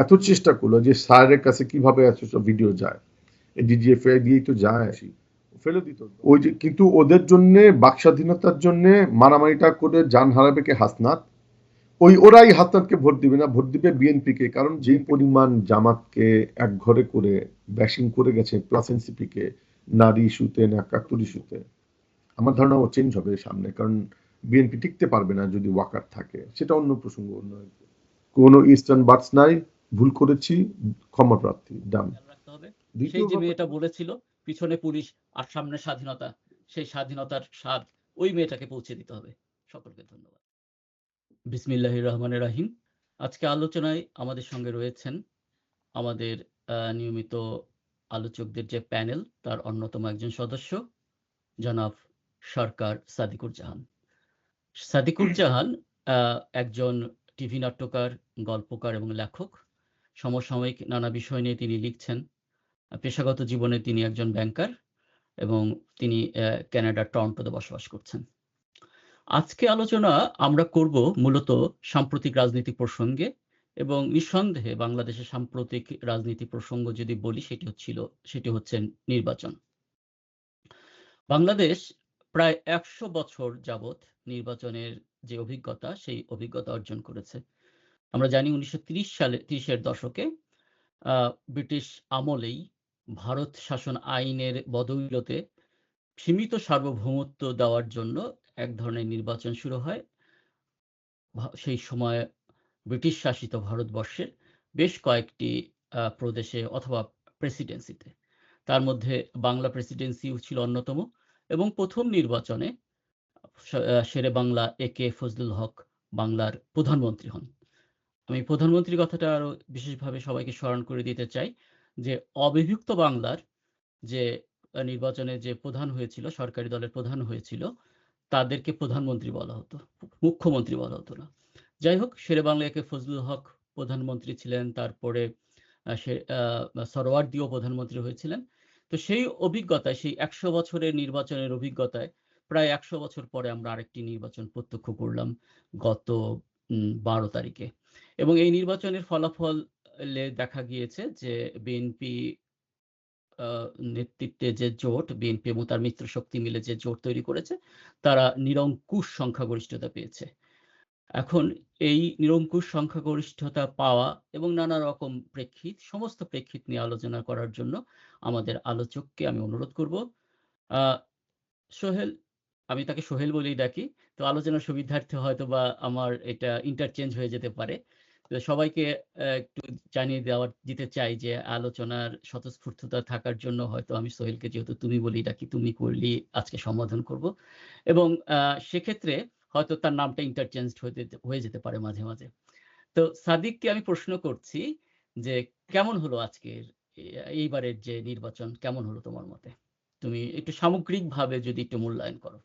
এত চেষ্টা করলো যে স্যারের কাছে কিভাবে এত সব ভিডিও যায়, ডিজিএফআই দিয়েই তো যায়, ফেলে দিত ওই যে। কিন্তু ওদের জন্য বাক স্বাধীনতার জন্য মারামারিটা করে জান হারাবে কে? হাসনাত। ওরাই হাসনাতকে ভোট দিবে না, ভোট দিবে বিএনপি কে। কারণ যে পরিমাণ জামাতকে এক ঘরে করে ব্যাশিং করে গেছে, প্লাস এনসিপি কে, নারী ইস্যুতে না একাত্তর ইস্যুতে, আমার ধারণা ও চেঞ্জ হবে সামনে। কারণ বিএনপি টিকতে পারবে না যদি ওয়াকার থাকে, সেটা অন্য প্রসঙ্গ, অন্য কোনো ইস্টার্ন বার্ডস নাই, ভুল করেছি, ক্ষমা প্রার্থী, ডান। রাখতে হবে সেই যে মেয়েটা বলেছিল পিছনে পুলিশ আর সামনে স্বাধীনতা, সেই স্বাধীনতার স্বাদ ওই মেয়েটাকে পৌঁছে দিতে হবে। সকলকে ধন্যবাদ। বিসমিল্লাহির রহমানির রহিম। আজকে আলোচনায় আমাদের সঙ্গে রয়েছেন আমাদের নিয়মিত আলোচকদের যে প্যানেল, তার অন্যতম একজন সদস্য জনাব সরকার সাদিকুর জাহান। সাদিকুর জাহান একজন টিভি নাট্যকার, গল্পকার এবং লেখক। সমসাময়িক নানা বিষয় নিয়ে তিনি লিখছেন। পেশাগত জীবনে তিনি একজন ব্যাংকার এবং তিনি ক্যানাডার টরন্টোতে বসবাস করছেন। আজকে আলোচনা আমরা করব মূলত সাম্প্রতিক রাজনীতি প্রসঙ্গে, এবং নিঃসন্দেহে বাংলাদেশের সাম্প্রতিক রাজনীতি প্রসঙ্গ যদি বলি সেটি হচ্ছে নির্বাচন। বাংলাদেশ প্রায় ১০০ বছর যাবৎ নির্বাচনের যে অভিজ্ঞতা, সেই অভিজ্ঞতা অর্জন করেছে। আমরা জানি ১৯৩০-এর দশকে ব্রিটিশ আমলেই ভারত শাসন আইনের বদৌলতে সীমিত সার্বভৌমত্ব দেওয়ার জন্য এক ধরনের নির্বাচন শুরু হয় সেই সময় ব্রিটিশ শাসিত ভারতবর্ষের বেশ কয়েকটি প্রদেশে অথবা প্রেসিডেন্সিতে। তার মধ্যে বাংলা প্রেসিডেন্সিও ছিল অন্যতম, এবং প্রথম নির্বাচনে শেরে বাংলা একে ফজলুল হক বাংলার প্রধানমন্ত্রী হন। আমি প্রধানমন্ত্রীর কথাটা আরো বিশেষভাবে সবাইকে স্মরণ করে দিতে চাই যে অবিভক্ত বাংলার যে নির্বাচনে যে প্রধান হয়েছিল, সরকারি দলের প্রধান হয়েছিল, তাদেরকে প্রধানমন্ত্রী বলা হতো, মুখ্যমন্ত্রী বলা হতো না। যাই হোক, শেরে বাংলা একে ফজলুল হক প্রধানমন্ত্রী ছিলেন, তারপরে সরওয়ার্দিও প্রধানমন্ত্রী হয়েছিলেন। তো সেই অভিজ্ঞতায়, সেই ১০০ বছরের নির্বাচনের অভিজ্ঞতায় প্রায় ১০০ বছর পরে আমরা আরেকটি নির্বাচন প্রত্যক্ষ করলাম গত ১২ তারিখে। এবং এই নির্বাচনের ফলাফলে দেখা গিয়েছে যে বিএনপি নেতৃত্বে যে জোট, বিএনপি এবং তার মিত্র শক্তি মিলে যে জোট তৈরি করেছে, তারা নিরঙ্কুশ সংখ্যাগরিষ্ঠতা পেয়েছে। এখন এই নিরঙ্কুশ সংখ্যাগরিষ্ঠতা পাওয়া এবং নানা রকম সমস্ত প্রেক্ষিত নিয়ে আলোচনা করার জন্য আমাদের আলোচককে আমি অনুরোধ করব। সোহেল, আমি তাকে সোহেল বলেই ডাকি, তো আলোচনার সুবিধার্থে হয়তো বা আমার এটা ইন্টারচেঞ্জ হয়ে যেতে পারে। সবাইকে একটু জানিয়ে দিতে চাই যে আলোচনার স্বতঃস্ফূর্ততা থাকার জন্য হয়তো আমি সোহেলকে যেহেতু তুমি বলেই ডাকি, তুমি করলেই আজকে সম্বোধন করব, এবং সেক্ষেত্রে হয়তো তার নামটা ইন্টারচেঞ্জ হয়ে যেতে পারে মাঝে মাঝে। তো সাদিককে আমি প্রশ্ন করছি যে কেমন হলো আজকের এইবারের যে নির্বাচন, কেমন হলো তোমার মতে? তুমি একটু সামগ্রিকভাবে যদি একটু মূল্যায়ন করো।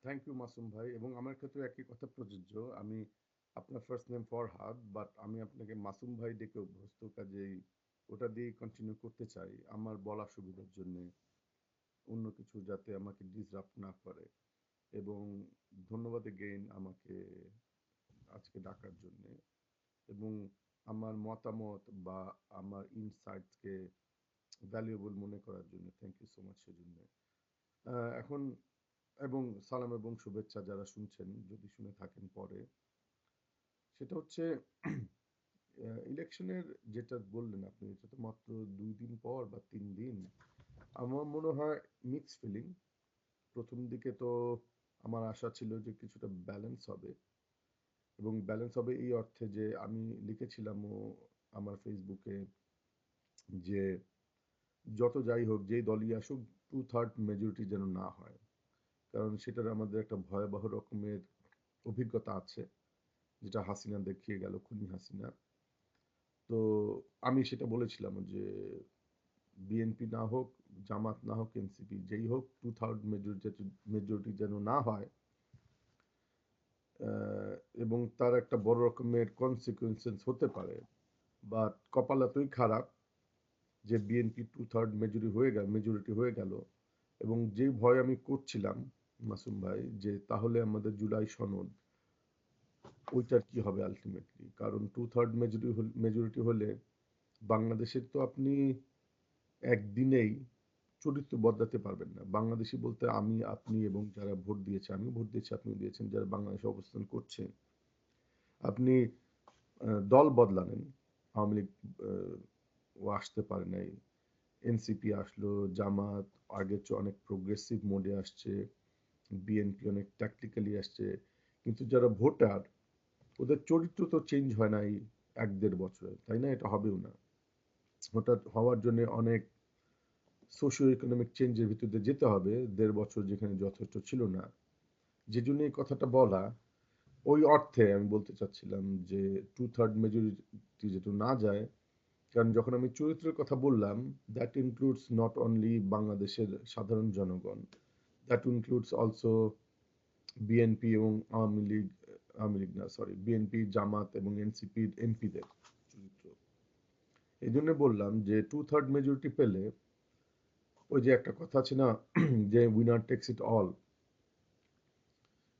থ্যাংক ইউ মাসুম ভাই, এবং আমার ক্ষেত্রে একই কথা প্রযোজ্য। আমি আপনার ফার্স্ট নেম ফরহাদ, বাট আমি আপনাকে মাসুম ভাই ডেকে অভ্যস্ত, কাজেই ওটা দিয়েই কন্টিনিউ করতে চাই আমার বলার সুবিধার জন্য, অন্য কিছু যাতে আমাকে ডিসরাপ্ট না করে। এবং ধন্যবাদ এগেইন আমাকে আজকে ডাকার জন্য, এবং আমার মতামত বা আমার ইনসাইটসকে ভ্যালুয়েবল মনে করার জন্য থ্যাংক ইউ সো মাচ সেজন্য। এখন এবং সালাম এবং শুভেচ্ছা যারা শুনছেন, যদি শুনে থাকেন পরে, সেটা হচ্ছে ইলেকশনের যেটা বললেন আপনি, এটা তো মাত্র 2 দিন পর বা 3 দিন। আমার মনে হয় মিক্সড ফিলিং। প্রথম দিকে তো আমার আশা ছিল যে কিছুটা ব্যালেন্স হবে, এবং ব্যালেন্স হবে এই অর্থে যে আমি লিখেছিলামও আমার ফেসবুকে যে যত যাই হোক, যেই দলই আসুক, 2/3 মেজরিটি যেন না হয়। কারণ সেটার আমাদের একটা ভয়াবহ রকমের অভিজ্ঞতা আছে, যেটা হাসিনা দেখিয়ে গেল, খুনি হাসিনা। তো আমি সেটা বলেছিলাম যে বিএনপি না হোক, জামাত না হোক, এনসিপি যেই হোক, 2/3 মেজরিটি যেন না হয়, এবং তার একটা বড় রকমের কনসিকুয়েন্সেস হতে পারে। বাট কপাল এতই খারাপ যে বিএনপি 2/3 মেজরিটি হয়ে গেল। এবং যে ভয় আমি করছিলাম মাসুম ভাই, যে তাহলে আমাদের জুলাই সনদ ওইটার কি হবে আলটিমেটলি, কারণ 2/3 মেজরিটি হলে বাংলাদেশের তো আপনি একদিনেই চরিত্র বদলাতে পারবেন না। বাংলাদেশি বলতে আমি, আপনি এবং যারা ভোট দিয়েছে, আমি ভোট দিয়েছি, আপনিও দিয়েছেন, যারা বাংলাদেশে অবস্থান করছে, আপনি দল বদলানেন। আওয়ামী লীগ ও আসতে পারে নাই, এনসিপি আসলো, জামাত আগের চেয়ে অনেক প্রোগ্রেসিভ মোডে আসছে, বিএনপি অনেক ট্যাকটিক্যালি আসছে, কিন্তু যারা ভোটার ওদের চরিত্র তো চেঞ্জ হয় নাই 1-1.5 বছরে, তাই না? এটা হবেও না। হঠাৎ হওয়ার জন্য অনেক সোশিও ইকোনমিক চেঞ্জের ভিতর দিয়ে যেতে হবে, 1.5 বছর যেখানে যথেষ্ট ছিল না। যে জন্য এই কথাটা বলা, ওই অর্থে আমি বলতে চাচ্ছিলাম যে 2/3 মেজরিটি যেহেতু না যায়, কারণ যখন আমি চরিত্রের কথা বললাম, দ্যাট ইনক্লুডস নট অনলি বাংলাদেশের সাধারণ জনগণ, দ্যাট ইনক্লুডস অলসো বিএনপি এবং আওয়ামী লীগ না, সরি, বিএনপি, জামাত এবং এনসিপির এমপিদের চরিত্র। এই জন্য বললাম যে 2/3 মেজরিটি পেলে, ওই যে একটা কথা আছে না, যে উইনার টেক্স ইট অল,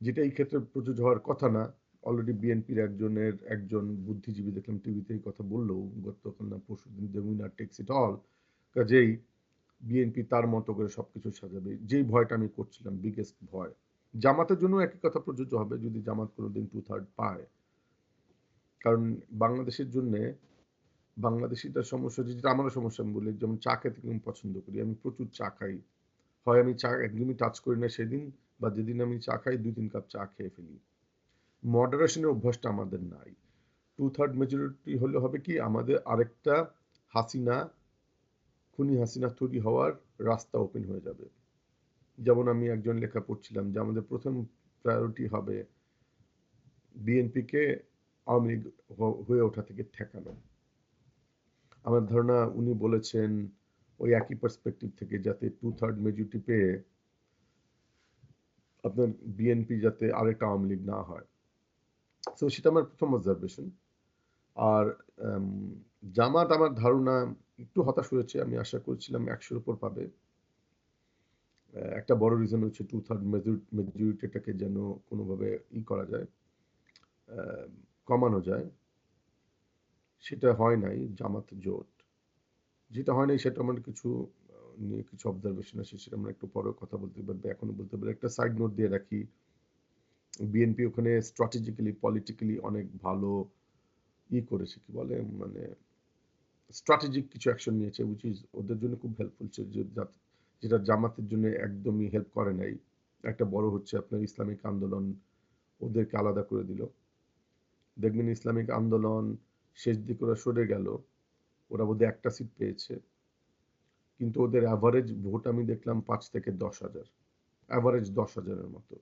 যেটা এই ক্ষেত্রে প্রযোজ্য হওয়ার কথা না। অলরেডি বিএনপির একজন বুদ্ধিজীবী দেখলাম টিভিতে এই কথা বললো গতকাল না পরশুদিন, যে উইনার টেক্স ইট অল। কাজেই বিএনপি তার মতো করে সবকিছু সাজাবে, যেই ভয়টা আমি করছিলাম, বিগেস্ট ভয়। জামাতের জন্য একই কথা প্রযোজ্য হবে যদি জামাত কোনোদিন 2/3 পায়। কারণ বাংলাদেশের জন্য, বাংলাদেশিটার সমস্যা, যেটা আমারও সমস্যা, আমি বলি, যেমন চা খেতে আমি পছন্দ করি, আমি প্রচুর চা খাই। হয় আমি চা একদমই টাচ করি না সেদিন, বা যেদিন আমি চা খাই 2-3 কাপ চা খেয়ে ফেলি। মডারেশনের অভ্যাসটা আমাদের নাই। 2/3 মেজরিটি হলে হবে কি, আমাদের আরেকটা হাসিনা, খুনি হাসিনা তৈরি হওয়ার রাস্তা ওপেন হয়ে যাবে। যেমন আমি একজন লেখা পড়ছিলাম যে আমাদের প্রথম প্রায়োরিটি হবে বিএনপিকে আওয়ামী লীগ হয়ে ওঠা থেকে ঠেকানো। আমার ধারণা উনি বলেছেন ওই একই পার্সপেক্টিভ থেকে, যাতে 2/3 মেজরিটি পেয়ে আপনার বিএনপি যাতে আরেকটা আওয়ামী লীগ না হয়। তো সেটা আমার প্রথম অবজারভেশন। আর জামাত আমার ধারণা একটু হতাশ হয়েছে, আমি আশা করছিলাম 100-র উপর পাবে। একটা বড় রিজন হচ্ছে 2/3 মেজরিটিটাকে যেন কোনোভাবে করা যায়, কমানো যায়। সেটা হয় নাই জামাত জোট। যেটা হয় নাই সেটা আমার কিছু নিয়ে কিছু অবজারভেশন আছে, সেটা আমরা একটু পরে কথা বলতে পারবো, এখনো বলতে পারি। একটা সাইড নোট দিয়ে রাখি, বিএনপি ওখানে স্ট্র্যাটেজিক্যালি পলিটিক্যালি অনেক ভালো করেছে, কি বলে, মানে স্ট্র্যাটেজিক কিছু অ্যাকশন নিয়েছে, উইচ ইজ ওদের জন্য খুব হেল্পফুল ছিল, যেটা জামাতের জন্য একদমই হেল্প করে নাই। একটা বড় হচ্ছে আপনার ইসলামিক আন্দোলন ওদেরকে আলাদা করে দিল। দেখবেন ইসলামিক আন্দোলন শেষ দিকে ওরা সরে গেল, ওরা বোধহয় একটা সিট পেয়েছে, কিন্তু ওদের অ্যাভারেজ ভোট আমি দেখলাম 5 থেকে 10,000, অ্যাভারেজ 10,000-এর মতো।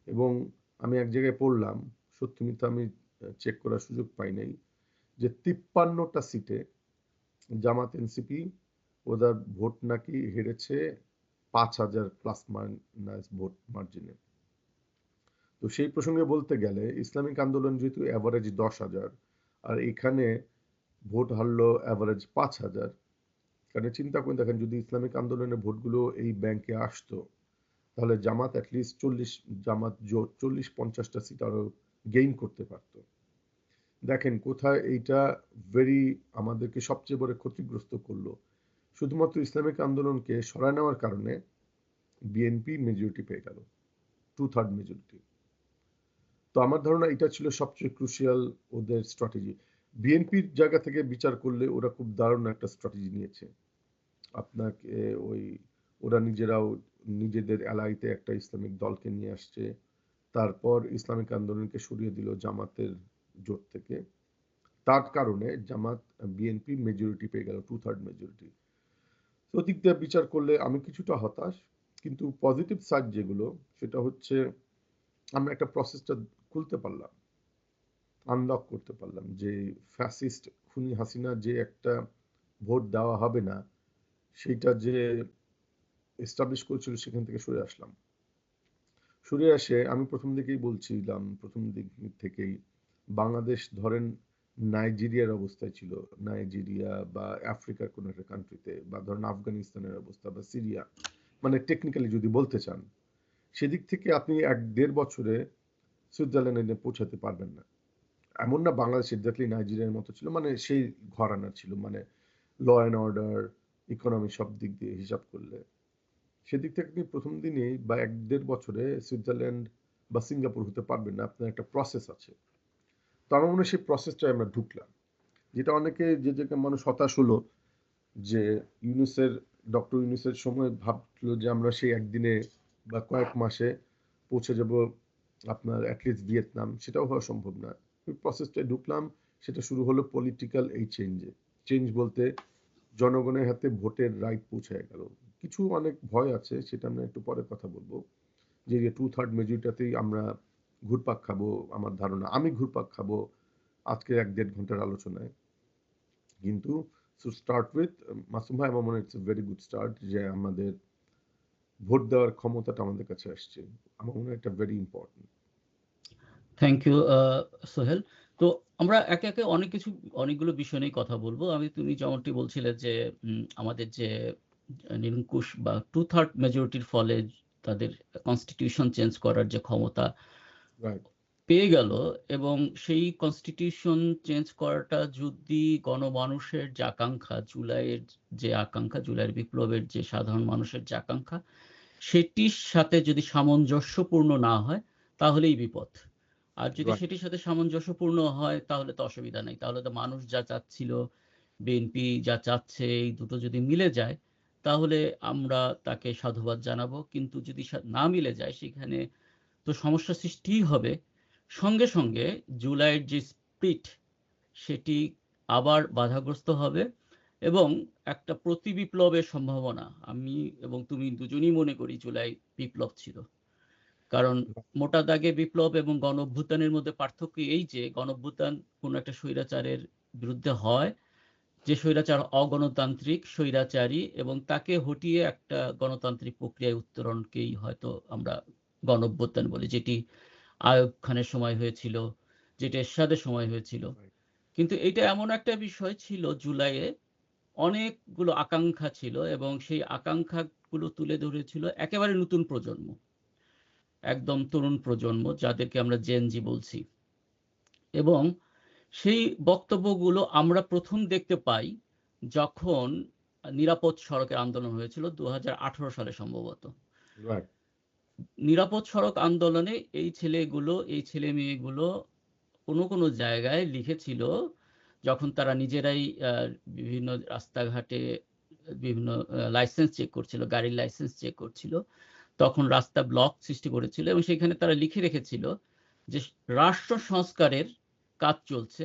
এবং আমি এক জায়গায় পড়লাম, সত্যি মিথ্যা আমি চেক করার সুযোগ পাই নাই, যে 53টা সিটে জামাত এনসিপি ওদের ভোট নাকি হেরেছে 5,000 প্লাস মাইনাস ভোট মার্জিনে। তো সেই প্রসঙ্গে বলতে গেলে ইসলামিক আন্দোলন যেহেতু অ্যাভারেজ 10,000, আর এখানে ভোট হারলো অ্যাভারেজ 5,000, কারণ চিন্তা করে দেখেন যদি ইসলামিক আন্দোলনের ভোটগুলো এই ব্যাংকে আসতো, তাহলে জামাত অ্যাটলিস্ট 40, জামাত জোট 40-50টা সিট আরো গেইন করতে পারতো। দেখেন কোথায় এইটা ভেরি আমাদেরকে সবচেয়ে বড় ক্ষতিগ্রস্ত করলো। শুধুমাত্র ইসলামিক আন্দোলনকে সরায় নেওয়ার কারণে বিএনপি মেজরিটি পেয়ে গেল, 2/3 মেজরিটি। তো আমার ধারণা এটা ছিল সবচেয়ে ক্রুশিয়াল ওদের স্ট্র্যাটেজি। বিএনপির জায়গা থেকে বিচার করলে ওরা খুব দারুণ একটা স্ট্র্যাটেজি নিয়েছে। আপনাকে ওই, ওরা নিজেরাও নিজেদের এলাইতে একটা ইসলামিক দলকে নিয়ে আসছে, তারপর ইসলামিক আন্দোলনকে সরিয়ে দিল জামাতের জোট থেকে। তার কারণে জামাত, বিএনপি মেজরিটি পেয়ে গেল, 2/3 মেজরিটি। তো দিক দিয়ে বিচার করলে আমি কিছুটা হতাশ, কিন্তু পজিটিভ সাইড যেগুলো, সেটা হচ্ছে আমরা একটা প্রসেসটা খুলতে পারলাম, আনলক করতে পারলাম, যে ফ্যাসিস্ট খুনি হাসিনা যে একটা ভোট দেওয়া হবে না সেইটা যে এস্টাবলিশ করেছিল, সেখান থেকে সরে আসলাম। সরে আসে আমি প্রথম দিকেই বলছিলাম, প্রথম দিক থেকেই বাংলাদেশ ধরেন নাইজেরিয়ার অবস্থায় ছিল, নাইজেরিয়া বা আফ্রিকার কোনো একটা কান্ট্রিতে, বা ধরেন আফগানিস্তানের অবস্থা বা সিরিয়া, মানে টেকনিক্যালি যদি বলতে চান, সেদিক থেকে আপনি 1-1.5 বছরে সুইজারল্যান্ডে পৌঁছাতে পারবেন না। এমন না বাংলাদেশ এক্স্যাক্টলি নাইজেরিয়ার মতো ছিল, মানে সেই ঘরানার ছিল, মানে ল অ্যান্ড অর্ডার, ইকোনমি সব দিক দিয়ে হিসাব করলে। সেদিক থেকে আপনি প্রথম দিনেই বা 1-1.5 বছরে সুইজারল্যান্ড বা সিঙ্গাপুর হতে পারবেন না, আপনার একটা প্রসেস আছে। তো আমার মনে হয় সেই প্রসেসটাই আমরা ঢুকলাম, যেটা অনেকে যে জায়গায় মানুষ হতাশ হলো যে ডক্টর ইউনুসের সময় ভাবলো যে আমরা সেই একদিনে বা কয়েক মাসে পৌঁছে যাব আপনার অ্যাটলিস্ট ভিয়েতনাম, সেটাও হওয়া সম্ভব না। ওই প্রসেসটায় ঢুকলাম, সেটা শুরু হলো পলিটিক্যাল এই চেঞ্জ বলতে জনগণের হাতে ভোটের রাইট পৌঁছায় গেল। কিছু অনেক ভয় আছে, সেটা আমরা একটু পরে কথা বলবো, যে 2/3 মেজরিটাতেই আমরা ঘুরপাক খাবো, আমার ধারণা আমি ঘুরপাক খাবো আজকের 1-1.5 ঘন্টার আলোচনায়। কিন্তু টু স্টার্ট উইথ, মাসুম ভাই আমার মনে হয় ইটস ভেরি গুড স্টার্ট যে আমাদের ভোট দেওয়ার ক্ষমতাটা আমাদের কাছে আসছে। আমার মনে হয় এটা very important. Thank you Sohel. তো আমরা একে একে অনেকগুলো বিষয় নিয়ে কথা বলবো। তুমি যেমনটি বলছিলে যে আমাদের যে নিরঙ্কুশ বা 2/3 মেজরিটির ফলে তাদের কনস্টিটিউশন চেঞ্জ করার যে ক্ষমতা রাইট। পেয়ে গেল, এবং সেই কনস্টিটিউশন চেঞ্জ করাটা যদি গণমানুষের যে আকাঙ্ক্ষা, জুলাইয়ের বিপ্লবের যে সাধারণ মানুষের যে আকাঙ্ক্ষা, সেটির সাথে যদি সামঞ্জস্যপূর্ণ না হয় তাহলেই বিপদ। আর যদি রাইট। সেটির সাথে সামঞ্জস্যপূর্ণ হয় তাহলে তো অসুবিধা নেই। তাহলে তো মানুষ যা চাচ্ছিল, বিএনপি যা চাচ্ছে, এই দুটো যদি মিলে যায় তাহলে আমরা তাকে সাধুবাদ জানাবো। কিন্তু যদি না মিলে যায় সেখানে তো সমস্যা সৃষ্টিই হবে। সঙ্গে সঙ্গে জুলাইয়ের যে স্পিরিট সেটি আবার বাধাগ্রস্ত হবে, এবং একটা প্রতি বিপ্লবের সম্ভাবনা আমি এবং তুমি দুজনই মনে করি জুলাই বিপ্লব ছিল। কারণ মোটা দাগে বিপ্লব এবং গণঅভ্যুত্থানের মধ্যে পার্থক্য এই যে গণঅভ্যুত্থান কোনো একটা স্বৈরাচারের বিরুদ্ধে হয়, যে স্বৈরাচার অগণতান্ত্রিক স্বৈরাচারী, এবং তাকে হটিয়ে একটা গণতান্ত্রিক প্রক্রিয়ায় উত্তরণকেই হয়তো আমরা গণঅভ্যুত্থান বলি, যেটি আইয়ুব খানের সময় হয়েছিল, যেটি এরশাদের সময় হয়েছিল। কিন্তু এটা এমন একটা বিষয় ছিল, জুলাইয়ে অনেকগুলো আকাঙ্ক্ষা ছিল এবং সেই আকাঙ্ক্ষাগুলো তুলে ধরেছিল একেবারে নতুন প্রজন্ম, একদম তরুণ প্রজন্ম, যাদেরকে আমরা জেনজি বলছি। এবং সেই বক্তব্যগুলো আমরা প্রথম দেখতে পাই যখন নিরাপদ সড়কের আন্দোলন হয়েছিল 2018 সালে সম্ভবত। রাইট। নিরাপদ সড়ক আন্দোলনে এই ছেলে মেয়েগুলো কোনো জায়গায় লিখেছিল, যখন তারা নিজেরাই বিভিন্ন রাস্তাঘাটে বিভিন্ন লাইসেন্স চেক করছিল, গাড়ির লাইসেন্স চেক করছিল, তখন রাস্তা ব্লক সৃষ্টি করেছিল এবং সেখানে তারা লিখে রেখেছিল যে রাষ্ট্র সংস্কারের কাজ চলছে,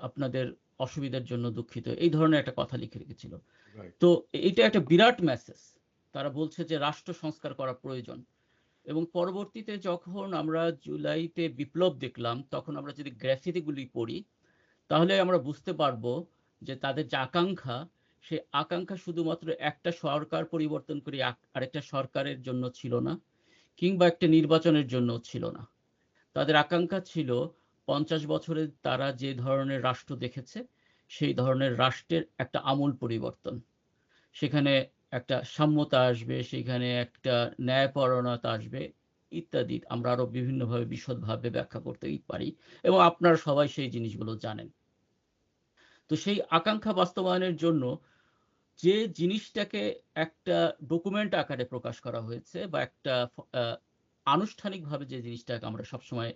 আপনাদের অসুবিধার জন্য দুঃখিত, এই ধরনের একটা কথা লিখে রেখেছিল। তো এটা একটা বিরাট মেসেজ। তারা বলছে যে রাষ্ট্র সংস্কার করা প্রয়োজন। এবং পরবর্তীতে যখন আমরা জুলাইতে বিপ্লব দেখলাম, তখন আমরা যদি গ্রাফিতিগুলি পড়ি তাহলে আমরা বুঝতে পারবো যে তাদের যে আকাঙ্ক্ষা, সে আকাঙ্ক্ষা শুধুমাত্র একটা সরকার পরিবর্তন করে আরেকটা সরকারের জন্য ছিল না, কিংবা একটা নির্বাচনের জন্য ছিল না। তাদের আকাঙ্ক্ষা ছিল 50 বছরে তারা যে ধরনের রাষ্ট্র দেখেছে সেই ধরনের রাষ্ট্রের একটা আমূল পরিবর্তন। সেখানে একটা সাম্যতা আসবে, সেখানে একটা ন্যায়পরায়ণতা আসবে ইত্যাদি। আমরা আরো বিভিন্নভাবে বিশদভাবে ব্যাখ্যা করতেই পারি এবং আপনারা সবাই সেই জিনিসগুলো জানেন। তো সেই আকাঙ্ক্ষা বাস্তবায়নের জন্য যে জিনিসটাকে একটা ডকুমেন্ট আকারে প্রকাশ করা হয়েছে বা একটা আনুষ্ঠানিকভাবে যে জিনিসটাকে আমরা সবসময়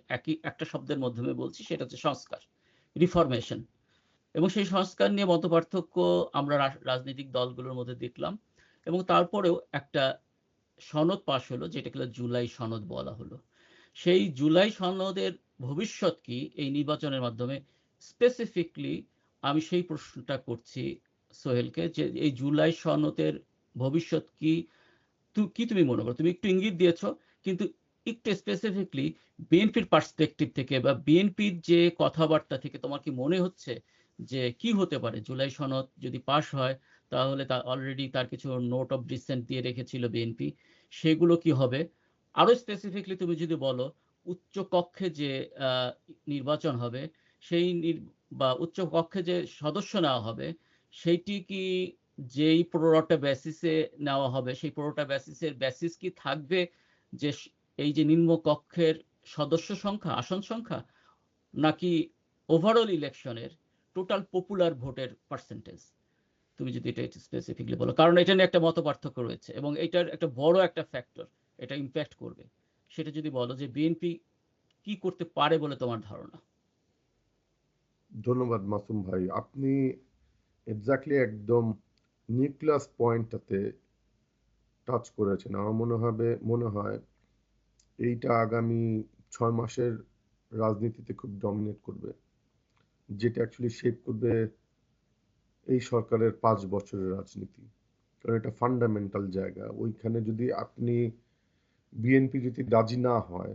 একটা শব্দের মাধ্যমে বলছি, সেটা হচ্ছে সংস্কার, রিফরমেশন। এবং সেই সংস্কার নিয়ে মতপার্থক্য আমরা রাজনৈতিক দলগুলোর মধ্যে দেখলাম, এবং তারপরেও একটা সনদ পাশ হলো, যেটাকে জুলাই সনদ বলা হলো। সেই জুলাই সনদের ভবিষ্যৎ কি এই নির্বাচনের মাধ্যমে, স্পেসিফিকলি আমি সেই প্রশ্নটা করছি সোহেলকে, যে এই জুলাই সনদের ভবিষ্যৎ কি, কি তুমি মনে করো? তুমি একটু ইঙ্গিত দিয়েছো, কিন্তু একটু স্পেসিফিকলি বিএনপির পার্সপেক্টিভ থেকে বা বিএনপির যে কথাবার্তা থেকে তোমার কি মনে হচ্ছে যে কি হতে পারে জুলাই সনদ যদি পাশ হয়? তাহলে অলরেডি তার কিছু নোট অফ ডিসেন্ট দিয়ে রেখেছিল বিএনপি, সেগুলো কি হবে? আরো স্পেসিফিকলি তুমি যদি বলো, উচ্চ কক্ষে যে নির্বাচন হবে, সেই বা উচ্চ কক্ষে যে সদস্য নেওয়া হবে, সেইটি কি যেই প্রোরাটা বেসিসে নেওয়া হবে, সেই প্রোরাটা বেসিস কি থাকবে যে এই যে নিম্নকক্ষের সদস্য সংখ্যা, আসন সংখ্যা, নাকি ওভারঅল ইলেকশনের টোটাল পপুলার ভোটের পার্সেন্টেজ? তুমি যদি এটা একটু স্পেসিফিকলি বলো, কারণ এটা নিয়ে একটা মতপার্থক্য রয়েছে এবং এটার একটা বড় একটা ফ্যাক্টর, এটা ইম্প্যাক্ট করবে। সেটা যদি বলো যে বিএনপি কি করতে পারে বলে তোমার ধারণা? ধন্যবাদ মাসুম ভাই, আপনি এক্স্যাক্টলি একদম নিউক্লিয়াস পয়েন্টটাতে টাচ করেছেন। আমার মনে হয় এইটা আগামী 6 মাসের রাজনীতিতে খুব ডমিনেট করবে, যেটা অ্যাকচুয়ালি শেপ করবে এই সরকারের 5 বছরের রাজনীতি। কারণ এটা ফান্ডামেন্টাল জায়গা। ওইখানে যদি আপনি বিএনপি যদি রাজি না হয়,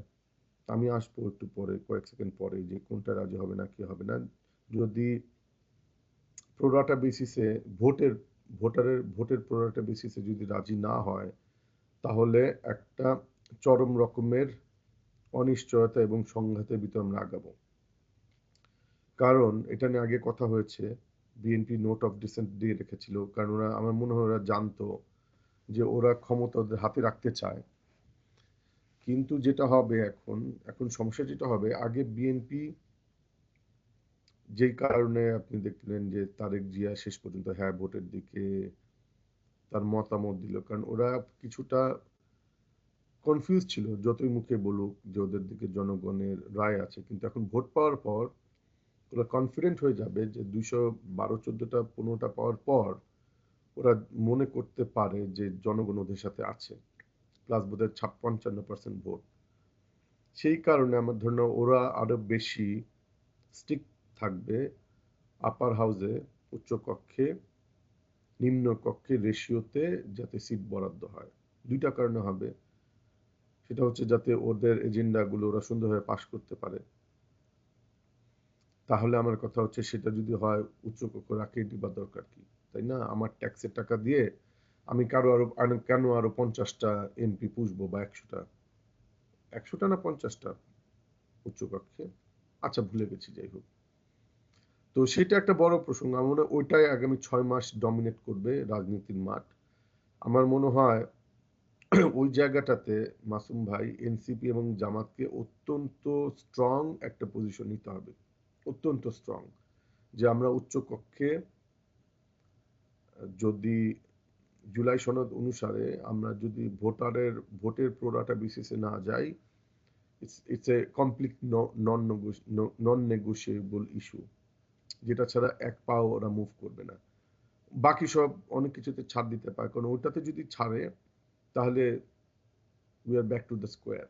আমি আসবো একটু পরে, কয়েক সেকেন্ড পরে, যে কোনটা রাজি হবে না কি হবে না। যদি প্রোরাটা বেসিসে ভোটের প্রোরাটা বেসিসে যদি রাজি না হয়, তাহলে একটা চরম রকমের অনিশ্চয়তা এবং সংঘাতের ভিতর আমরা আগাবো। কারণ এটা নিয়ে আগে কথা হয়েছে, বিএনপি নোট অফ ডিসেন্ট দিয়ে রেখেছিল, কারণ ওরা, আমার মনে হয় ওরা জানতো যে ওরা ক্ষমতা ওদের হাতে রাখতে চায়। কিন্তু যেটা হবে এখন সমস্যা যেটা হবে, আগে বিএনপি যেই কারণে আপনি দেখলেন যে তারেক জিয়া শেষ পর্যন্ত হ্যাঁ ভোটের দিকে তার মতামত দিল, কারণ ওরা কিছুটা কনফিউজ ছিল, যতই মুখে বলুক যে ওদের দিকে জনগণের রায় আছে, কিন্তু এখন ভোট পাওয়ার পর ওরা কনফিডেন্ট হয়ে যাবে যে 212, 14টা, 15টা পাওয়ার পর ওরা মনে করতে পারে যে জনগণ ওদের সাথে আছে, প্লাস বোধহয় 55% ভোট। সেই কারণে আমার ধারণা ওরা আরো বেশি স্টিক থাকবে আপার হাউসে, উচ্চ কক্ষে, নিম্ন কক্ষে রেশিওতে, যাতে সিট বরাদ্দ হয়। 2টা কারণে হবে। সেটা হচ্ছে যাতে ওদের এজেন্ডাগুলো ওরা সুন্দরভাবে পাশ করতে পারে। তাহলে আমার কথা হচ্ছে, সেটা যদি হয় উচ্চকক্ষ রাখিয়ে দিবার দরকার কি, তাই না? আমার ট্যাক্সের টাকা দিয়ে আমি কেন আরো 50টা এমপি পুষবো, বা 100টা না 50টা উচ্চকক্ষে, আচ্ছা ভুলে গেছি, যাই হোক। তো সেটা একটা বড় প্রসঙ্গ। আমার মনে হয় ওইটাই আগামী 6 মাস ডমিনেট করবে রাজনীতির মাঠ। আমার মনে হয় ওই জায়গাটাতে মাসুম ভাই, এনসিপি এবং জামাতকে অত্যন্ত স্ট্রং একটা পজিশন নিতে হবে, অত্যন্ত স্ট্রং, যে আমরা উচ্চ কক্ষে যদি জুলাই সনদ অনুসারে আমরা যদি ভোটের প্রোরাটা বেসিসে না যাই, it's a complete non negotiable issue, যেটা ছাড়া এক পাও ওরা মুভ করবে না। বাকি সব অনেক কিছুতে ছাড় দিতে পারে, কারণ ওটাতে যদি ছাড়ে তাহলে we are back to the square.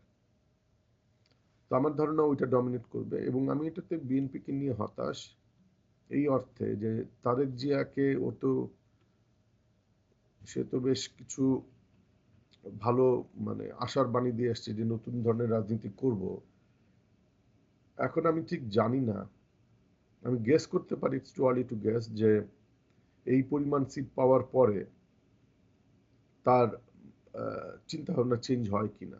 তো আমার ধারণা ওইটা ডমিনেট করবে, এবং আমি এটাতে বিএনপিকে নিয়ে হতাশ এই অর্থে যে তারেক জিয়াকে সে তো বেশ কিছু ভালো মানে আশার বাণী দিয়ে আসছে যে নতুন ধরনের রাজনীতি করব। এখন আমি ঠিক জানি না, আমি গেস করতে পারি, it's too early two guess, যে এই পরিমাণ সিট পাওয়ার পরে তার চিন্তা ভাবনা চেঞ্জ হয় কিনা।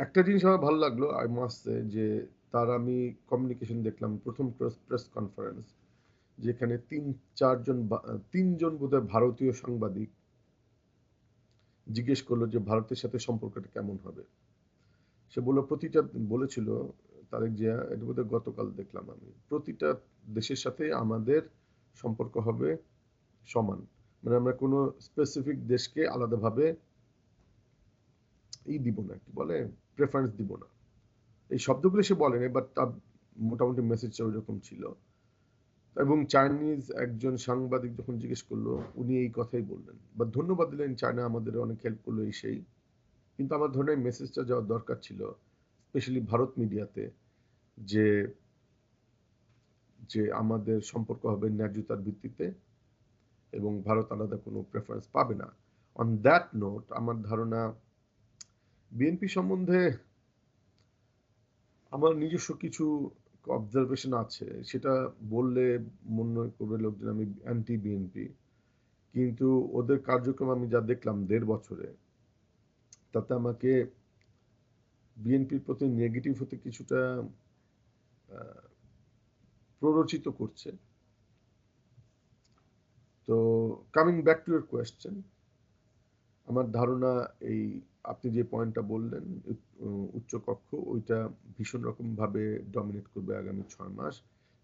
একটা জিনিস আমার ভালো লাগলো, আই মাস্ট সে, যে তার আমি কমিউনিকেশন দেখলাম প্রথম প্রেস কনফারেন্স, যেখানে 3জন বোধহয় ভারতীয় সাংবাদিক জিজ্ঞেস করলো যে ভারতের সাথে সম্পর্কটা কেমন হবে। সে বলেছিল তারেক জিয়া, এটা বোধহয় গতকাল দেখলাম আমি, প্রতিটা দেশের সাথে আমাদের সম্পর্ক হবে সমান, মানে আমরা কোনো স্পেসিফিক দেশকে আলাদাভাবে দিব না, কি বলে, প্রেফারেন্স দিব না। এই শব্দগুলো সে বলেনি, বাট তার মোটামুটি মেসেজটা ওইরকম ছিল। এবং চাইনিজ একজন সাংবাদিক যখন জিজ্ঞেস করলো, উনি এই কথাই বললেন, বা ধন্যবাদ দিলেন, চায়না আমাদের অনেক হেল্প করলো এই সেই। কিন্তু আমার ধরনের মেসেজটা যাওয়ার দরকার ছিল, স্পেশালি ভারত মিডিয়াতে, যে যে আমাদের সম্পর্ক হবে ন্যায্যতার ভিত্তিতে এবং ভারত আলাদা কোনো প্রেফারেন্স পাবে না। অন দ্যাট নোট, আমার ধারণা বিএনপি সম্বন্ধে আমার নিজস্ব কিছু অবজারভেশন আছে, সেটা বললে মনে করবে লোকজন আমি অ্যান্টি বিএনপি, কিন্তু ওদের কার্যক্রম আমি যা দেখলাম 1.5 বছরে, তাতে আমাকে বিএনপির প্রতি নেগেটিভ হতে কিছুটা প্ররোচিত করছে। তো coming back to your question, আমার ধারণা এই আপনি যে পয়েন্টটা বললেন উচ্চকক্ষ ওইটা ভীষণ রকম ভাবে ডমিনেট করবে আগামী 6 মাস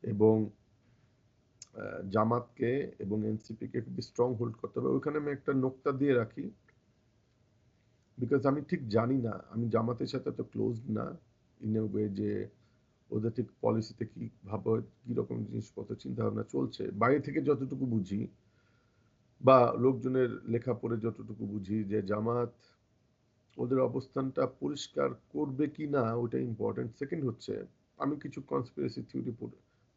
এবং জামাতকে এবং এনসিপি কে খুবই স্ট্রং হোল্ড করতে হবে। ওইখানে আমি একটা নোক্তা দিয়ে রাখি, বিকজ আমি ঠিক জানি না, আমি জামাতের সাথে তো ক্লোজ না ইন এ ওয়ে যে ওদের ঠিক পলিসিতে কি ভাবে কিরকম জিনিসপত্র চিন্তা ভাবনা চলছে। বাইরে থেকে যতটুকু বুঝি বা লোকজনের লেখা পড়ে যতটুকু বুঝি যে জামাত ওদের অবস্থানটা পরিষ্কার করবে কি না ওটা ইম্পর্টেন্ট। সেকেন্ড হচ্ছে আমি কিছু কনস্পিরেসি থিওরি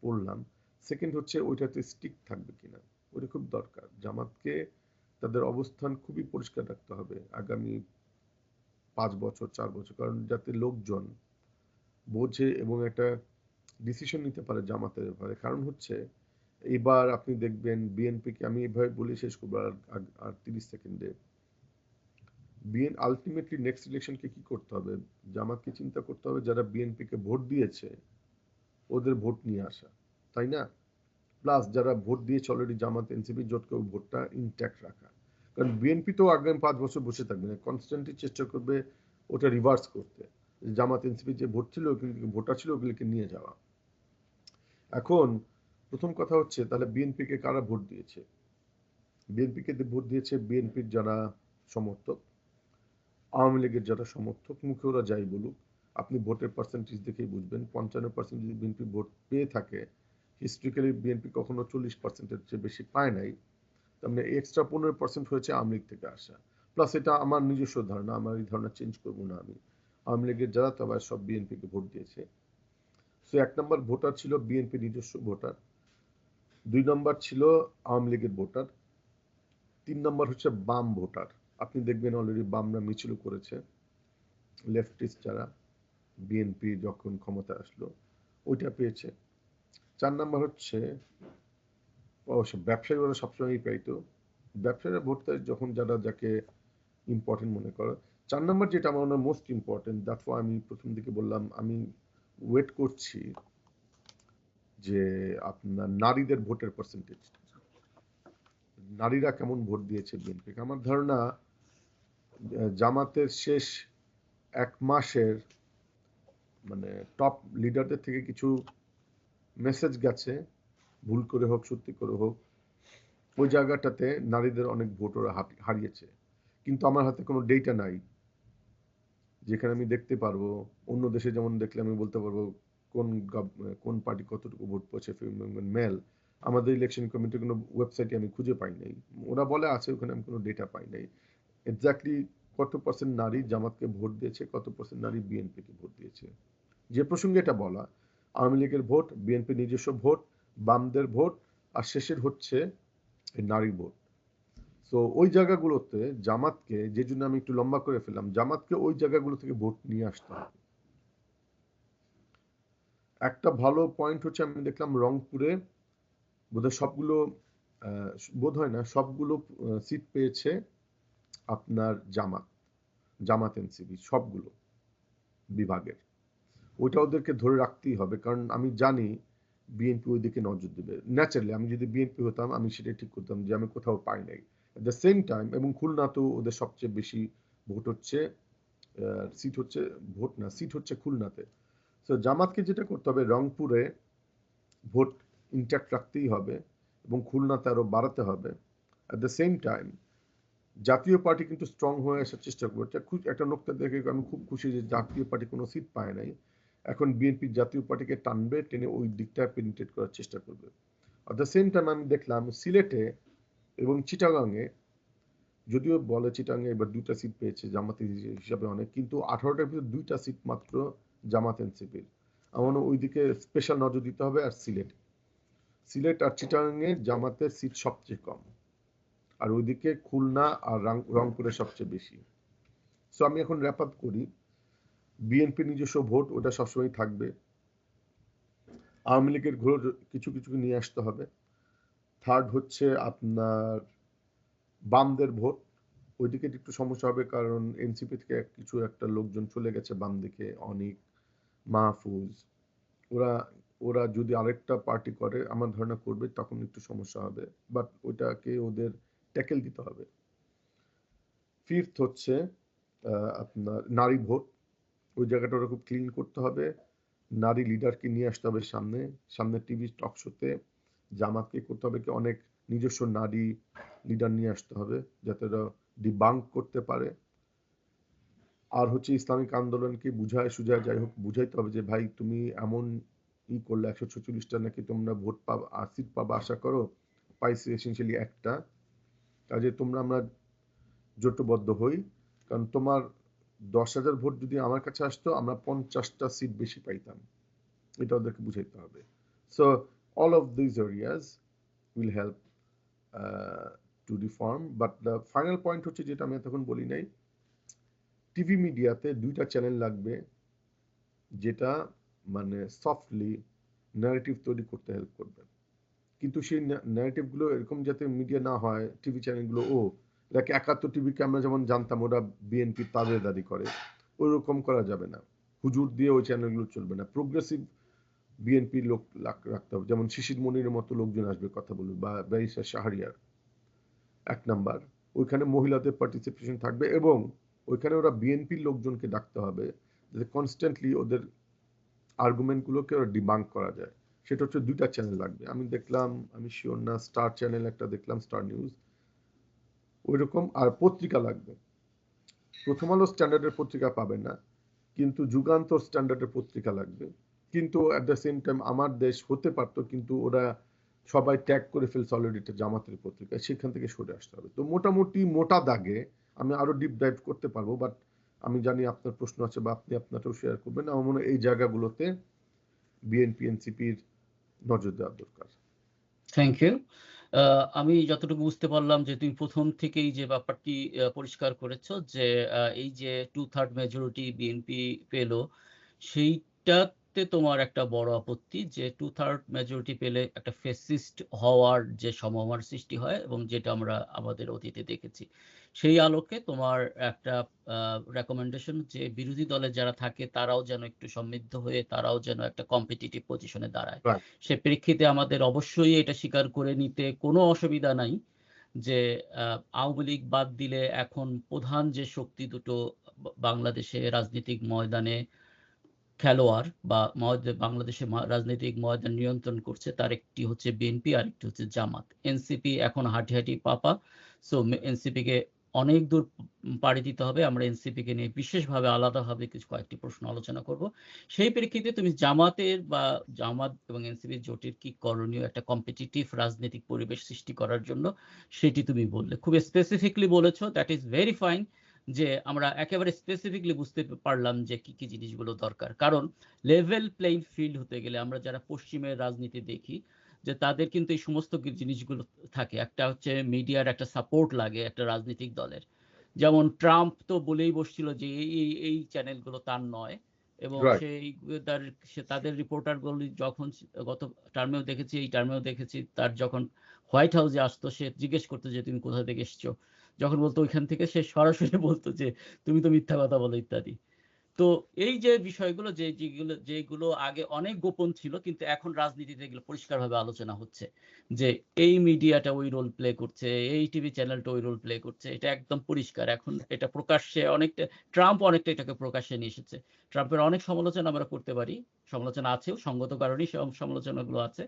পড়লাম। সেকেন্ড হচ্ছে ওইটাতে স্টিক থাকবে কিনা, ওটা খুব দরকার। জামাতকে তাদের অবস্থান খুবই পরিষ্কার রাখতে হবে আগামী 5 বছর 4 বছর, কারণ যাতে লোকজন বোঝে এবং একটা ডিসিশন নিতে পারে জামাতের ব্যাপারে। কারণ হচ্ছে এবার আপনি দেখবেন বিএনপিকে, আমি এভাবে বলে শেষ করবো আর 30 সেকেন্ডে, আলটিমেটলি নেক্সট ইলেকশনকে কি করতে হবে, জামাতকে চিন্তা করতে হবে যারা বিএনপিকে ভোট দিয়েছে ওদের ভোট নিয়ে আসা, তাই না? প্লাস যারা ভোট দিয়েছে অলরেডি জামাত এনসিপি জোটকে ভোটটা ইনট্যাক্ট রাখা। কারণ বিএনপি তো আগামী 5 বছর বসে থাকবে না, কনস্ট্যান্টলি চেষ্টা করবে ওটা রিভার্স করতে। জামাত এনসিপি যে ভোট ছিল ভোটার ছিল ওগুলিকে নিয়ে যাওয়া। এখন প্রথম কথা হচ্ছে তাহলে বিএনপিকে কারা ভোট দিয়েছে? বিএনপিকে ভোট দিয়েছে বিএনপির যারা সমর্থক, আওয়ামী লীগের যারা সমর্থক, মুখে ওরা যাই বলুক, আপনি ভোটের পার্সেন্টেজ দেখেই বুঝবেন 55% যদি বিএনপি ভোট পেয়ে থাকে, হিস্ট্রিক্যালি বিএনপি কখনো 40%-এর চেয়ে বেশি পায় নাই, তার মানে এক্সট্রা 15% হয়েছে আওয়ামী লীগ থেকে আসা। প্লাস এটা আমার নিজস্ব ধারণা, আমার এই ধারণা চেঞ্জ করবো না আমি। আওয়ামী লীগের যারা তবে সব বিএনপিকে ভোট দিয়েছে। সো 1 নম্বর ভোটার ছিল বিএনপি নিজস্ব ভোটার, 2 নম্বর ছিল আওয়ামী লীগের ভোটার, 3 নম্বর হচ্ছে বাম ভোটার। আপনি দেখবেন অলরেডি বামরা মিছিল করেছে, লেফটিস্ট যারা বিএনপি যখন ক্ষমতা আসলো ওইটা পেয়েছে। 4 নম্বর হচ্ছে অবশ্য ব্যবসায়ী, ওরা সবসময়ই পাইতো, ব্যবসায়ীরা ভোট দেয় যখন যারা যাকে ইম্পর্টেন্ট মনে করে। 4 নম্বর যেটা আমার মনে হয় মোস্ট ইম্পর্টেন্ট, দ্যাটস ওয়াই আমি প্রথম দিকে বললাম আমি ওয়েট করছি যে আপনার নারীদের ভোটের পার্সেন্টেজ, নারীরা কেমন ভোট দিয়েছে বিএনপিকে। আমার ধারণা জামাতের শেষ 1 মাসের মানে টপ লিডারদের থেকে কিছু মেসেজ গেছে, ভুল করে হোক সত্যি করে হোক, ওই জায়গাটাতে নারীদের অনেক ভোট ওরা হারিয়েছে। কিন্তু আমার হাতে কোনো ডেটা নাই যেখানে আমি দেখতে পারবো। অন্য দেশে যেমন দেখলে আমি বলতে পারবো কোন কোন পার্টি কতটুকু ভোট পেয়েছে মেল। আমাদের ইলেকশন কমিটির কোনো ওয়েবসাইটে আমি খুঁজে পাই নাই। ওরা বলে আছে, ওখানে আমি কোনো ডেটা পাই নাই এক্স্যাক্টলি কত পার্সেন্ট নারী জামাতকে ভোট দিয়েছে, কত পার্সেন্ট নারী বিএনপিকে ভোট দিয়েছে। যে প্রসঙ্গে এটা বলা, আওয়ামী লীগের ভোট, বিএনপি নিজস্ব ভোট, বামদের ভোট, আর শেষের হচ্ছে নারী ভোট। তো ওই জায়গাগুলোতে জামাতকে, যে জন্য আমি একটু লম্বা করে ফেললাম, জামাতকে ওই জায়গাগুলো থেকে ভোট নিয়ে আসতে হবে। একটা ভালো পয়েন্ট হচ্ছে আমি দেখলাম রংপুরে বোধহয় সবগুলো বোধ হয় না সবগুলো সিট পেয়েছে আপনার জামাত এনসিপি সবগুলো বিভাগের। ওইটা ওদেরকে ধরে রাখতেই হবে, কারণ আমি জানি বিএনপি ওই দিকে নজর দেবে। ন্যাচারালি আমি যদি বিএনপি হতাম আমি সেটা ঠিক করতাম যে আমি কোথাও পাই নাই। এট দ্য সেম টাইম, এবং খুলনাতেও ওদের সবচেয়ে বেশি ভোট হচ্ছে, সিট হচ্ছে, ভোট না সিট হচ্ছে খুলনাতে। তো জামাতকে যেটা করতে হবে, রংপুরে ভোট ইনট্যাক্ট রাখতেই হবে এবং খুলনাতে আরো বাড়াতে হবে। অ্যাট দ্য সেম টাইম জাতীয় পার্টি কিন্তু স্ট্রং হয়ে আসার চেষ্টা করছে। একটা নোকতা দেখে আমি খুব খুশি যে জাতীয় পার্টি কোনো সিট পায় নাই, এখন বিএনপি জাতীয় পার্টিকে টানবে, টেনে ওই দিকটা পেনিট্রেট করার চেষ্টা করবে। অ্যাট দ্য সেম টাইম আমি দেখলাম সিলেটে এবং চিটাগাংয়ে, যদিও বলে চিটাগাংয়ে এবার 2টা সিট পেয়েছে জামাতের হিসাবে অনেক, কিন্তু 18টার ভিতরে 2টা সিট মাত্র জামাত এনসিপির। আমার ওইদিকে স্পেশাল নজর দিতে হবে। আর সিলেট আর চিটাগাংয়ে জামাতের সিট সবচেয়ে কম, আর ওইদিকে খুলনা আর রংপুরে সবচেয়ে বেশি। সো আমি এখন র্যাপ আপ করি। বিএনপি নিজস্ব ভোট ওটা সবসময় থাকবে, আওয়ামী লীগের ঘোর কিছু কিছু নিয়ে আসতে হবে। থার্ড হচ্ছে আপনার বামদের ভোট, ওইদিকে একটু সমস্যা হবে কারণ এনসিপি থেকে কিছু একটা লোকজন চলে গেছে বাম দিকে, অনিক, মাহফুজ, ওরা ওরা যদি আরেকটা পার্টি করে, আমার ধারণা করবে, তখন একটু সমস্যা হবে, বাট ওইটাকে ওদের ট্যাকেল দিতে হবে। ফিফথ হচ্ছে আপনার নারী ভোট, ওই জায়গাটা ওরা খুব ক্লিন করতে হবে। নারী লিডারকে নিয়ে আসতে হবে সামনে, সামনে টিভি টক শোতে। জামাতকে করতে হবে কি অনেক নিজস্ব নারী লিডার নিয়ে আসতে হবে যাতে ওরা ডিবাঙ্ক করতে পারে। আর হচ্ছে ইসলামিক আন্দোলনকে বুঝায় সুঝায় যাই হোক বুঝাইতে হবে যে ভাই তুমি এমন করলে 146টা নাকি তোমরা ভোট পাবা, সিট পাবা আশা করো, পাইছি এসেন্সিয়ালি একটা। কাজে তোমরা আমরা জোটবদ্ধ হই, কারণ তোমার 10,000 ভোট যদি আমার কাছে আসতো আমরা 50টা সিট বেশি পাইতাম, এটা ওদেরকে বুঝাইতে হবে। So all of this areas will help to reform, but the final point হচ্ছে যেটা আমি এতক্ষণ বলি নাই, টিভি মিডিয়াতে 2টা চ্যানেল লাগবে যেটা মানে সফটলি ন্যারেটিভ তৈরি করতে হেল্প করবে। কিন্তু সেই ন্যারেটিভগুলো এরকম যাতে মিডিয়া না হয়, টিভি চ্যানেলগুলো এটাকে 71 টিভিকে আমরা যেমন জানতাম ওরা বিএনপি তাবেদারি করে, ওইরকম করা যাবে না। হুজুর দিয়ে ওই চ্যানেলগুলো চলবে না। প্রোগ্রেসিভ বিএনপি লোক রাখতে হবে, যেমন শিশির মনিরের মতো লোকজন আসবে কথা বলবে, বা ব্যারিস্টার শাহরিয়ার। 1 নাম্বার, ওইখানে মহিলাদের পার্টিসিপেশন থাকবে এবং ওইখানে ওরা বিএনপির লোকজনকে ডাকতে হবে যাতে কনস্ট্যান্টলি ওদের আর্গুমেন্টগুলোকে ওরা ডিবাঙ্ক করা যায়। সেটা হচ্ছে 2টা চ্যানেল লাগবে। আমি দেখলাম, আমি শিওর না, স্টার চ্যানেল একটা দেখলাম, স্টার নিউজ ওইরকম। আর পত্রিকা লাগবে, প্রথম আলো স্ট্যান্ডার্ডের পত্রিকা পাবেন না, কিন্তু যুগান্তর স্ট্যান্ডার্ডের পত্রিকা লাগবে। কিন্তু অ্যাট দ্য সেম টাইম আমার দেশ হতে পারতো, কিন্তু ওরা সবাই ট্যাগ করে ফেলছে অলরেডি এটা জামাতের পত্রিকা, সেখান থেকে সরে আসতে হবে। তো মোটামুটি মোটা দাগে আমি আরো ডিপ ডাইভ করতে পারবো, বাট আমি জানি আপনার প্রশ্ন আছে বা আপনি আপনারটাও শেয়ার করবেন। আমার মনে হয় এই জায়গাগুলোতে বিএনপি এনসিপির নজর দেওয়া দরকার। Thank you. আমি যতটুকু বুঝতে পারলাম যে তুমি প্রথম থেকেই যে ব্যাপারটি পরিষ্কার করেছো যে এই যে 2/3 মেজরিটি বিএনপি পেল, সেইটাতে তোমার একটা বড় আপত্তি যে 2/3 মেজরিটি পেলে একটা ফ্যাসিস্ট হওয়ার যে সম্ভাবনার সৃষ্টি হয় এবং যেটা আমরা আমাদের অতীতে দেখেছি। সেই আলোকে তোমার একটা রেকমেন্ডেশন যে বিরোধী দলে যারা থাকে তারাও যেন একটু সমৃদ্ধ হয়ে তারাও যেন একটা কম্পিটিটিভ পজিশনে দাঁড়ায়। রাইট। সে প্রেক্ষিতে আমাদের অবশ্যই এটা স্বীকার করে নিতে কোনো অসুবিধা নাই যে আওয়ামী লীগ বাদ দিলে এখন প্রধান যে শক্তি দুটো বাংলাদেশে রাজনৈতিক ময়দানে খেলোয়াড় বা বাংলাদেশে রাজনৈতিক ময়দান নিয়ন্ত্রণ করছে, তার একটি হচ্ছে বিএনপি আর একটি হচ্ছে জামাত। এনসিপি এখন হাঁটি পাপা। সো এনসিপি কে অনেক দূর পাড়ি দিতে হবে। আমরা এনসিপি কে নিয়ে বিশেষভাবে আলাদাভাবে কয়েকটি প্রশ্ন আলোচনা করব। সেই প্রেক্ষিতে তুমি জামাতের বা জামাত এবং এনসিপি জোটের কি করণীয় একটা কম্পিটিটিভ রাজনৈতিক পরিবেশ সৃষ্টি করার জন্য, সেটি তুমি বললে, খুব স্পেসিফিকলি বলেছো। দ্যাট ইজ ভেরি ফাইন যে আমরা একেবারে স্পেসিফিকলি বুঝতে পারলাম যে কি কি জিনিসগুলো দরকার। কারণ লেভেল প্লেইং ফিল্ড হতে গেলে আমরা যারা পশ্চিমের রাজনীতি দেখি যে তাদের কিন্তু এই সমস্ত জিনিসগুলো থাকে। একটা হচ্ছে মিডিয়ার একটা সাপোর্ট লাগে একটা রাজনৈতিক দলের। যেমন ট্রাম্প তো বলেই বসছিল যে এই চ্যানেলগুলো তার নয়, এবং রাইট। সেই তাদের রিপোর্টারগুলো যখন গত টার্মেও দেখেছি, এই টার্মেও দেখেছি, তার যখন হোয়াইট হাউসে আসতো সে জিজ্ঞেস করতো যে তুমি কোথা থেকে এসছো, যখন বলতো ওইখান থেকে, সে সরাসরি বলতো যে তুমি তো মিথ্যা কথা বলো ইত্যাদি। তো এই যে বিষয়গুলো যেগুলো আগে অনেক গোপন ছিল কিন্তু এখন রাজনীতিতে এগুলো পরিষ্কারভাবে আলোচনা হচ্ছে যে এই মিডিয়াটা ওই রোল প্লে করছে, এই টিভি চ্যানেলটা ওই রোল প্লে করছে, এটা একদম পরিষ্কার। এখন এটা প্রকাশ্যে অনেকটা, ট্রাম্প অনেকটা এটাকে প্রকাশ্যে নিয়ে এসেছে। ট্রাম্পের অনেক সমালোচনা আমরা করতে পারি, সমালোচনা আছেও, সঙ্গত কারণেই সমালোচনাগুলো আছে।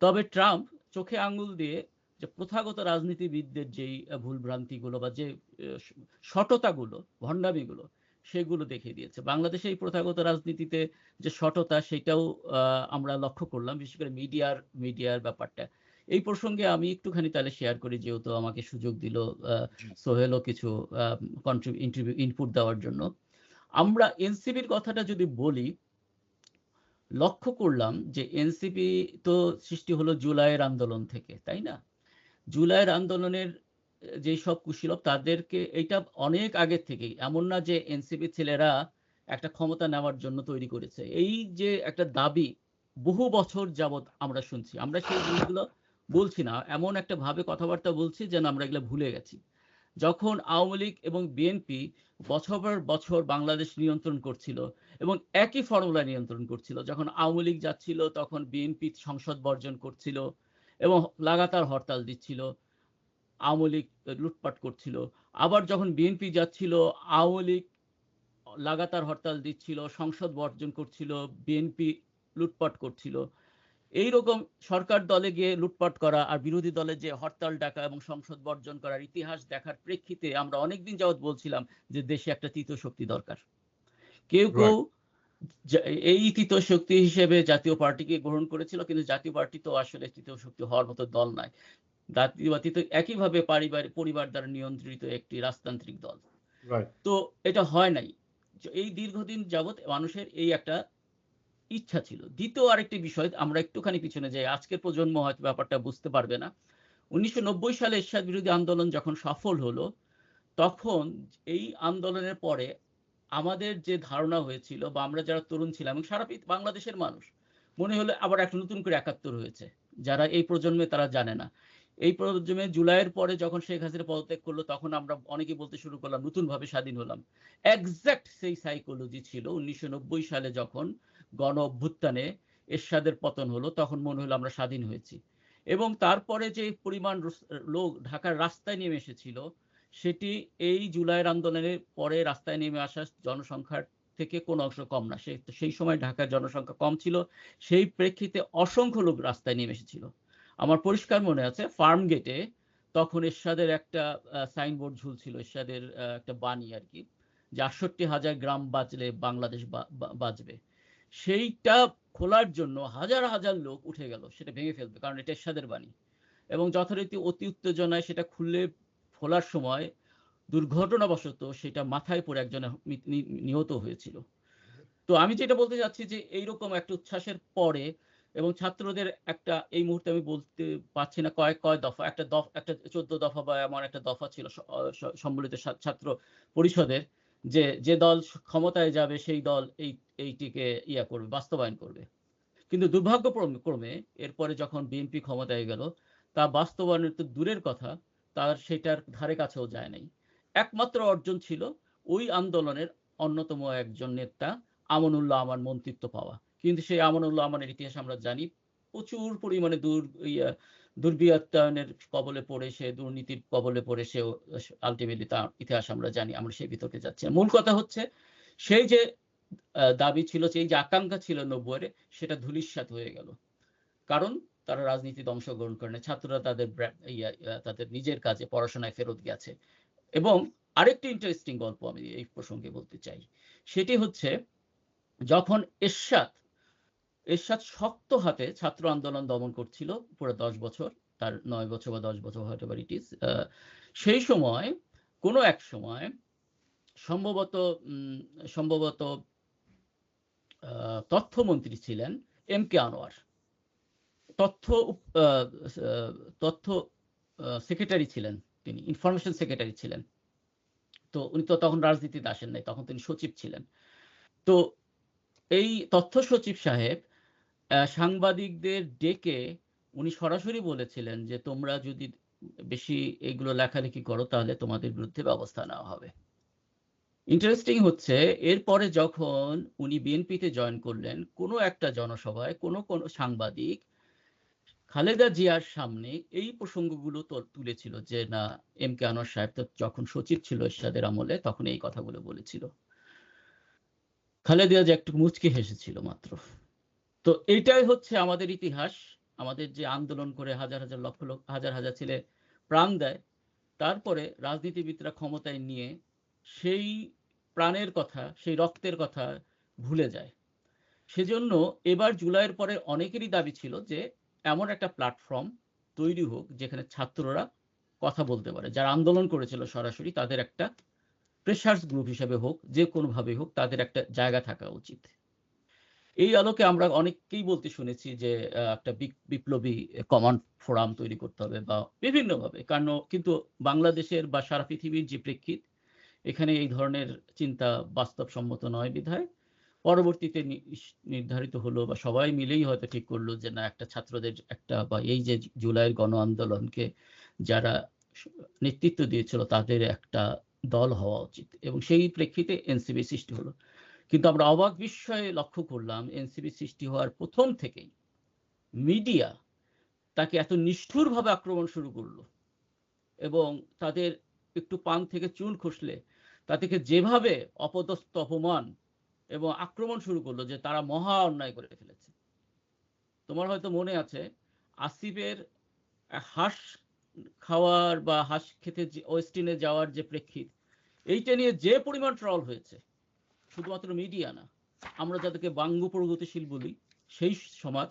তবে ট্রাম্প চোখে আঙ্গুল দিয়ে যে প্রথাগত রাজনীতিবিদদের যেই ভুলভ্রান্তিগুলো বা যে সটতাগুলো, ভণ্ডামিগুলো, সেগুলো দেখিয়ে দিয়েছে। বাংলাদেশে এই প্রথাগত রাজনীতিতে যে সটতা, সেটাও আমরা লক্ষ্য করলাম, বিশেষ করে মিডিয়ার ব্যাপারটা। এই প্রসঙ্গে আমি একটুখানি তাহলে শেয়ার করি, যেহেতু আমাকে সুযোগ দিল সোহেলও কিছু ইনপুট দেওয়ার জন্য। আমরা এনসিপির কথাটা যদি বলি, লক্ষ্য করলাম যে এনসিপি তো সৃষ্টি হলো জুলাইয়ের আন্দোলন থেকে, তাই না? জুলাইয়ের আন্দোলনের যেই সব কুশীলব, তাদেরকে এইটা অনেক আগের থেকেই, এমন না যে এনসিপি ছেলেরা একটা ক্ষমতা নেওয়ার জন্য তৈরি করেছে। এই যে একটা দাবি বহু বছর যাবৎ আমরা শুনছি, আমরা সেই জিনিসগুলো বলছি না, এমন একটা ভাবে কথাবার্তা বলছি যেন আমরা এগুলো ভুলে গেছি। যখন আওয়ামী লীগ এবং বিএনপি বছর পর বছর বাংলাদেশ নিয়ন্ত্রণ করছিল এবং একই ফর্মুলা নিয়ন্ত্রণ করছিল, যখন আওয়ামী লীগ যাচ্ছিল তখন বিএনপি সংসদ বর্জন করছিল এবং লাগাতার হরতাল দিচ্ছিল, আওয়ামী লীগ লুটপাট করছিল, আবার যখন বিএনপি যাচ্ছিল, আওয়ামী লীগ লাগাতার হরতাল দিচ্ছিল, সংসদ বর্জন করছিল, বিএনপি লুটপাট করছিল। এইরকম সরকার দলে গিয়ে লুটপাট করা আর বিরোধী দলে যে হরতাল ডাকা এবং সংসদ বর্জন করার ইতিহাস দেখার প্রেক্ষিতে আমরা অনেকদিন যাবৎ বলছিলাম যে দেশে একটা তৃতীয় শক্তি দরকার। কেউ কেউ এই তৃতীয় শক্তি হিসেবে জাতীয় পার্টিকে গ্রহণ করেছিল, কিন্তু জাতীয় পার্টি তো আসলে তৃতীয় শক্তি হওয়ার মতো দল নয়। জাতীয়বাদী তো একইভাবে পরিবার দ্বারা নিয়ন্ত্রিত একটি রাজতান্ত্রিক দল। তো এটা হয় নাই। এই দীর্ঘদিন যাবৎ মানুষের এই একটা ইচ্ছা ছিল। দ্বিতীয় আরেকটি বিষয়, আমরা একটুখানি পিছনে যাই, আজকের প্রজন্ম হয়তো ব্যাপারটা বুঝতে পারবে না। 1990 সালে এরশাদ বিরোধী আন্দোলন যখন সফল হলো, তখন এই আন্দোলনের পরে আমাদের যে ধারণা হয়েছিল বা আমরা যারা তরুণ ছিলাম এবং সারা বাংলাদেশের মানুষ, মনে হলো আবার একটা নতুন করে ৭১ হয়েছে। যারা এই প্রজন্মে তারা জানে না। এই প্রজন্মে জুলাইয়ের পরে যখন শেখ হাসিনা পদত্যাগ করলো, তখন আমরা অনেকেই বলতে শুরু করলাম নতুনভাবে স্বাধীন হলাম। এক্সাক্ট সেই সাইকোলজি ছিল 1990 সালে যখন গণ অভ্যুত্থানে এরশাদের পতন হলো, তখন মনে হলো আমরা স্বাধীন হয়েছি। এবং তারপরে যে পরিমাণ লোক ঢাকার রাস্তায় নেমে এসেছিল, সেটি এই জুলাইয়ের আন্দোলনের পরে রাস্তায় নেমে আসা জনসংখ্যার থেকে কোনো অংশ কম না। সেই সময় ঢাকার জনসংখ্যা কম ছিল, সেই প্রেক্ষিতে অসংখ্য লোক রাস্তায় নেমে এসেছিল। আমার পরিষ্কার মনে আছে, ফার্ম গেটে তখন এরশাদের একটা সাইনবোর্ড ঝুলছিল, এরশাদের একটা বাণী আর কি, যে ৬৮,০০০ গ্রাম বাঁচলে বাংলাদেশ বাঁচবে। সেইটা খোলার জন্য হাজার হাজার লোক উঠে গেল সেটা ভেঙে ফেলবে, কারণ এটা এরশাদের বাণী। এবং যথারীতি অতি উত্তেজনায় সেটা খুলে খোলার সময় দুর্ঘটনাবশত সেটা মাথায় পড়ে একজন নিহত হয়েছিল। তো আমি যেটা বলতে যাচ্ছি যে এইরকম একটা উচ্ছ্বাসের পরে এবং ছাত্রদের একটা, এই মুহূর্তে আমি বলতে পারছি না কয় দফা, একটা 14 দফা বা এমন একটা দফা ছিল সম্মিলিত ছাত্র পরিষদের, যে দল ক্ষমতায় যাবে সেই দল এইটিকে করবে, বাস্তবায়ন করবে। কিন্তু দুর্ভাগ্যক্রমে এরপরে যখন বিএনপি ক্ষমতায় গেল, তা বাস্তবায়নের তো দূরের কথা, তার সেটার ধারে কাছেও যায় নাই। একমাত্র অর্জন ছিল ওই আন্দোলনের অন্যতম একজন নেতা আমানুল্লাহ আমার মন্ত্রিত্ব পাওয়া। কিন্তু সেই আমানুল্লাহ আমানের ইতিহাস আমরা জানি, প্রচুর পরিমাণে দুর্বৃত্তায়নের কবলে পড়ে, সে দুর্নীতির কবলে পড়ে সে আলটিমেটলি তার ইতিহাস আমরা জানি। আমরা সেই বিতর্কে যাচ্ছি না। মূল কথা হচ্ছে সেই যে দাবি ছিল, সেই যে আকাঙ্ক্ষা ছিল ৯০-এর, সেটা ধূলিসাৎ হয়ে গেল। কারণ তারা রাজনীতিতে অংশগ্রহণ করে না, ছাত্ররা তাদের নিজের কাজে পড়াশোনায় ফেরত গেছে। এবং আরেকটি ইন্টারেস্টিং গল্প আমি এই প্রসঙ্গে বলতে চাই, সেটি হচ্ছে যখন এরশাদ শক্ত হাতে ছাত্র আন্দোলন দমন করছিল পুরো ১০ বছর, তার ৯ বছর বা ১০ বছর হোয়াটএভার ইট ইজ, সেই সময় কোনো এক সময় সম্ভবত তথ্যমন্ত্রী ছিলেন এম.কে. আনোয়ার, তথ্য সেক্রেটারি ছিলেন, তিনি ইনফরমেশন সেক্রেটারি ছিলেন। তো উনি তো তখন রাজনীতিতে আসেন নাই, তখন তিনি সচিব ছিলেন। তো এই তথ্য সচিব সাহেব সাংবাদিকদের ডেকে উনি সরাসরি বলেছিলেন যে তোমরা যদি বেশি এগুলো লেখালেখি করো তাহলে তোমাদের বিরুদ্ধে ব্যবস্থা নেওয়া হবে। ইন্টারেস্টিং হচ্ছে, এরপরে যখন উনি বিএনপিতে জয়েন করলেন, কোনো একটা জনসভায় কোনো সাংবাদিক খালেদা জিয়ার সামনে এই প্রসঙ্গগুলো তুলেছিল যে না, এম.কে. আনোয়ার সাহেব তো যখন সচিব ছিল এরশাদের আমলে তখন এই কথাগুলো বলেছিল। খালেদা জিয়া একটু মুচকি হেসেছিল মাত্র। তো এইটাই হচ্ছে আমাদের ইতিহাস, আমাদের যে আন্দোলন করে হাজার হাজার ছেলে প্রাণ দেয়, তারপরে রাজনীতিবিদরা ক্ষমতায় নিয়ে সেই প্রাণের কথা, সেই রক্তের কথা ভুলে যায়। সেজন্য এবার জুলাইয়ের পরে অনেকেরই দাবি ছিল যে এমন একটা প্ল্যাটফর্ম তৈরি হোক যেখানে ছাত্ররা কথা বলতে পারে, যারা আন্দোলন করেছিল সরাসরি তাদের একটা প্রেসার্স গ্রুপ হিসেবে হোক, যে কোনোভাবে হোক তাদের একটা জায়গা থাকা উচিত। এই আলোকে আমরা অনেককেই বলতে শুনেছি যে একটা বিপ্লবী কমান্ড ফোরাম তৈরি করতে হবে বা বিভিন্নভাবে, কারণ কিন্তু বাংলাদেশের বা সারা পৃথিবীর যে প্রেক্ষিত, এখানে এই ধরনের চিন্তা বাস্তবসম্মত নয় বিধায় পরবর্তীতে নির্ধারিত হলো বা সবাই মিলেই হয়তো ঠিক করলো যে না, একটা ছাত্রদের একটা বা এই যে জুলাইয়ের গণ আন্দোলনকে যারা নেতৃত্ব দিয়েছিল তাদের একটা দল হওয়া উচিত, এবং সেই প্রেক্ষিতে এনসিপি সৃষ্টি হলো। কিন্তু আমরা অবাক বিস্ময়ে লক্ষ্য করলাম এনসিপি সৃষ্টি হওয়ার প্রথম থেকেই মিডিয়া তাকে এত নিষ্ঠুরভাবে আক্রমণ শুরু করলো এবং তাদের একটু পান থেকে চুন খসলে তা থেকে যেভাবে অপদস্থ অপমান এবং আক্রমণ শুরু করলো যে তারা মহা অন্যায় করে ফেলেছে। তোমার হয়তো মনে আছে আসিফের হাঁস খাওয়ার বা হাঁস খেতে ওয়েস্টিনে যাওয়ার যে প্রেক্ষিত, এইটা নিয়ে যে পরিমাণ ট্রল হয়েছে, শুধুমাত্র মিডিয়া না, আমরা যাদেরকে বাঙ্গু প্রগতিশীল বলি সেই সমাজ,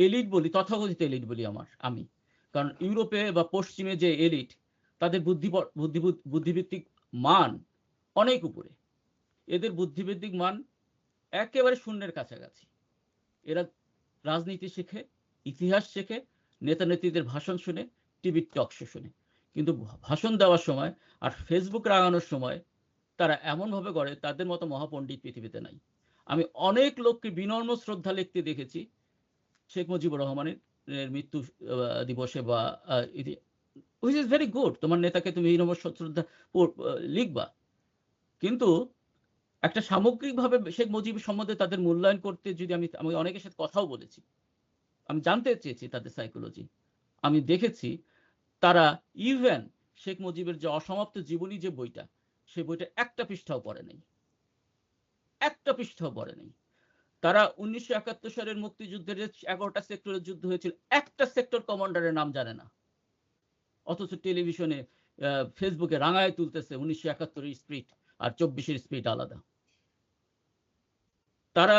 এলিট বলি, তথাকথিত এলিট বলি আমি, কারণ ইউরোপে বা পশ্চিমে যে এলিট তাদের বুদ্ধিভিত্তিক মান অনেক উপরে, এদের বুদ্ধিভিত্তিক মান একেবারে শূন্যের কাছাকাছি। এরা রাজনীতি শেখে, ইতিহাস শেখে, নেতা নেত্রীদের ভাষণ শুনে, টিভির টক শো শুনে, কিন্তু ভাষণ দেওয়ার সময় আর ফেসবুক রাগানোর সময় তারা এমনভাবে করে তাদের মতো মহাপণ্ডিত পৃথিবীতে নাই। আমি অনেক লোককে বিনম্র শ্রদ্ধা লিখতে দেখেছি শেখ মুজিবুর রহমানের মৃত্যু দিবসে বা হুইচ ইজ ভেরি গুড, তোমার নেতাকে তুমি বিনম্র শ্রদ্ধা লিখবা, কিন্তু একটা সামগ্রিকভাবে শেখ মুজিব সম্বন্ধে তাদের মূল্যায়ন করতে যদি আমি অনেকের সাথে কথাও বলেছি, আমি জানতে চেয়েছি তাদের সাইকোলজি, আমি দেখেছি তারা ইভেন শেখ মুজিবের যে অসমাপ্ত জীবনী যে বইটা, সেই বইটা একটা পৃষ্ঠাও পড়ে নেই, একটা পৃষ্ঠাও পড়ে নেই। তারা 1971 সালের মুক্তিযুদ্ধের 11টা সেক্টরের যুদ্ধ হয়েছিল, একটা সেক্টর কমান্ডারের নাম জানে না, অথচ টেলিভিশনে ফেসবুকে রাঙায় তুলতেছে 1971 স্পিরিট আর 24-এর স্পিরিট আলাদা। তারা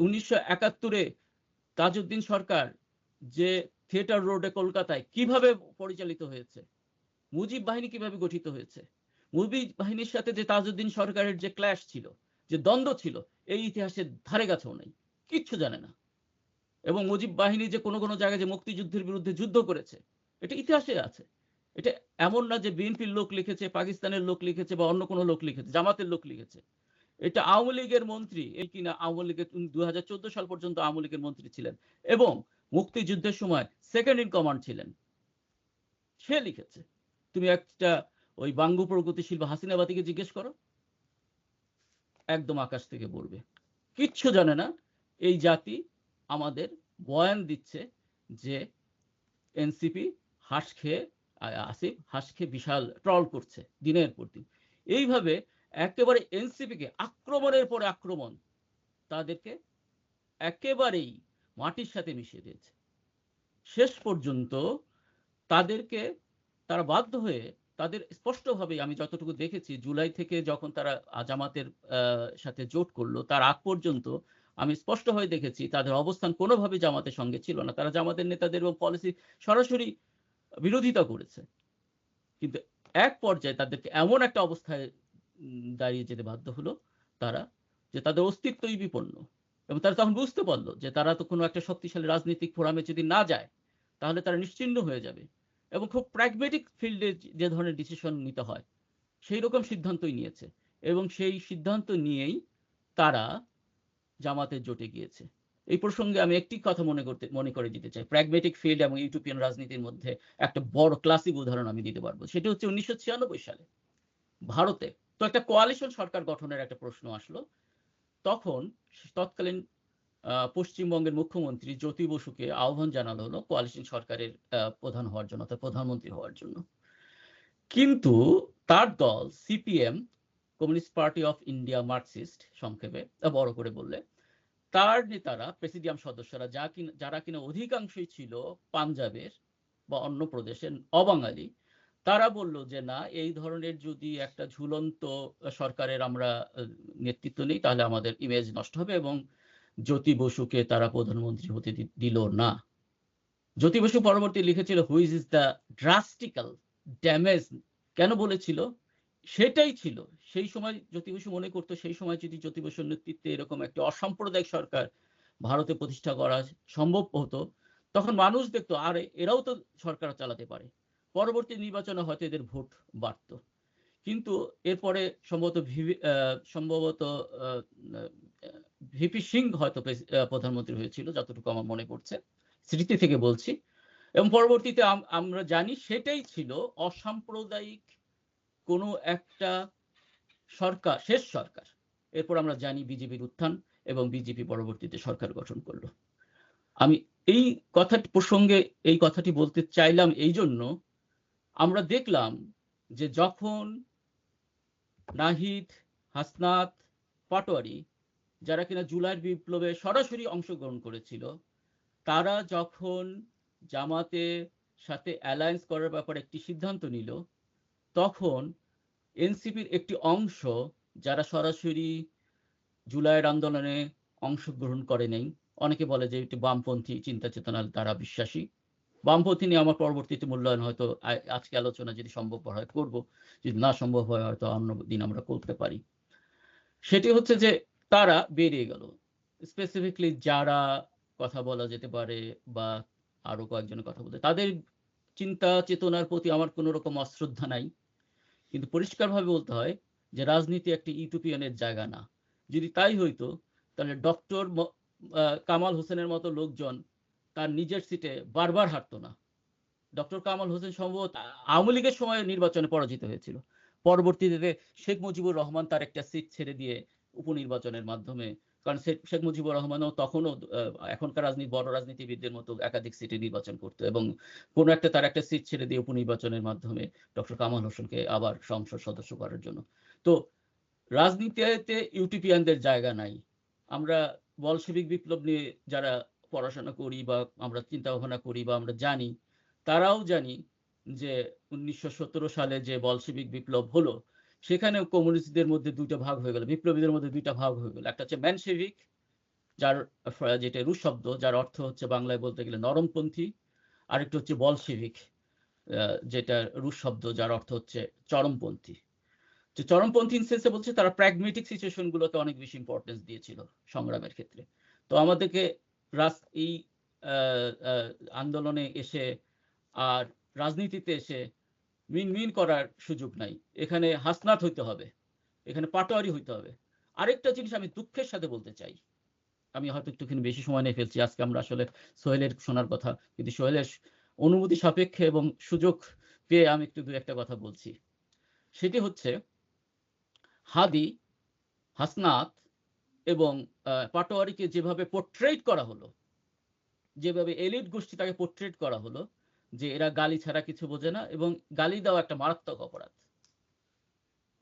1971-এ তাজউদ্দিন সরকার যে থিয়েটার রোডে কলকাতায় কিভাবে পরিচালিত হয়েছে, মুজিব বাহিনী কিভাবে গঠিত হয়েছে, মুজিব বাহিনীর সাথে যে তাজউদ্দিন সরকারের যে ক্ল্যাশ ছিল, যে দ্বন্দ্ব ছিল, এই ইতিহাসের ধারে কাছেও নেই, কিচ্ছু জানে না। এবং মুজিব বাহিনী যে কোনো কোনো জায়গায় যে মুক্তিযুদ্ধের বিরুদ্ধে যুদ্ধ করেছে, এটা ইতিহাসে আছে। এটা এমন না যে বিএনপির লোক লিখেছে, পাকিস্তানের লোক লিখেছে বা অন্য কোনো লোক লিখেছে, জামাতের লোক লিখেছে। এটা আওয়ামী লীগের মন্ত্রী, এই কিনা আওয়ামী লীগের 2014 সাল পর্যন্ত আওয়ামী লীগের মন্ত্রী ছিলেন এবং মুক্তিযুদ্ধের সময় সেকেন্ড ইন কমান্ড ছিলেন, সে লিখেছে। তুমি একটা ওই বাঙ্গু প্রগতিশীল বা হাসিনাবাদীকে জিজ্ঞেস করো, একদম আকাশ থেকে পড়বে, কিচ্ছু জানে না। এই জাতি আমাদের বয়ান দিচ্ছে যে এনসিপি হাঁস খেয়ে, আসিফ হাঁস খেয়ে বিশাল ট্রল করছে দিনের পর দিন। এইভাবে একেবারে এনসিপিকে আক্রমণের পরে আক্রমণ তাদেরকে একেবারেই মাটির সাথে মিশিয়ে দিয়েছে। শেষ পর্যন্ত তাদেরকে তারা বাধ্য হয়ে, তাদের স্পষ্টভাবে আমি যতটুকু দেখেছি, জুলাই থেকে যখন তারা জামাতের সাথে জোট করলো তার আগ পর্যন্ত আমি স্পষ্টভাবে দেখেছি তাদের অবস্থান কোনোভাবে জামাতের সঙ্গে ছিল না। তারা জামাতের নেতাদের এবং পলিসি সরাসরি বিরোধিতা করেছে, কিন্তু এক পর্যায়ে তাদেরকে এমন একটা অবস্থায় দাঁড়িয়ে যেতে বাধ্য হলো তারা, যে তাদের অস্তিত্বই বিপন্ন। এবং তারা তখন বুঝতে পারলো যে তারা তো কোনো একটা শক্তিশালী রাজনৈতিক ফোরামে যদি না যায় তাহলে তারা নিশ্চিহ্ন হয়ে যাবে, এবং খুব প্র্যাগমেটিক ফিল্ডে যে ধরনের ডিসিশন নিতে হয় সেই রকম সিদ্ধান্তই নিয়েছে, এবং সেই সিদ্ধান্ত নিয়েই তারা জামাতের জোটে গিয়েছে। এই প্রসঙ্গে আমি একটি কথা মনে করে দিতে চাই, প্র্যাগমেটিক ফিল্ড এবং ইউটোপিয়ান রাজনীতির মধ্যে একটা বড় ক্লাসিক উদাহরণ আমি দিতে পারবো। সেটা হচ্ছে 1996 সালে ভারতে তো একটা কোয়ালিশন সরকার গঠনের একটা প্রশ্ন আসলো। তখন তৎকালীন পশ্চিমবঙ্গের মুখ্যমন্ত্রী জ্যোতি বসুকে আহ্বান জানানো হলো কোয়ালিশন সরকারের প্রধান হওয়ার জন্য, অর্থাৎ প্রধানমন্ত্রী হওয়ার জন্য। কিন্তু তার দল CPM, communist party of India Marxist সংক্ষেপে বড় করে বললে, তার নেতারা প্রেসিডিয়াম সদস্যরা যারা কিনা অধিকাংশই ছিল পাঞ্জাবের বা অন্য প্রদেশের অবাঙালি, তারা বলল যে না, এই ধরনের যদি একটা ঝুলন্ত সরকারের আমরা নেতৃত্ব নেই তাহলে আমাদের ইমেজ নষ্ট হবে, এবং জ্যোতি বসুকে তারা প্রধানমন্ত্রী হতে দিল না। জ্যোতি বসু পরবর্তী লিখেছিল which is the drastically damage, কেন বলেছিল সেটাই ছিল সেই সময় জ্যোতি বসু মনে করতো সেই সময় যদি জ্যোতি বসুর নেতৃত্বে এরকম একটা অসাম্প্রদায়িক সরকার ভারতে প্রতিষ্ঠা করা সম্ভব হতো, তখন মানুষ দেখতো আরে এরাও তো সরকার চালাতে পারে, পরবর্তী নির্বাচনে হয়তো এদের ভোট বাড়ত। কিন্তু এরপরে সম্ভবত ভিপি সিং হয়তো প্রধানমন্ত্রী হয়েছিল যতটুকু আমার মনে পড়ছে, স্মৃতি থেকে বলছি, এবং পরবর্তীতে আমরা জানি সেটাই ছিল অসাম্প্রদায়িক কোনো একটা সরকার, শেষ সরকার। এরপর আমরা জানি বিজেপির উত্থান এবং বিজেপি পরবর্তীতে সরকার গঠন করলো। আমি এই কথাটি প্রসঙ্গে এই কথাটি বলতে চাইলাম এই জন্য, আমরা দেখলাম যে যখন নাহিদ, হাসনাত, পাটোয়ারি যারা কিনা জুলাইয়ের বিপ্লবে সরাসরি অংশগ্রহণ করেছিল, তারা যখন জামাতের সাথে অ্যালায়েন্স করার ব্যাপারে একটি সিদ্ধান্ত নিল, তখন এনসিপির একটি অংশ যারা সরাসরি জুলাইয়ের আন্দোলনে অংশগ্রহণ করে নেই, অনেকে বলে যে এটি বামপন্থী চিন্তা চেতনার দ্বারা বিশ্বাসী। বামপন্থী নিয়ে আমার পরবর্তীতে মূল্যায়ন হয়তো আজকে আলোচনা যদি সম্ভব হয় করব, যদি না সম্ভব হয় হয়তো অন্য দিন আমরা করতে পারি। সেটি হচ্ছে যে তারা বেরিয়ে গেল, স্পেসিফিকলি যারা কথা বলা যেতে পারে বা আরো কয়েকজনের কথা বলতে, তাদের চিন্তা চেতনার প্রতি আমার কোনো রকম অশ্রদ্ধা নাই, কিন্তু পরিষ্কারভাবে বলতে হয় যে রাজনীতি একটি ইউটোপিয়ানের জায়গা না। যদি তাই হইতো তাহলে ডক্টর কামাল হোসেনের মতো লোকজন তার নিজের সিটে বারবার হারতো না। ডক্টর কামাল হোসেন সম্ভবত আওয়ামী লীগের সময় নির্বাচনে পরাজিত হয়েছিল, পরবর্তীতে শেখ মুজিবুর রহমান তার একটা সিট ছেড়ে দিয়ে উপনির্বাচনের মাধ্যমে, কারণ শেখ মুজিবুর রহমানও তখনও এখনকার বড় রাজনীতিবিদদের মতো একাধিক সিটে নির্বাচন করতো, এবং কোনো একটা তার একটা সিট ছেড়ে দিয়ে উপনির্বাচনের মাধ্যমে ডক্টর কামাল হোসেনকে আবার সংসদ সদস্য করার জন্য। তো রাজনীতিতে ইউটোপিয়ানদের জায়গা নাই। আমরা বলশেবিক বিপ্লব নিয়ে যারা পড়াশোনা করি বা আমরা চিন্তা ভাবনা করি বা আমরা জানি, তারাও জানি যে 1917 সালে যে বলশেবিক বিপ্লব হলো, সেখানে কমিউনিস্টদের মধ্যে দুইটা ভাগ হয়ে গেল, বিপ্লবীদের মধ্যে দুইটা ভাগ হয়ে গেল। একটা হচ্ছে মেনশেভিক, যার যেটা রুশ শব্দ, যার অর্থ হচ্ছে বাংলায় বলতে গেলে নরমপন্থী, আরেকটা হচ্ছে বলশেভিক, যেটা রুশ শব্দ, যার অর্থ হচ্ছে চরমপন্থী। যে চরমপন্থী ইনসেন্সে বলছে তারা প্র্যাগমেটিক সিচুয়েশন গুলোকে অনেক বেশি ইম্পর্টেন্স দিয়েছিল সংগ্রামের ক্ষেত্রে। তো আমাদেরকে এই আন্দোলনে এসে আর রাজনীতিতে এসে মিন করার সুযোগ নাই। এখানে হাসনাত হইতে হবে, এখানে পাটোয়ারি হইতে হবে। আরেকটা জিনিস আমি দুঃখের সাথে বলতে চাই, আমি হয়তো একটুখানি বেশি সময় নিয়ে ফেলছি, আজকে আমরা আসলে সোহেলের শোনার কথা, কিন্তু সোহেলের অনুমতি সাপেক্ষে এবং সুযোগ পেয়ে আমি একটু দু একটা কথা বলছি। সেটি হচ্ছে হাদি, হাসনাত এবং পাটোয়ারিকে যেভাবে পোর্ট্রেট করা হলো, যেভাবে এলিট গোষ্ঠী তাকে পোর্ট্রেট করা হলো যে এরা গালি ছাড়া কিছু বোঝে না, এবং গালি দেওয়া একটা মারাত্মক অপরাধ।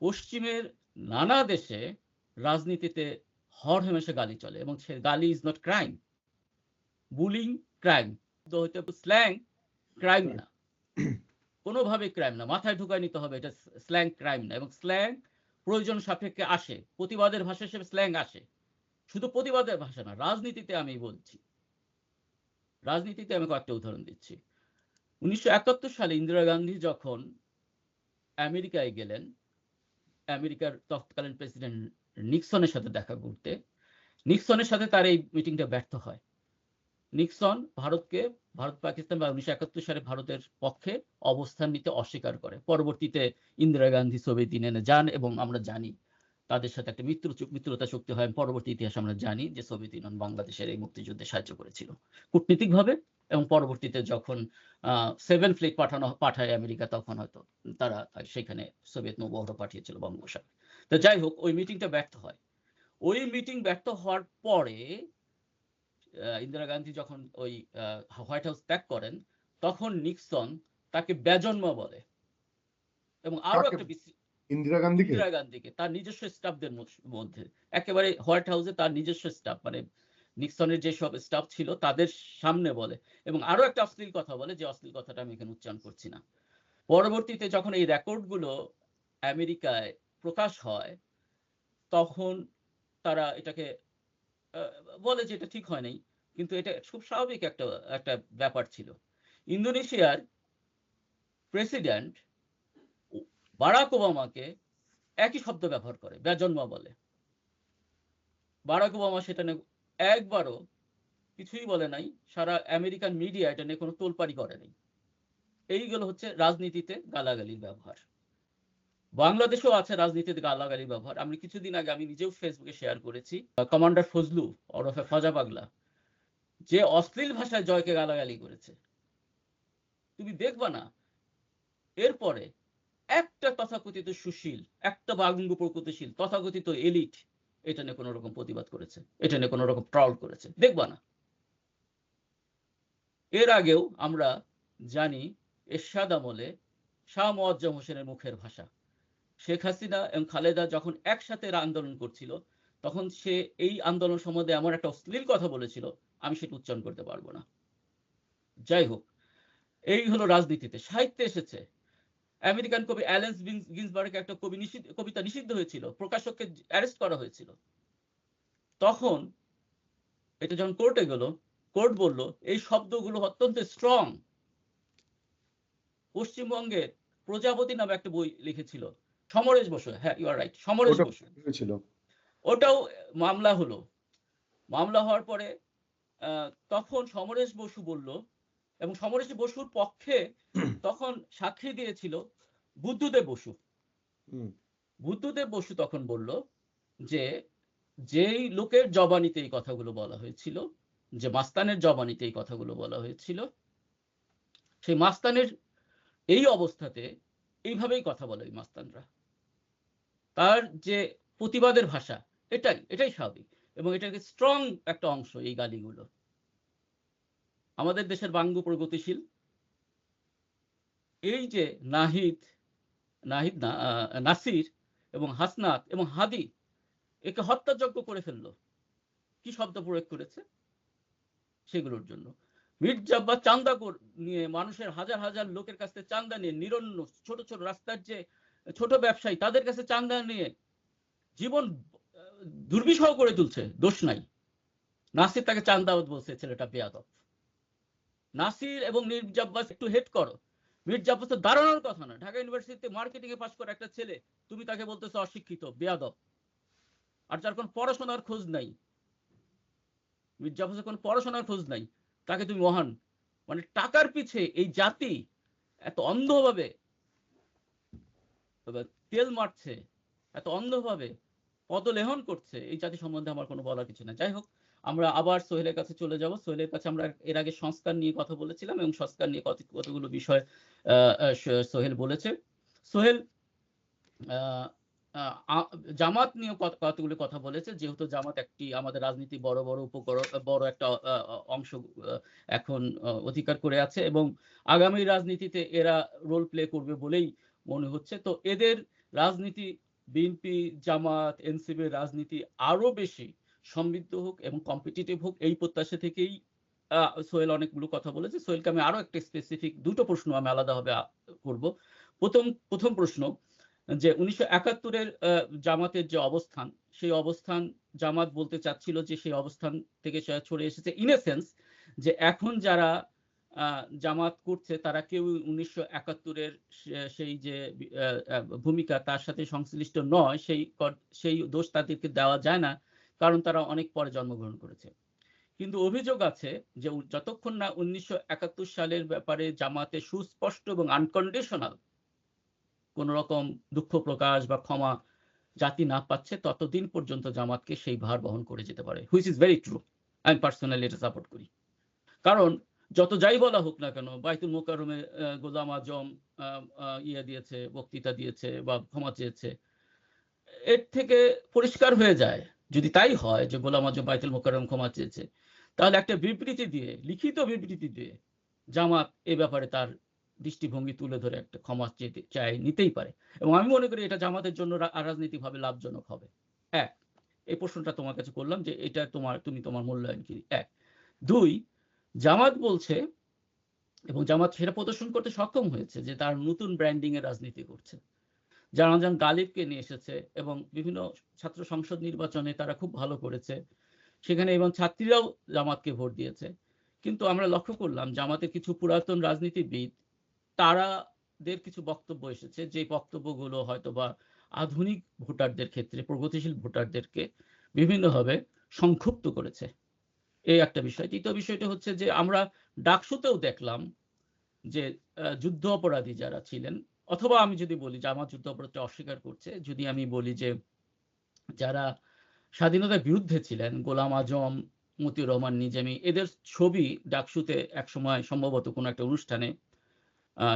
পশ্চিমের নানা দেশে রাজনীতিতে হরহামেশা গালি চলে, এবং সে গালি is not crime, bullying crime, হইতে স্ল্যাং ক্রাইম না, কোনোভাবে ক্রাইম না, মাথায় ঢুকায় নিতে হবে এটা স্ল্যাং ক্রাইম না। এবং স্ল্যাং প্রয়োজন সাপেক্ষে আসে, প্রতিবাদের ভাষা হিসেবে স্ল্যাং আসে, শুধু প্রতিবাদের ভাষা না। রাজনীতিতে আমি বলছি, রাজনীতিতে আমি কয়েকটা উদাহরণ দিচ্ছি। 1971 সালে ইন্দিরা গান্ধী যখন আমেরিকায় গেলেন, আমেরিকার তৎকালীন প্রেসিডেন্ট নিক্সনের সাথে দেখা করতে, নিক্সনের সাথে তার এই মিটিংটা ব্যর্থ হয়। নিক্সন ভারত পাকিস্তান বা 1971 সালে ভারতের পক্ষে অবস্থান নিতে অস্বীকার করে। পরবর্তীতে ইন্দিরা গান্ধী সোভিয়েত ইউনিয়নে যান, এবং আমরা জানি তাদের সাথে একটা মিত্রতা চুক্তি হয়। পরবর্তী ইতিহাস আমরা জানি যে সোভিয়েত ইউনিয়ন বাংলাদেশের এই মুক্তিযুদ্ধে সাহায্য করেছিল কূটনীতিকভাবে, এবং পরবর্তীতে যখন 7 ফ্লিট পাঠায় আমেরিকা, তখন হয়তো তারা সেখানে সোভিয়েত নৌবহর পাঠিয়েছিল বঙ্গোপসাগরে। তো যাই হোক, ওই মিটিংটা ব্যর্থ হয়। ওই মিটিং ব্যর্থ হওয়ার পরে ইন্দিরা গান্ধী যখন ওই হোয়াইট হাউস ত্যাগ করেন, তখন নিক্সন তাকে বেজন্মা বলে, এবং আরো একটা ইন্দিরা গান্ধীকে তার নিজস্ব স্টাফদের মধ্যে, একেবারে হোয়াইট হাউসে তার নিজস্ব স্টাফ, মানে নিক্সনের যে সব স্টাফ ছিল তাদের সামনে বলে, এবং আরো একটা অশ্লীল কথা বলে, যে অশ্লীল কথাটা আমি এখানে উচ্চারণ করছি না। পরবর্তীতে যখন এই রেকর্ডগুলো আমেরিকায় প্রকাশ হয়, তখন তারা এটাকে বলে যে এটা ঠিক হয় নাই, কিন্তু এটা খুব স্বাভাবিক একটা ব্যাপার ছিল। ইন্দোনেশিয়ার প্রেসিডেন্ট বারাক ওবামাকে একই শব্দ ব্যবহার করে, বেজন্মা বলে। বারাক ওবামা সেটা নিয়ে একবারও কিছুই বলে নাই, সারা আমেরিকান মিডিয়া এটা নিয়ে কোনো তোলপাড়ি করে নাই। এইগুলো হচ্ছে রাজনীতিতে গালাগালির ব্যবহার। বাংলাদেশেও আছে রাজনীতিতে গালাগালির ব্যবহার। আমি কিছুদিন আগে আমি নিজেও ফেসবুকে শেয়ার করেছি, কমান্ডার ফজলু ওরফে ফাজা পাগলা যে অশ্লীল ভাষায় জয়কে গালাগালি করেছে, তুমি দেখবা না এরপরে একটা তথাকথিত সুশীল, একটা বাঙ্গ প্রকৃতিশীল তথাকথিত এলিট এটা নিয়ে কোনো রকম প্রতিবাদ করেছে, এটা নিয়ে কোনো রকম ট্রল করেছে, দেখবা না। এর আগেও আমরা জানি এরশাদ আমলে শাহ মোয়াজ্জেম হোসেনের মুখের ভাষা। শেখ হাসিনা এবং খালেদা যখন একসাথে আন্দোলন করছিল, তখন সে এই আন্দোলন সম্বন্ধে এমন একটা অশ্লীল কথা বলেছিল, আমি সেটা উচ্চারণ করতে পারবো না। যাই হোক, এই হলো রাজনীতিতে। সাহিত্যে এসেছে, আমেরিকান কবি অ্যালেন্স গিন্সবার্গের একটা কবিতা নিষিদ্ধ হয়েছিল, প্রকাশককে অ্যারেস্ট করা হয়েছিল। তখন এটা যখন কোর্টে গেল, কোর্ট বলল এই শব্দগুলো অত্যন্ত স্ট্রং। পশ্চিমবঙ্গের প্রজাপতি নামে একটা বই লিখেছিল সমরেশ বসু, হ্যাঁ ইউ আর রাইট, সমরেশ ওটা বসু, হয়েছিল। ওটাও মামলা হলো। মামলা হওয়ার পরে তখন সমরেশ বসু বলল, এবং সমরেশ বসুর পক্ষে তখন সাক্ষী দিয়েছিল বুদ্ধদেব বসু। বুদ্ধদেব বসু তখন বলল যে যেই লোকের জবানিতে এই কথাগুলো বলা হয়েছিল, যে মাস্তানের জবানিতে এই কথাগুলো বলা হয়েছিল, সেই মাস্তানের এই অবস্থাতে এইভাবেই কথা বলে এই মাস্তানরা। তার যে প্রতিবাদের ভাষা, এটাই স্বাভাবিক, এবং এটাকে স্ট্রং একটা অংশ এই গালিগুলো। আমাদের দেশের বাঙ্গু প্রগতিশীল, এই যে নাসির এবং হাসনাত এবং হাদি একে হত্যাযজ্ঞ করে ফেললো। কি শব্দ প্রয়োগ করেছে সেগুলোর জন্য। মির্জা আব্বাস চান্দা নিয়ে মানুষের হাজার হাজার লোকের কাছে চান্দা নিয়ে, নিরন্ন ছোট ছোট রাস্তার যে ছোট ব্যবসায়ী তাদের কাছে চান্দা নিয়ে জীবন দুর্বিষহ করে তুলছে, দোষ নাই। নাসির তাকে চান্দাবাদ বলছে, ছেলেটা বেয়াদব। নাসির এবং মির্জা আব্বাস একটু হেড করো। মির্জা আব্বাস তো দাঁড়ানোর কথা না, ঢাকা ইউনিভার্সিটিতে মার্কেটিং এ পাস করা একটা ছেলে, তুমি তাকে বলতেছো অশিক্ষিত, বেয়াদব। আর যার কোন পড়াশোনার খোঁজ নাই, মির্জা আব্বাসের কোন পড়াশোনার খোঁজ নাই, তাকে তুমি মহান। মানে টাকার পিছে এই জাতি এত অন্ধভাবে তেল মারছে, এত অন্ধভাবে পদলেহন করছে, এই জাতি সম্বন্ধে আমার কোনো বলার কিছু না। যাই হোক, আমরা আবার সোহেলের কাছে চলে যাব। সোহেলের কাছে আমরা এর আগে সংস্কার নিয়ে কথা বলেছিলাম, এবং সংস্কার নিয়ে কতগুলো বিষয় সোহেল বলেছে। সোহেল জামাত নিয়ে কতগুলো কথা বলেছে, যেহেতু জামাত একটি আমাদের রাজনীতি বড় একটা অংশ এখন অধিকার করে আছে, এবং আগামী রাজনীতিতে এরা রোল প্লে করবে বলেই মনে হচ্ছে। তো এদের রাজনীতি, বিএনপি, জামাত, এনসিপির রাজনীতি আরো বেশি সমৃদ্ধ হোক এবং কম্পিটিটিভ হোক, এই প্রত্যাশা থেকেই সোহেল অনেকগুলো কথা বলেছে। সোহেলকে আমি আরো একটা স্পেসিফিক দুটো প্রশ্ন আমি আলাদাভাবে করব। প্রথম প্রশ্ন, যে 1971-এর জামাতের যে অবস্থান, সেই অবস্থান জামাত বলতে চাচ্ছিল যে সেই অবস্থান থেকে সরে এসেছে ইন এ সেন্স, যে এখন যারা জামাত করছে তারা কেউ 1971-এর সেই যে ভূমিকা তার সাথে সংশ্লিষ্ট নয়, সেই দোষ তাদেরকে দেওয়া যায় না, কারণ তারা অনেক পরে জন্মগ্রহণ করেছে। কিন্তু অভিযোগ আছে যে যতক্ষণ না 1971 সালের ব্যাপারে জামাতে সুস্পষ্ট এবং আনকন্ডিশনাল কোন রকম দুঃখ প্রকাশ বা ক্ষমা জাতি না পাচ্ছে, ততদিন পর্যন্ত জামাতকে সেই ভার বহন করে যেতে পারে, হুইচ ইজ ভেরি ট্রু। আমি পার্সোনালি এটা সাপোর্ট করি। কারণ যত যাই বলা হোক না কেন, বাইতুল মোকাররমে গোলাম আজম দিয়েছে, বক্তৃতা দিয়েছে বা ক্ষমা চেয়েছে, এর থেকে পরিষ্কার হয়ে যায়, যদি তাই হয় যে গোলাম আজম বাইতুল মোকাররম ক্ষমা চেয়েছে, তাহলে একটা বিবৃতি দিয়ে, লিখিত বিবৃতি দিয়ে জামাত এ ব্যাপারে তার দৃষ্টিভঙ্গি তুলে ধরে একটা ক্ষমা নিতেই পারে, এবং আমি মনে করি এটা জামাতের জন্য রাজনৈতিকভাবে লাভজনক হবে। এক, এই প্রশ্নটা তোমার কাছে করলাম যে এটা তুমি তোমার মূল্যায়ন কি। এক। দুই, জামাত বলছে, এবং জামাত সেটা প্রদর্শন করতে সক্ষম হয়েছে, যে তার নতুন ব্র্যান্ডিং এর রাজনীতি করছে। জানাজান গালিবকে নিয়ে এসেছে, এবং বিভিন্ন ছাত্র সংসদ নির্বাচনে তারা খুব ভালো করেছে সেখানে, এবং ছাত্রীরাও জামাতকে ভোট দিয়েছে। কিন্তু আমরা লক্ষ্য করলাম জামাতের কিছু পুরাতন রাজনীতিবিদ, তারাদের কিছু বক্তব্য এসেছে, যে বক্তব্যগুলো হয়তো বা আধুনিক ভোটারদের ক্ষেত্রে, প্রগতিশীল ভোটারদেরকে বিভিন্নভাবে সংক্ষুব্ধ করেছে। এই একটা বিষয়। তৃতীয় বিষয়টা হচ্ছে যে আমরা ডাকসুতেও দেখলাম যে যুদ্ধ অপরাধী যারা ছিলেন, অথবা আমি যদি বলি জামাত যুদ্ধ অপরাধটা অস্বীকার করছে, যদি আমি বলি যে যারা স্বাধীনতার বিরুদ্ধে ছিলেন, গোলাম আজম, মতিউর রহমান নিজামী, এদের ছবি ডাকসুতে একসময় সম্ভবত কোনো একটা অনুষ্ঠানে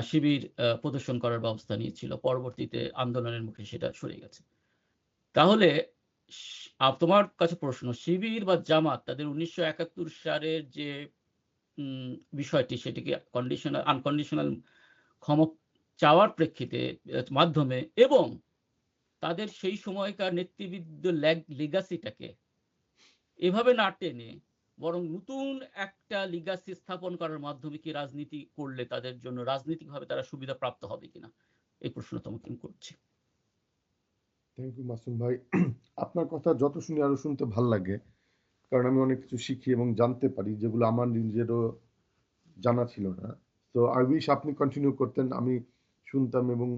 শিবির প্রদর্শন করার ব্যবস্থা নিয়েছিল, পরবর্তীতে আন্দোলনের মুখে সেটা সরে গেছে। তাহলে তোমার কাছে প্রশ্ন, শিবির বা জামাত তাদের 1971 সালের যে বিষয়টি, সেটিকে আনকন্ডিশনাল ক্ষমা চাওয়ার প্রেক্ষিতে মাধ্যমে এবং তাদের সেই সময়কার নেতৃবৃন্দ লিগ্যাসিটাকে এভাবে না টেনে বরং নতুন একটা লিগ্যাসি স্থাপন করার মাধ্যমে কি রাজনীতি করলে তাদের জন্য রাজনৈতিকভাবে তারা সুবিধা প্রাপ্ত হবে কিনা? এই প্রশ্ন তোমাকে আমি করছি। থ্যাংক ইউ মাসুম ভাই। আপনার কথা যত শুনি আরো শুনতে ভাল লাগে, কারণ আমি অনেক কিছু শিখি এবং জানতে পারি যেগুলো আমার নিজেরও জানা ছিল না। তো আই উইশ আপনি কন্টিনিউ করতেন, আমি শুনতাম এবং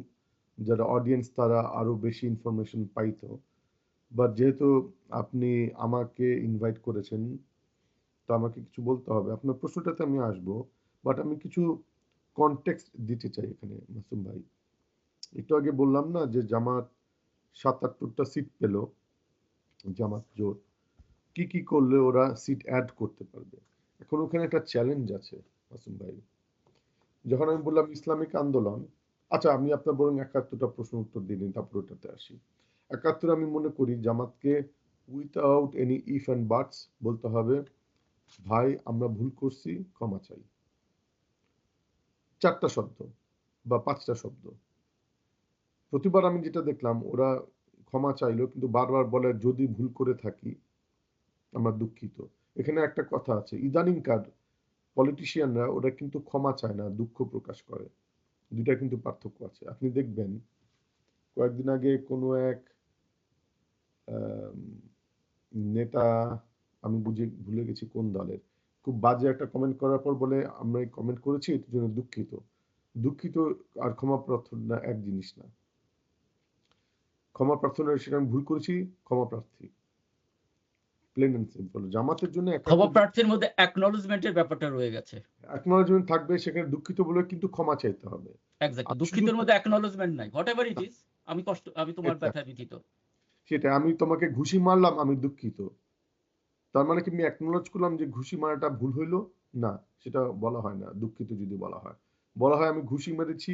যারা অডিয়েন্স তারা আরো বেশি ইনফরমেশন পাইতো। বাট যেহেতু আপনি আমাকে ইনভাইট করেছেন, তো আমাকে কিছু বলতে হবে। আপনার প্রশ্নটাতে আমি আসবো, বাট আমি কিছু কনটেক্সট দিতে চাই এখানে মাসুম ভাই। একটু আগে বললাম না যে জামাত ৭৭টা সিট পেল, জামাত জোট কি কি করলে ওরা সিট অ্যাড করতে পারবে। এখন ওখানে একটা চ্যালেঞ্জ আছে মাসুম ভাই। যখন আমি বললাম ইসলামিক আন্দোলন, আচ্ছা আমি আপনার বরং ৭১টা প্রশ্ন উত্তর দিন, তারপর ওটাতে আসি। ৭১ আমি মনে করি জামাতকে উইথআউট এনি ইফ অ্যান্ড বাটস বলতে হবে, ভাই আমরা ভুল করছি, ক্ষমা চাই। ৪টা শব্দ বা ৫টা শব্দ। প্রতিবার আমি যেটা দেখলাম ওরা ক্ষমা চাইলো, কিন্তু বারবার বলে যদি ভুল করে থাকি আমরা দুঃখিত। এখানে একটা কথা আছে, ইদানিংকার পলিটিশিয়ানরা ওরা কিন্তু ক্ষমা চায় না, দুঃখ প্রকাশ করে। দুইটা কিন্তু পার্থক্য আছে। আপনি দেখবেন কয়েকদিন আগে কোনো এক আম, নেতা, আমি ভুলে গেছি কোন দলের, খুব বাজে একটা কমেন্ট করার পর বলে আমরা এই কমেন্ট করেছি এটার জন্য দুঃখিত। দুঃখিত আর ক্ষমা প্রার্থনা এক জিনিস না। ক্ষমা প্রার্থনা সেটা আমি ভুল করেছি, ক্ষমা প্রার্থী, প্লেন এন্ড সিম্পল। জামাতের জন্য ক্ষমা ৭১ প্রার্থীর মধ্যে অ্যাকনলেজমেন্টের ব্যাপারটা রয়ে গেছে। অ্যাকনলেজমেন্ট থাকবে, সেখানে দুঃখিত বলে কিন্তু ক্ষমা চাইতে হবে। এক্সাক্টলি। আর শুধু দুঃখিতের মধ্যে অ্যাকনলেজমেন্ট নাই। হোয়াট এভার ইট ইজ, আমি তোমার এটা ব্যথায় ব্যথিত। সেটা আমি তোমাকে ঘুষি মারলাম, আমি দুঃখিত। তার মানে কি আমি অ্যাকনলেজ করলাম যে ঘুষি মারাটা ভুল হইলো? না, সেটা বলা হয় না দুঃখিত। যদি বলা হয়, বলা হয় আমি ঘুষি মেরেছি,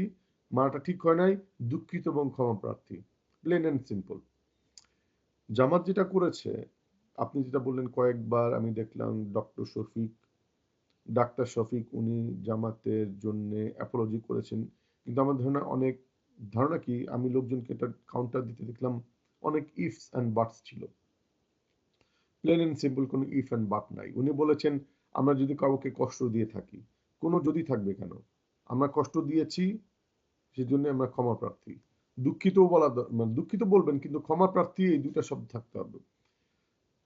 মারাটা ঠিক হয় নাই, দুঃখিত এবং ক্ষমা প্রার্থী, প্লেন এন্ড সিম্পল। জামাত যেটা করেছে, আপনি যেটা বললেন, কয়েকবার আমি দেখলাম ডাক্তার শফিক উনি জামাতের জন্য অ্যাপোলজি করেছেন, কিন্তু আমার ধারণা কি আমি লোকজনকে এটা কাউন্টার দিতে দেখলাম অনেক ইফস অ্যান্ড বাটস ছিল। প্লেন এন্ড সিম্পল, কোনো ইফ অ্যান্ড বাট নাই। উনি বলেছেন আমরা যদি কাউকে কষ্ট দিয়ে থাকি, কোনো যদি থাকবে কেন, আমরা কষ্ট দিয়েছি সেজন্য আমরা ক্ষমা প্রার্থী। দুঃখিতও মানে দুঃখিত বলবেন, কিন্তু ক্ষমা প্রার্থী এই দুইটা শব্দ থাকতে হবে।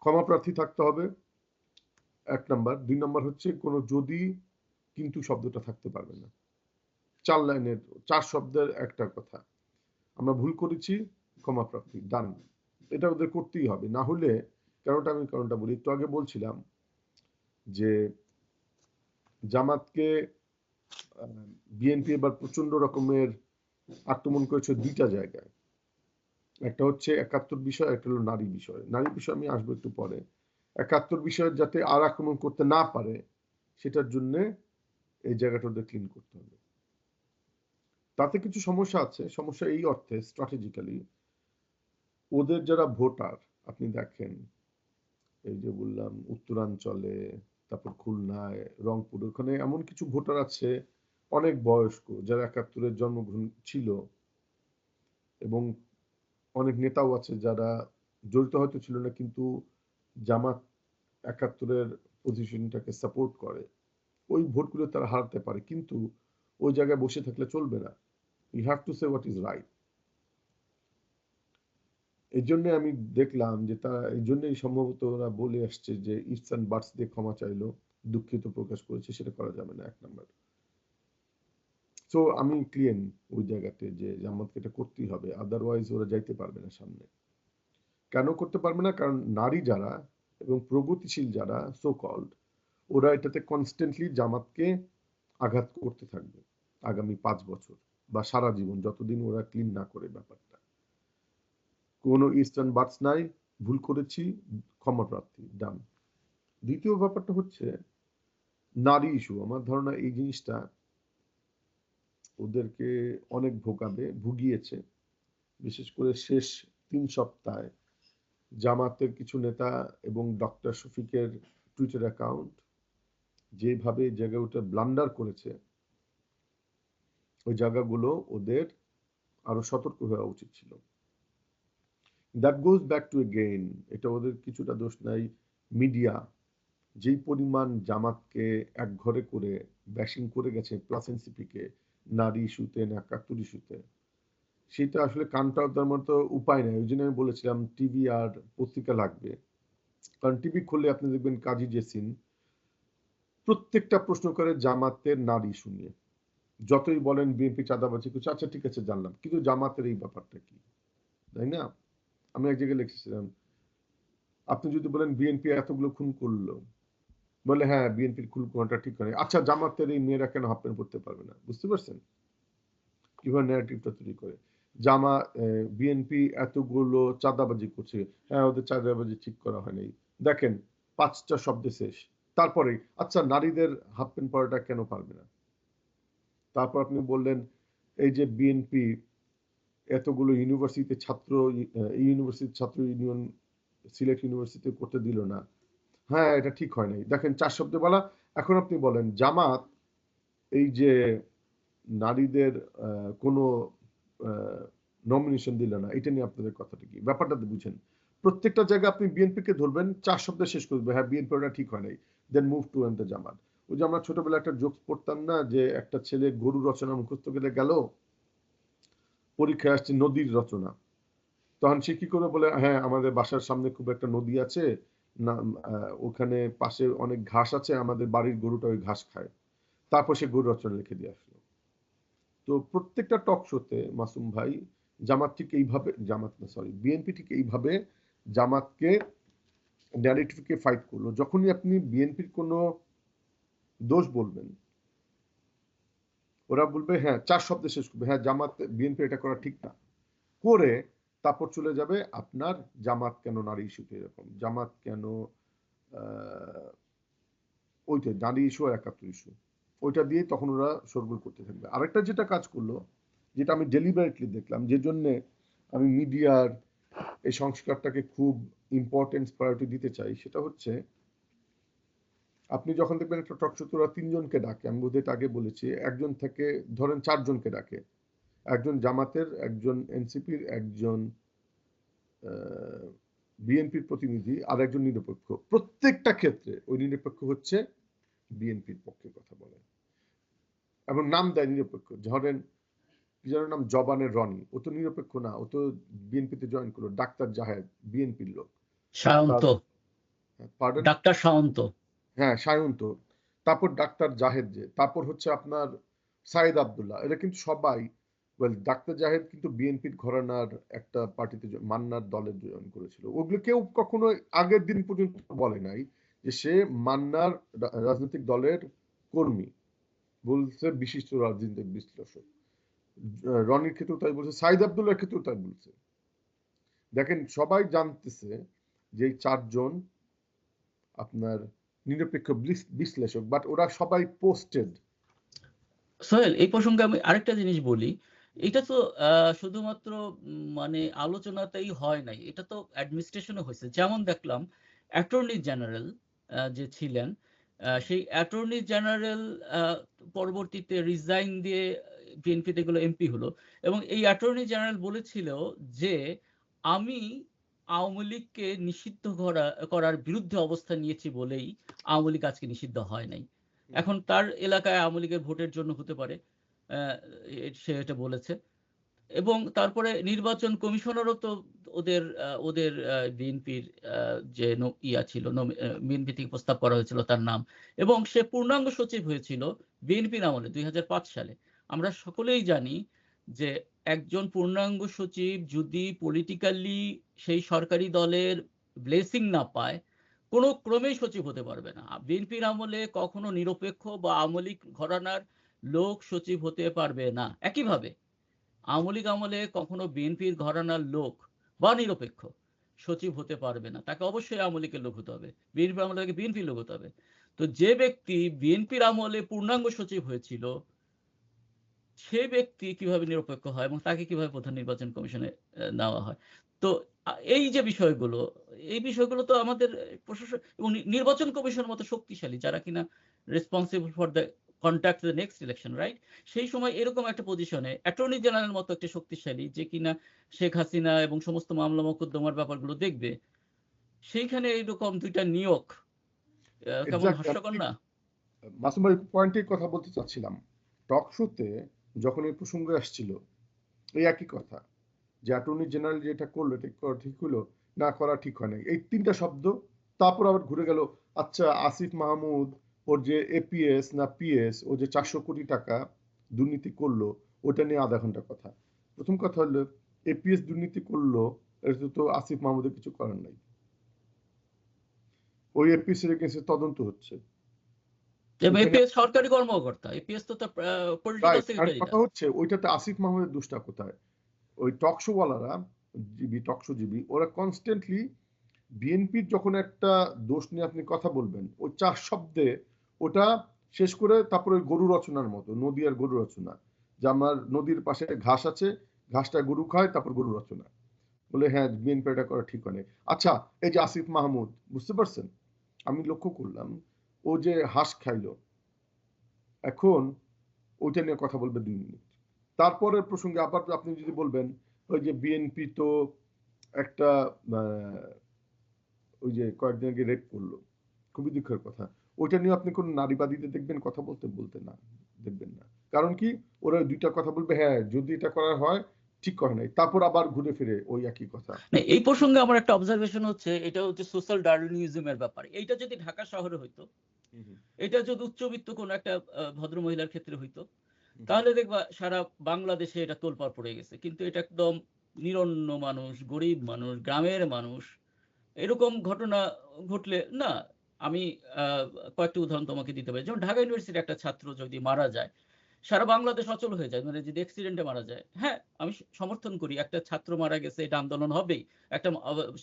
ক্ষমা প্রার্থী থাকতে হবে, ১ নাম্বার। ২ নাম্বার হচ্ছে কোনো যদি কিন্তু শব্দটা থাকতে পারবে না। ৪ লাইনের ৪ শব্দের একটা কথা, আমরা ভুল করেছি, ক্ষমা প্রার্থী, ডান। এটা ওদের করতেই হবে, না হলে কারণটা বলি। একটু আগে বলছিলাম যে জামাতকে বিএনপি এবার প্রচন্ড রকমের আক্রমণ করেছে ২টা জায়গায়। একটা হচ্ছে ৭১ বিষয়, একটা হলো নারী বিষয়। নারী বিষয় আমি আসবো একটু পরে। ৭১ বিষয়ে যাতে আর আক্রমণ করতে না পারে, সেটার জন্য এই জায়গাটা ওদের ক্লিন করতে হবে। তাতে কিছু সমস্যা আছে। সমস্যা এই অর্থে, স্ট্র্যাটেজিক্যালি ওদের যারা ভোটার, আপনি দেখেন এই যে বললাম উত্তরাঞ্চলে, তারপর খুলনায়, রংপুর, ওখানে এমন কিছু ভোটার আছে অনেক বয়স্ক, যারা ৭১-এর জন্মগ্রহণ ছিল, এবং অনেক নেতাও আছে যারা জড়িত হয়তো ছিল না, কিন্তু জামাত ৭১-এর পজিশনটাকে সাপোর্ট করে। ওই ভোটগুলো তারা হারাতে পারে, কিন্তু ওই জায়গায় বসে থাকলে চলবে না। You have to say what is right. এই জন্য আমি দেখলাম যে তারা এই জন্যই সম্ভবত ওরা বলে আসছে যে ইফস অ্যান্ড বাটস দিয়ে ক্ষমা চাইলো, দুঃখিত প্রকাশ করেছে, সেটা করা যাবে না ১ নাম্বার। সো আমি ক্লিয়ার ওই জায়গাতে যে জামাতকে এটা করতেই হবে, আদারওয়াইজ ওরা যাইতে পারবে না সামনে। কেন করতে পারবে না? কারণ নারী যারা এবং প্রগতিশীল যারা সো কল্ড, ওরা এটাতে কনস্ট্যান্টলি জামাতকে আঘাত করতে থাকবে আগামী ৫ বছর বা সারা জীবন, যতদিন ওরা ক্লিন না করে ব্যাপারটা। কোনো ইস্টার্ন বাটস নাই, ভুল করেছি, ক্ষমা প্রার্থী, ডান। দ্বিতীয় ব্যাপারটা হচ্ছে নারী ইস্যু। আমার ধারণা এই জিনিসটা ওদেরকে অনেক ভুগিয়েছে, বিশেষ করে শেষ ৩ সপ্তাহে জামাতের কিছু নেতা এবং ডক্টর শফিকের টুইটার অ্যাকাউন্ট যেভাবে জায়গায় ওটা ব্লান্ডার করেছে, ওই জায়গাগুলো ওদের আরো সতর্ক হওয়া উচিত ছিল। That goes back to again, এটা ওদের কিছুটা দোষ নাই। মিডিয়া যেই পরিমাণ জামাতকে একঘরে করে ব্যাশিং করে গেছে, প্লাস এনসিপিকে, নারী ইস্যুতে না ৭১ ইস্যুতে, সেটা আসলে কানটাও দেওয়ার মতো উপায় নেই। ওই জন্য আমি বলেছিলাম টিভি আর পত্রিকা লাগবে। কারণ টিভি খুললে আপনি দেখবেন কাজী জেসিন প্রত্যেকটা প্রশ্ন করে জামাতের নারী ইস্যু নিয়ে। যতই বলেন বিএনপি চাঁদাবাজি করছে, আচ্ছা ঠিক আছে জানলাম, কিন্তু জামাতের এই ব্যাপারটা কি, তাই না? আমি এক জায়গায় লিখেছিলাম, আপনি যদি বলেন বিএনপি এতগুলো খুন করলো, বলে হ্যাঁ বিএনপির খুন করাটা ঠিক করে, আচ্ছা জামাতের এই মেয়েরা কেন হাফ প্যান্ট পরতে পারবে না? বুঝতে পারছেন কিভাবে ন্যারেটিভটা তৈরি করে? জামা বিএনপি এতগুলো চাঁদাবাজি করছে, হ্যাঁ ওদের চাঁদাবাজি ঠিক করা হয়নি, দেখেন 5টা শব্দে শেষ। তারপরে আচ্ছা নারীদের হাফ প্যান্ট পরাটা কেন পারবে না? তারপর আপনি বললেন এই যে বিএনপি এতগুলো ইউনিভার্সিটিতে ছাত্র, ইউনিভার্সিটি ছাত্র ইউনিয়ন সিলেট ইউনিভার্সিটি করতে দিল না, হ্যাঁ এটা ঠিক হয় নাই, দেখেন 4 শব্দে বলা। এখন আপনি বলেন জামাত এই যে নারীদের কোনো নমিনেশন দিল না, এটা নিয়ে আপনাদের কথাটা কি? ব্যাপারটা তো বুঝেন। প্রত্যেকটা জায়গায় আপনি বিএনপিকে ধরবেন, 4 শব্দে শেষ করবে, হ্যাঁ বিএনপি ওটা ঠিক হয় নাই, দেন মুভ টু এন্ড দ্য জামাত। ওই যে আমরা ছোটবেলায় একটা জোকস পড়তাম না, যে একটা ছেলে গরু রচনা মুখস্থ করে গেল, পরীক্ষায় আসছে নদীর রচনা, তখন সে কি করে বলে হ্যাঁ আমাদের বাসার সামনে খুব একটা নদী আছে, না ওখানে পাশে অনেক ঘাস আছে, আমাদের বাড়ির গরুটা ওই ঘাস খায়। তারপর সে গরু রচনা লিখে দিয়ে আসলো। তো প্রত্যেকটা টক শোতে মাসুম ভাই জামাত ঠিক এইভাবে, জামাত না সরি বিএনপি ঠিক এইভাবে জামাতকে ন্যারেটিভকে ফাইট করলো। যখনই আপনি বিএনপির কোনো দোষ বলবেন, ওরা বলবে হ্যাঁ 4 শব্দে শেষ করবে, হ্যাঁ জামাত বিএনপি এটা করা ঠিক না, করে তারপর চলে যাবে আপনার জামাত কেন নারী ইস্যুতে এরকম, জামাত কেন ওইটা নারী ইস্যু আর ৭১ ইস্যু, ওইটা দিয়ে তখন ওরা শোরগোল করতে থাকবে। আরেকটা যেটা কাজ করলো, যেটা আমি ডেলিবারেটলি দেখলাম, যে জন্য আমি মিডিয়ার এই সংস্কারটাকে খুব ইম্পর্টেন্স প্রায়োরিটি দিতে চাই, সেটা হচ্ছে আপনি যখন দেখবেন একটা টকশোতে ওরা 3 জনকে ডাকে, আমি বোধহয় এটা আগে বলেছি, একজন থেকে ধরেন 4 জনকে ডাকে, একজন জামাতের, একজন এনসিপির, একজন বিএনপির প্রতিনিধি, আর একজন নিরপেক্ষ। প্রত্যেকটা ক্ষেত্রে ওই নিরপেক্ষ হচ্ছে বিএনপির পক্ষে কথা বলে এবং নাম দেয় নিরপেক্ষ। ধরেন কি যেন নাম, জবানের রনি, ও তো নিরপেক্ষ না, ও তো বিএনপিতে জয়েন করলো। ডাক্তার জাহেদ বিএনপির লোক। সায়ন্ত, পার্ডন, ডাক্তার সায়ন্ত, হ্যাঁ সায়ন্ত, তারপর ডাক্তার জাহেদ, যে তারপর হচ্ছে আপনার সাইদ আব্দুল্লাহ, এরা কিন্তু সবাই, ওয়েল ডাক্তার জাহেদ কিন্তু বিএনপির ঘরানার একটা পার্টিতে মান্নার দলে জয়েন করেছিল। ওগুলো কেউ কখনো আগের দিন পর্যন্ত বলে নাই যে সে মান্নার রাজনৈতিক দলের কর্মী, বলছে বিশিষ্ট রাজনৈতিক বিশ্লেষক। রনির ক্ষেত্রেও তাই বলছে, সাইদ আব্দুল্লাহর ক্ষেত্রেও তাই বলছে। দেখেন সবাই জানতেছে যে এই 4 জন আপনার নিরপেক্ষ বিশ্লেষক, বাট ওরা সবাই পোস্টেড। সোহেল, এই প্রসঙ্গে আমি আরেকটা জিনিস বলি। এটা তো শুধুমাত্র মানে আলোচনাতেই হয় নাই, এটা তো অ্যাডমিনিস্ট্রেশনে হয়েছে। যেমন দেখলাম অ্যাটর্নি জেনারেল যে ছিলেন, সেই অ্যাটর্নি জেনারেল পরবর্তীতে রিজাইন দিয়ে বিএনপিতে গেলো, এমপি হলো, এবং এই অ্যাটর্নি জেনারেল বলেছিল যে আমি আওয়ামী লীগকে নিষিদ্ধ করার বিরুদ্ধে অবস্থান নিয়েছি বলেই আওয়ামী লীগ আজকে নিষিদ্ধ হয় নাই। এখন তার এলাকায় আওয়ামী লীগের ভোটের জন্য হতে পারে, সে এটা বলেছে। এবং তারপরে নির্বাচন কমিশনারও তো ওদের ওদের বিএনপির যে ইয়া ছিল, বিএনপি থেকে প্রস্তাব করা হয়েছিল তার নাম, এবং সে পূর্ণাঙ্গ সচিব হয়েছিল বিএনপির আমলে 2005 সালে। আমরা সকলেই জানি যে একজন পূর্ণাঙ্গ সচিব যদি পলিটিক্যালি সেই সরকারি দলের ব্লেসিং না পায়, কোনো ক্রমেই সচিব হতে পারবে না। বিএনপির আমলে কখনো নিরপেক্ষ বা আওয়ামী লীগ ঘরানার লোক সচিব হতে পারবে না। একইভাবে আওয়ামী লীগ আমলে কখনো বিএনপির ঘরানার লোক বা নিরপেক্ষ সচিব হতে পারবে না, তাকে অবশ্যই আওয়ামী লীগের লোক হতে হবে, বিএনপির আমলে তাকে বিএনপির লোক হতে হবে। তো যে ব্যক্তি বিএনপির আমলে পূর্ণাঙ্গ সচিব হয়েছিল, সে ব্যক্তি কিভাবে নিরপেক্ষ হয় এবং তাকে কিভাবে প্রধান নির্বাচন কমিশনে নেওয়া হয়? তো এই যে বিষয়গুলো, এই বিষয়গুলো তো আমাদের প্রশাসন এবং নির্বাচন কমিশনের মতো শক্তিশালী, যারা কিনা responsible for the conduct the next election, right? সেই সময় এরকম একটা পজিশনে অ্যাটর্নি জেনারেল মতো একটা শক্তিশালী, যে কিনা শেখ হাসিনা এবং সমস্ত মামলা মোকদ্দমার ব্যাপারগুলো দেখবে, সেইখানে এরকম ২টা নিয়োগ কেমন এক্স্যাক্টলি হাস্যকর না? মাসুম ভাই পয়েন্টের কথা বলতে চাচ্ছিলাম। টক শোতে যখন এই প্রসঙ্গ আসছিল, এই একই কথা যে অ্যাটর্নি জেনারেল যেটা করলো এটা করা ঠিক হলো, না করা ঠিক হয় নাই, এই ৩টা শব্দ। তারপর আবার ঘুরে গেল, আচ্ছা আসিফ মাহমুদ ওর যে এপিএস না পিএস ও যে 400 কোটি টাকা দুর্নীতি করলো, ওটা নিয়ে আধা ঘন্টা কথা। প্রথম কথা হলো, এপিএস দুর্নীতি করলো, এটা তো আসিফ মাহমুদের কিছু করার নাই। ওই এপিএস এর এগেইনস্টে তদন্ত হচ্ছে। এবং ওখানে এপিএস সরকারি কর্মকর্তা, এপিএস তো তার পলিটিক্যাল রাইট, আর সেক্রেটারি না। কথা হচ্ছে ওইটাতে আসিফ মাহমুদের দোষটা কোথায়? ওই টক শো ওয়ালারা, টক শো জীবী, ওরা কনস্ট্যান্টলি বিএনপির যখন একটা দোষ নিয়ে আপনি কথা বলবেন, ওই 4 শব্দে ওটা শেষ করে তারপরে ওই গরু রচনার মতো, নদী আর গরু রচনা, যে আমার নদীর পাশে ঘাস আছে, ঘাসটা গরু খায়, তারপর গরু রচনা বলে হ্যাঁ বিএনপি এটা করা ঠিক হয়। আচ্ছা, এই যে আসিফ মাহমুদ, বুঝতে পারছেন, আমি লক্ষ্য করলাম ও যে হাঁস খাইলো, এখন ওইটা নিয়ে কথা বলবে 2 মিনিট। তারপরের প্রসঙ্গে আবার আপনি যদি বলবেন ওই যে বিএনপি তো একটা ওই যে কয়েকদিন আগে রেপ করলো, খুবই দুঃখের কথা, ওইটা নিয়ে আপনি কোন নারীবাদীদের দেখবেন কথা বলতে বলতে না, দেখবেন না। কারণ কি, ওরা 2টা কথা বলবে, হ্যাঁ যদি এটা করা হয় ঠিক করে নাই, তারপর আবার ঘুরে ফিরে ওই একই কথা। না, এই প্রসঙ্গে আমার একটা অবজারভেশন হচ্ছে, এটা হচ্ছে সোশ্যাল ডারউইনিজমের ব্যাপার। এইটা যদি ঢাকা শহরে হইতো, এটা যদি উচ্চবিত্ত কোনো একটা ভদ্র মহিলার ক্ষেত্রে হইতো, তাহলে দেখবা সারা বাংলাদেশে এটা তোলপাড় পড়ে গেছে। কিন্তু এটা একদম নিরন্ন মানুষ, গরিব মানুষ, গ্রামের মানুষ, এরকম ঘটনা ঘটলে না, আমি কয়েকটি উদাহরণ তোমাকে দিতে পারি। যেমন ঢাকা ইউনিভার্সিটির একটা ছাত্র যদি মারা যায়, সারা বাংলাদেশ অচল হয়ে যায়, মানে যদি অ্যাক্সিডেন্টে মারা যায়। হ্যাঁ, আমি সমর্থন করি, একটা ছাত্র মারা গেছে, এটা আন্দোলন হবেই। একটা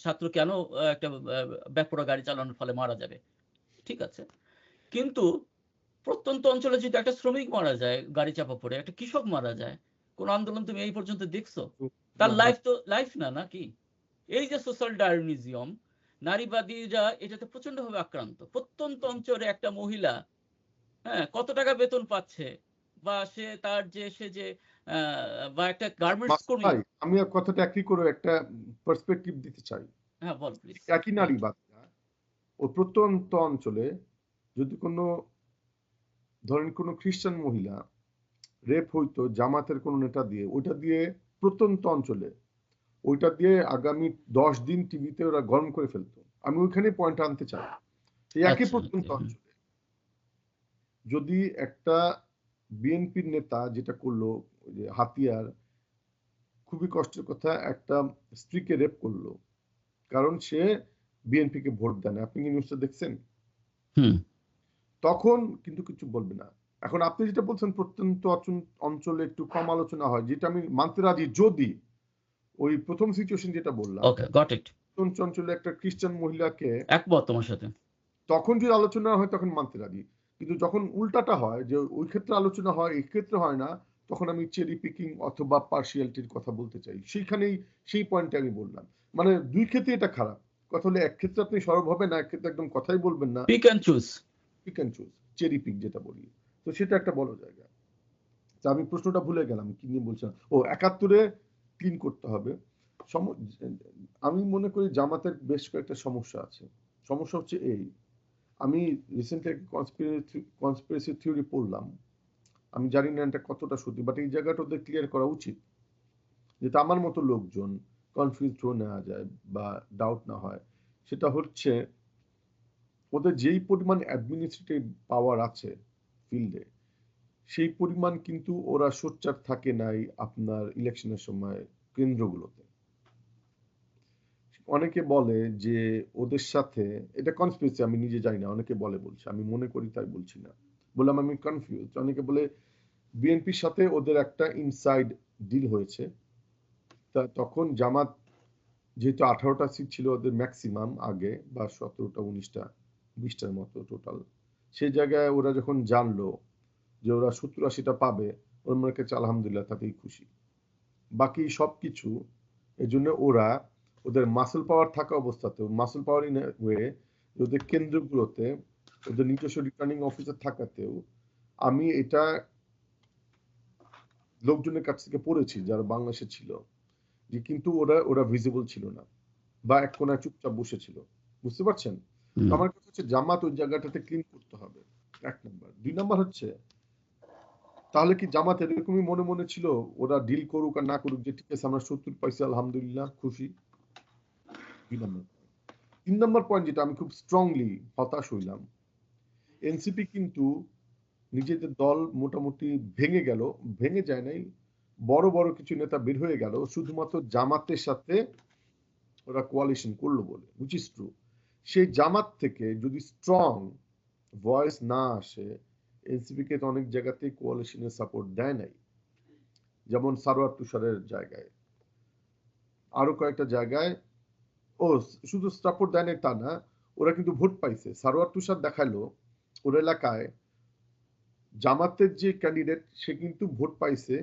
ছাত্র কেন একটা বেপরোয়া গাড়ি চালানোর ফলে মারা যাবে? ঠিক আছে। কিন্তু প্রত্যন্ত অঞ্চলে যদি একটা শ্রমিক মারা যায় গাড়ি চাপা পড়ে, একটা কৃষক মারা যায়, কোন আন্দোলন তুমি এই পর্যন্ত দেখছো? তার লাইফ তো লাইফ না, নাকি? এই যে সোশ্যাল ডারউইনিজম, নারীবাদীরা এটাতে প্রচন্ডভাবে আক্রান্ত। প্রত্যন্ত অঞ্চলে একটা মহিলা, হ্যাঁ, কত টাকা বেতন পাচ্ছে, বা সে যে বা একটা গার্মেন্টস মাসুদ কর্মী। ভাই, আমি আর কথাটা একই করে একটা পার্সপেক্টিভ দিতে চাই। হ্যাঁ, বল প্লিজ। একই নারীবাদীরা ও প্রত্যন্ত অঞ্চলে যদি কোনো, ধরেন কোনো খ্রিস্টান মহিলা রেপ হইতো জামাতের কোনো নেতা দিয়ে, ওইটা দিয়ে প্রত্যন্ত অঞ্চলে, ওইটা দিয়ে আগামী 10 দিন টিভিতে ওরা গরম করে ফেলতো। আমি ওইখানে পয়েন্ট আনতে চাই, এই একই আচ্ছা, প্রত্যন্ত অঞ্চলে যদি একটা বিএনপির নেতা যেটা করলো, ওই যে হাতিয়ার, খুবই কষ্টের কথা, একটা স্ত্রীকে রেপ করলো, কারণ সে বিএনপিকে ভোট দেয় না। আপনি কি নিউজটা দেখছেন? হুম, তখন কিন্তু কিছু বলবে না। এখন আপনি যেটা বলছেন প্রত্যন্ত অঞ্চলে একটু কম আলোচনা হয়, যেটা আমি মানতে রাজি, যদি ওই প্রথম সিচুয়েশন যেটা বললাম, ওকে, গট ইট। প্রত্যন্ত অঞ্চলে একটা খ্রিস্টান মহিলাকে, একমত তোমার সাথে। তখন যদি আলোচনা হয় তখন মানতে রাজি। কিন্তু যখন উল্টাটা হয়, যে ওই ক্ষেত্রে আলোচনা হয় এই ক্ষেত্রে হয় না, তখন আমি চেরি পিকিং অথবা পার্সিয়ালিটির কথা বলতে চাই। সেইখানেই সেই পয়েন্টে আমি বললাম, মানে 2 ক্ষেত্রে এটা খারাপ। কথা হলে এক ক্ষেত্রে আপনি সরব হবেন না, এক ক্ষেত্রে একদম কথাই বলবেন না, pick and choose. Pick and choose, cherry pick যেটা বলি। তো সেটা একটা বড় জায়গা। তা আমি প্রশ্নটা ভুলে গেলাম কি নিয়ে বলছিলাম। ও 71-এ ক্লিন করতে হবে। আমি মনে করি জামাতের বেশ কয়েকটা সমস্যা আছে। সমস্যা হচ্ছে এই, আমি রিসেন্টলি একটা কনস্পিরেসি থিওরি পড়লাম। আমি জানি না এটা কতটা সত্যি, বাট এই জায়গাটা ওদের ক্লিয়ার করা উচিত, যাতে আমার মতো লোকজন কনফিউজ হয়ে না যায় বা ডাউট না হয়। সেটা হচ্ছে, ওদের যেই পরিমাণ অ্যাডমিনিস্ট্রেটিভ পাওয়ার আছে ফিল্ডে, সেই পরিমাণ কিন্তু ওরা সোচ্চার থাকে নাই আপনার ইলেকশনের সময় কেন্দ্রগুলোতে। অনেকে বলে যে ওদের সাথে, এটা কনস্পিরেসি, আমি নিজে জানি না, অনেকে বলে, বলছে, আমি মনে করি তাই বলছি না, বললাম আমি কনফিউজ। অনেকে বলে বিএনপির সাথে ওদের একটা ইনসাইড ডিল হয়েছে। তা তখন জামাত যেহেতু 18টা সিট ছিল ওদের ম্যাক্সিমাম আগে, বা 17টা 19টা 20টার মতো টোটাল, সেই জায়গায় ওরা যখন জানলো যে ওরা 70-80টা পাবে, ওর মনে কাছে আলহামদুলিল্লাহ তাতেই খুশি। বাকি সবকিছু, এই জন্য ওরা ওদের মাসল পাওয়ার থাকা অবস্থাতেও, মাসল পাওয়ার ইন ওয়ে, ওদের কেন্দ্রগুলোতে ওদের নিজস্ব রিটার্নিং অফিসার থাকাতেও আমি এটা লোকজনের কাছ থেকে পড়েছি যারা বাংলাদেশে ছিল, যে কিন্তু ওরা ওরা ভিজিবল ছিল না বা এক কোনায় চুপচাপ বসেছিল। বুঝতে পারছেন? তো আমার কথা হচ্ছে জামাত ওই জায়গাটাতে ক্লিন করতে হবে, ১ নাম্বার। ২ নাম্বার হচ্ছে, তাহলে কি জামাত এরকমই মনে মনে ছিল ওরা ডিল করুক আর না করুক যে ঠিক আছে আমরা ৭০ পাইছি আলহামদুলিল্লাহ খুশি? ২ নাম্বার। ৩ নাম্বার পয়েন্ট যেটা আমি খুব স্ট্রংলি হতাশ হইলাম, এনসিপি কিন্তু নিজেদের দল মোটামুটি ভেঙে গেল, ভেঙে যায় নাই, বড় বড় কিছু নেতা বের হয়ে গেল শুধুমাত্র জামাতের সাথে ওরা কোয়ালিশন করলো বলে, হুইচ ইজ ট্রু। সেই জামাত থেকে যদি স্ট্রং ভয়েস না আসে, এনসিপি কে তো অনেক জায়গাতেই কোয়ালিশনের সাপোর্ট দেয় নাই, যেমন সারোয়ার তুষারের জায়গায়, আরো কয়েকটা জায়গায়। ও শুধু সাপোর্ট দেয় নাই তা না, ওরা কিন্তু ভোট পাইছে। সারোয়ার তুষার দেখাইলো ওর এলাকায় জামাতের যে ক্যান্ডিডেট সে কিন্তু ভোট পাইছে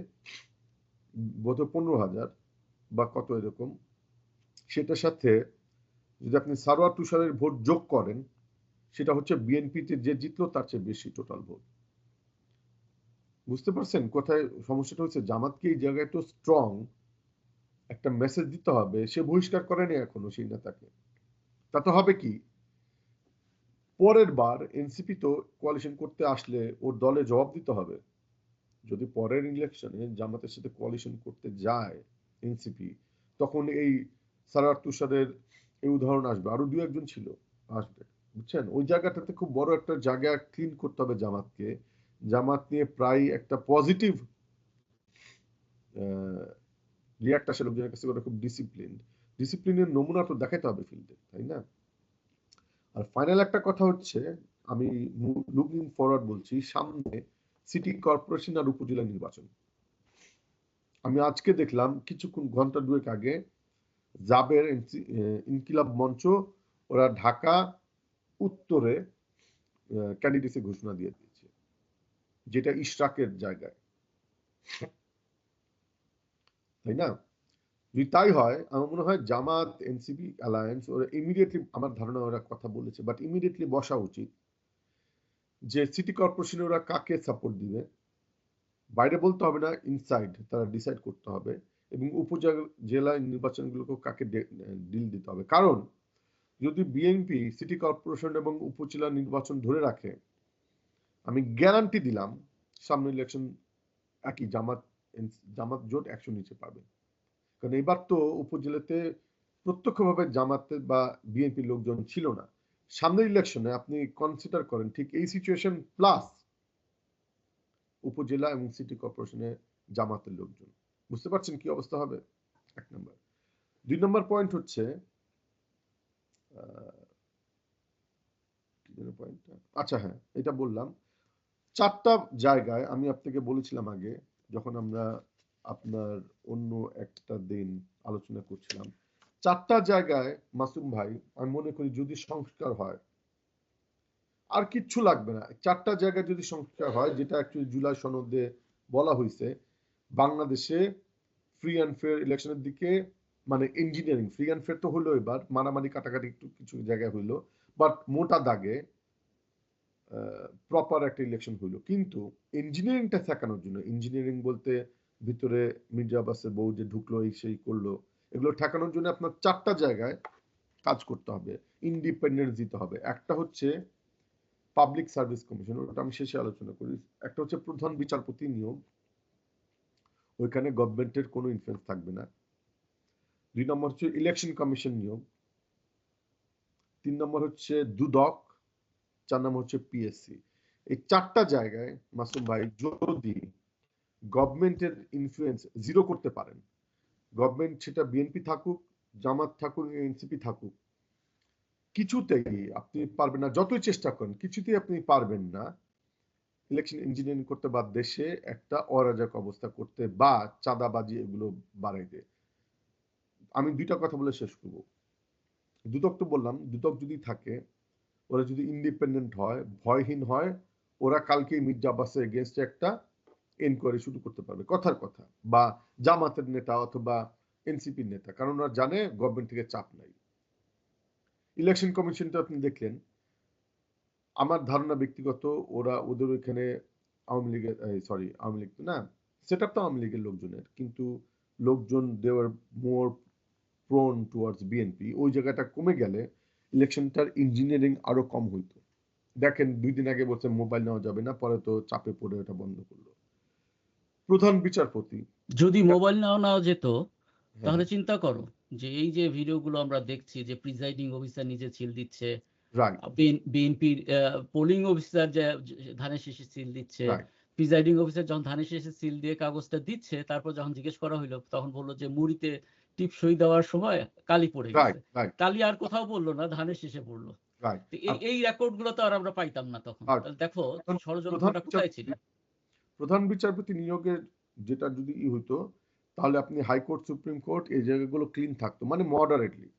বোধহয় 15,000 বা কত এরকম। সেটার সাথে যদি আপনি সারোয়ার তুষারের ভোট যোগ করেন, সেটা হচ্ছে বিএনপিতে যে জিতলো তার চেয়ে বেশি টোটাল ভোট। বুঝতে পারছেন কোথায় সমস্যাটা হচ্ছে? জামাতকে এই জায়গায় তো স্ট্রং একটা মেসেজ দিতে হবে, সে বহিষ্কার করেনি এখনো সেই নেতাকে। তাতে হবে কি, পরের বার এনসিপি তো কোয়ালিশন করতে আসলে ওর দলে জবাব দিতে হবে। যদি পরের ইলেকশনে জামাতের সাথে কোয়ালিশন করতে যায় এনসিপি, তখন এই সারার তুষারের এই উদাহরণ আসবে, আরো দু একজন ছিল আসবে। বুঝছেন, ওই জায়গাটাতে খুব বড় একটা জায়গা ক্লিন করতে হবে জামাতকে। জামাত নিয়ে প্রায় একটা পজিটিভ রিয়াক্ট আসে লোকজনের কাছে, ওরা খুব ডিসিপ্লিনের নমুনা তো দেখাতে হবে ফিল্ডে, তাই না? আর ফাইনাল একটা কথা হচ্ছে, আমি লুকিং ফরওয়ার্ড বলছি, সামনে সিটি কর্পোরেশন আর উপজেলা নির্বাচন। আমি আজকে দেখলাম কিছুক্ষণ ঘন্টা দুয়েক আগে জাবের ইনকিলাব মঞ্চ ওরা ঢাকা উত্তরে ক্যান্ডিডেটসি ঘোষণা দিয়ে দিয়েছে, যেটা ইশরাকের জায়গায়, তাই না? যদি তাই হয় আমার মনে হয় জামাত এনসিপি অ্যালায়েন্স ওরা ইমিডিয়েটলি, আমার ধারণা ওরা কথা বলেছে, বাট ইমিডিয়েটলি বসা উচিত যে সিটি কর্পোরেশনে ওরা কাকে সাপোর্ট দিবে। বাইরে বলতে হবে না, ইনসাইড তারা ডিসাইড করতে হবে, এবং উপজেলা নির্বাচনগুলোকে কাকে ডিল দিতে হবে। কারণ যদি বিএনপি সিটি কর্পোরেশন এবং উপজেলা নির্বাচন ধরে রাখে, আমি গ্যারান্টি দিলাম সামনে ইলেকশন একই জামাত জোট 100 নিচে পাবে। কারণ এবার তো উপজেলাতে প্রত্যক্ষভাবে জামাতের বা বিএনপির লোকজন ছিল না। সামনের ইলেকশনে আপনি কনসিডার করেন ঠিক এই সিচুয়েশন প্লাস উপজেলা এবং সিটি কর্পোরেশনে জামাতের লোকজন, বুঝতে পারছেন কি অবস্থা হবে? 1 নম্বর। 2 নম্বর পয়েন্ট হচ্ছে, আচ্ছা হ্যাঁ এটা বললাম, 4টা জায়গায় আমি আপনাকে বলেছিলাম আগে যখন আমরা আপনার অন্য একটা দিন আলোচনা করছিলাম, 4টা জায়গায় মাসুম ভাই আমি মনে করি যদি সংস্কার হয় আর কিচ্ছু লাগবে না। 4টা জায়গায় যদি সংস্কার হয়, যেটা অ্যাকচুয়ালি জুলাই সনদে বলা হয়েছে, বাংলাদেশে ফ্রি অ্যান্ড ফেয়ার ইলেকশনের দিকে, মানে ইঞ্জিনিয়ারিং ফ্রি অ্যান্ড ফেয়ার তো হলো, এবার মারামারি কাটাকাটি একটু কিছু জায়গায় হইলো, বাট মোটা দাগে প্রপার একটা ইলেকশন হইলো। কিন্তু ইঞ্জিনিয়ারিংটা ঠেকানোর জন্য, ইঞ্জিনিয়ারিং বলতে ভিতরে মির্জা আব্বাসের বউ যে ঢুকলো এই সেই করলো, এগুলো ঠেকানোর জন্য আপনার 4টা জায়গায় কাজ করতে হবে, ইন্ডিপেন্ডেন্স দিতে হবে। একটা হচ্ছে পাবলিক সার্ভিস কমিশন, ওটা আমি শেষে আলোচনা করি। একটা হচ্ছে প্রধান বিচারপতি নিয়োগ, ওইখানে গভর্নমেন্টের কোনো ইনফ্লুয়েন্স থাকবে না। 2 নম্বর হচ্ছে ইলেকশন কমিশন নিয়োগ। 3 নম্বর হচ্ছে দুদক। 4 নম্বর হচ্ছে পিএসসি। এই 4টা জায়গায় মাসুম ভাই যদি গভর্নমেন্টের ইনফ্লুয়েন্স জিরো করতে পারেন, গভর্নমেন্ট সেটা বিএনপি থাকুক, জামাত থাকুক, এনসিপি থাকুক, কিছুতেই আপনি পারবেন না, যতই চেষ্টা করেন কিছুতেই আপনি পারবেন না ইলেকশন ইঞ্জিনিয়ারিং করতে বা দেশে একটা অরাজক অবস্থা করতে বা চাঁদাবাজি এগুলো বাড়াইতে। আমি 2টা কথা বলে শেষ করব। দুদক তো বললাম, দুদক যদি থাকে, ওরা যদি ইন্ডিপেন্ডেন্ট হয়, ভয়হীন হয়, ওরা কালকে মির্জা আব্বাসের এগেনস্টে একটা এনকোয়ারি শুরু করতে পারবে, কথার কথা, বা জামাতের নেতা অথবা এনসিপির নেতা, কারণ ওরা জানে গভর্নমেন্ট থেকে চাপ নাই। ইলেকশন কমিশনটা আপনি দেখলেন, আমার ধারণা ব্যক্তিগত, ওরা ওদের ওইখানে আওয়ামী লীগের, আওয়ামী লীগ না, সেট আপ তো আওয়ামী লীগের লোকজনের, কিন্তু লোকজন দেওয়ার মোর প্রোন টুয়ার্ডস বিএনপি, ওই জায়গাটা কমে গেলে ইলেকশনটার ইঞ্জিনিয়ারিং আরো কম হইতো। দেখেন 2 দিন আগে বলছে মোবাইল নেওয়া যাবে না, পরে তো চাপে পড়ে ওটা বন্ধ করলো প্রধান বিচারপতি। যদি মোবাইল নেওয়া যেত, হ্যাঁ, তাহলে চিন্তা করো যে এই যে ভিডিওগুলো আমরা দেখছি যে প্রিজাইডিং অফিসার নিজে সিল দিচ্ছে, রাইট, বিএনপির পোলিং অফিসার যে ধানের শেষে সিল দিচ্ছে, রাইট, প্রিজাইডিং অফিসার যখন ধানের শেষে সিল দিয়ে কাগজটা দিচ্ছে, তারপর যখন জিজ্ঞেস করা হইলো তখন বললো যে মুড়িতে টিপসই দেওয়ার সময় কালি পড়ে রাইট, গেছে। রাইট, কালি আর কোথাও বললো না, ধানের শেষে পড়লো। রাইট। তো এই রেকর্ড গুলো তো আর আমরা পাইতাম না তখন। আর তাহলে দেখো এখন প্রধান ষড়যন্ত্রটা কোথায় ছিল। বিচারপতি প্রধান বিচারপতি নিয়োগের যেটা যদি হইতো, তাহলে আপনি হাইকোর্ট, সুপ্রিম কোর্ট এই জায়গাগুলো ক্লিন থাকতো, মানে মডারেটলি।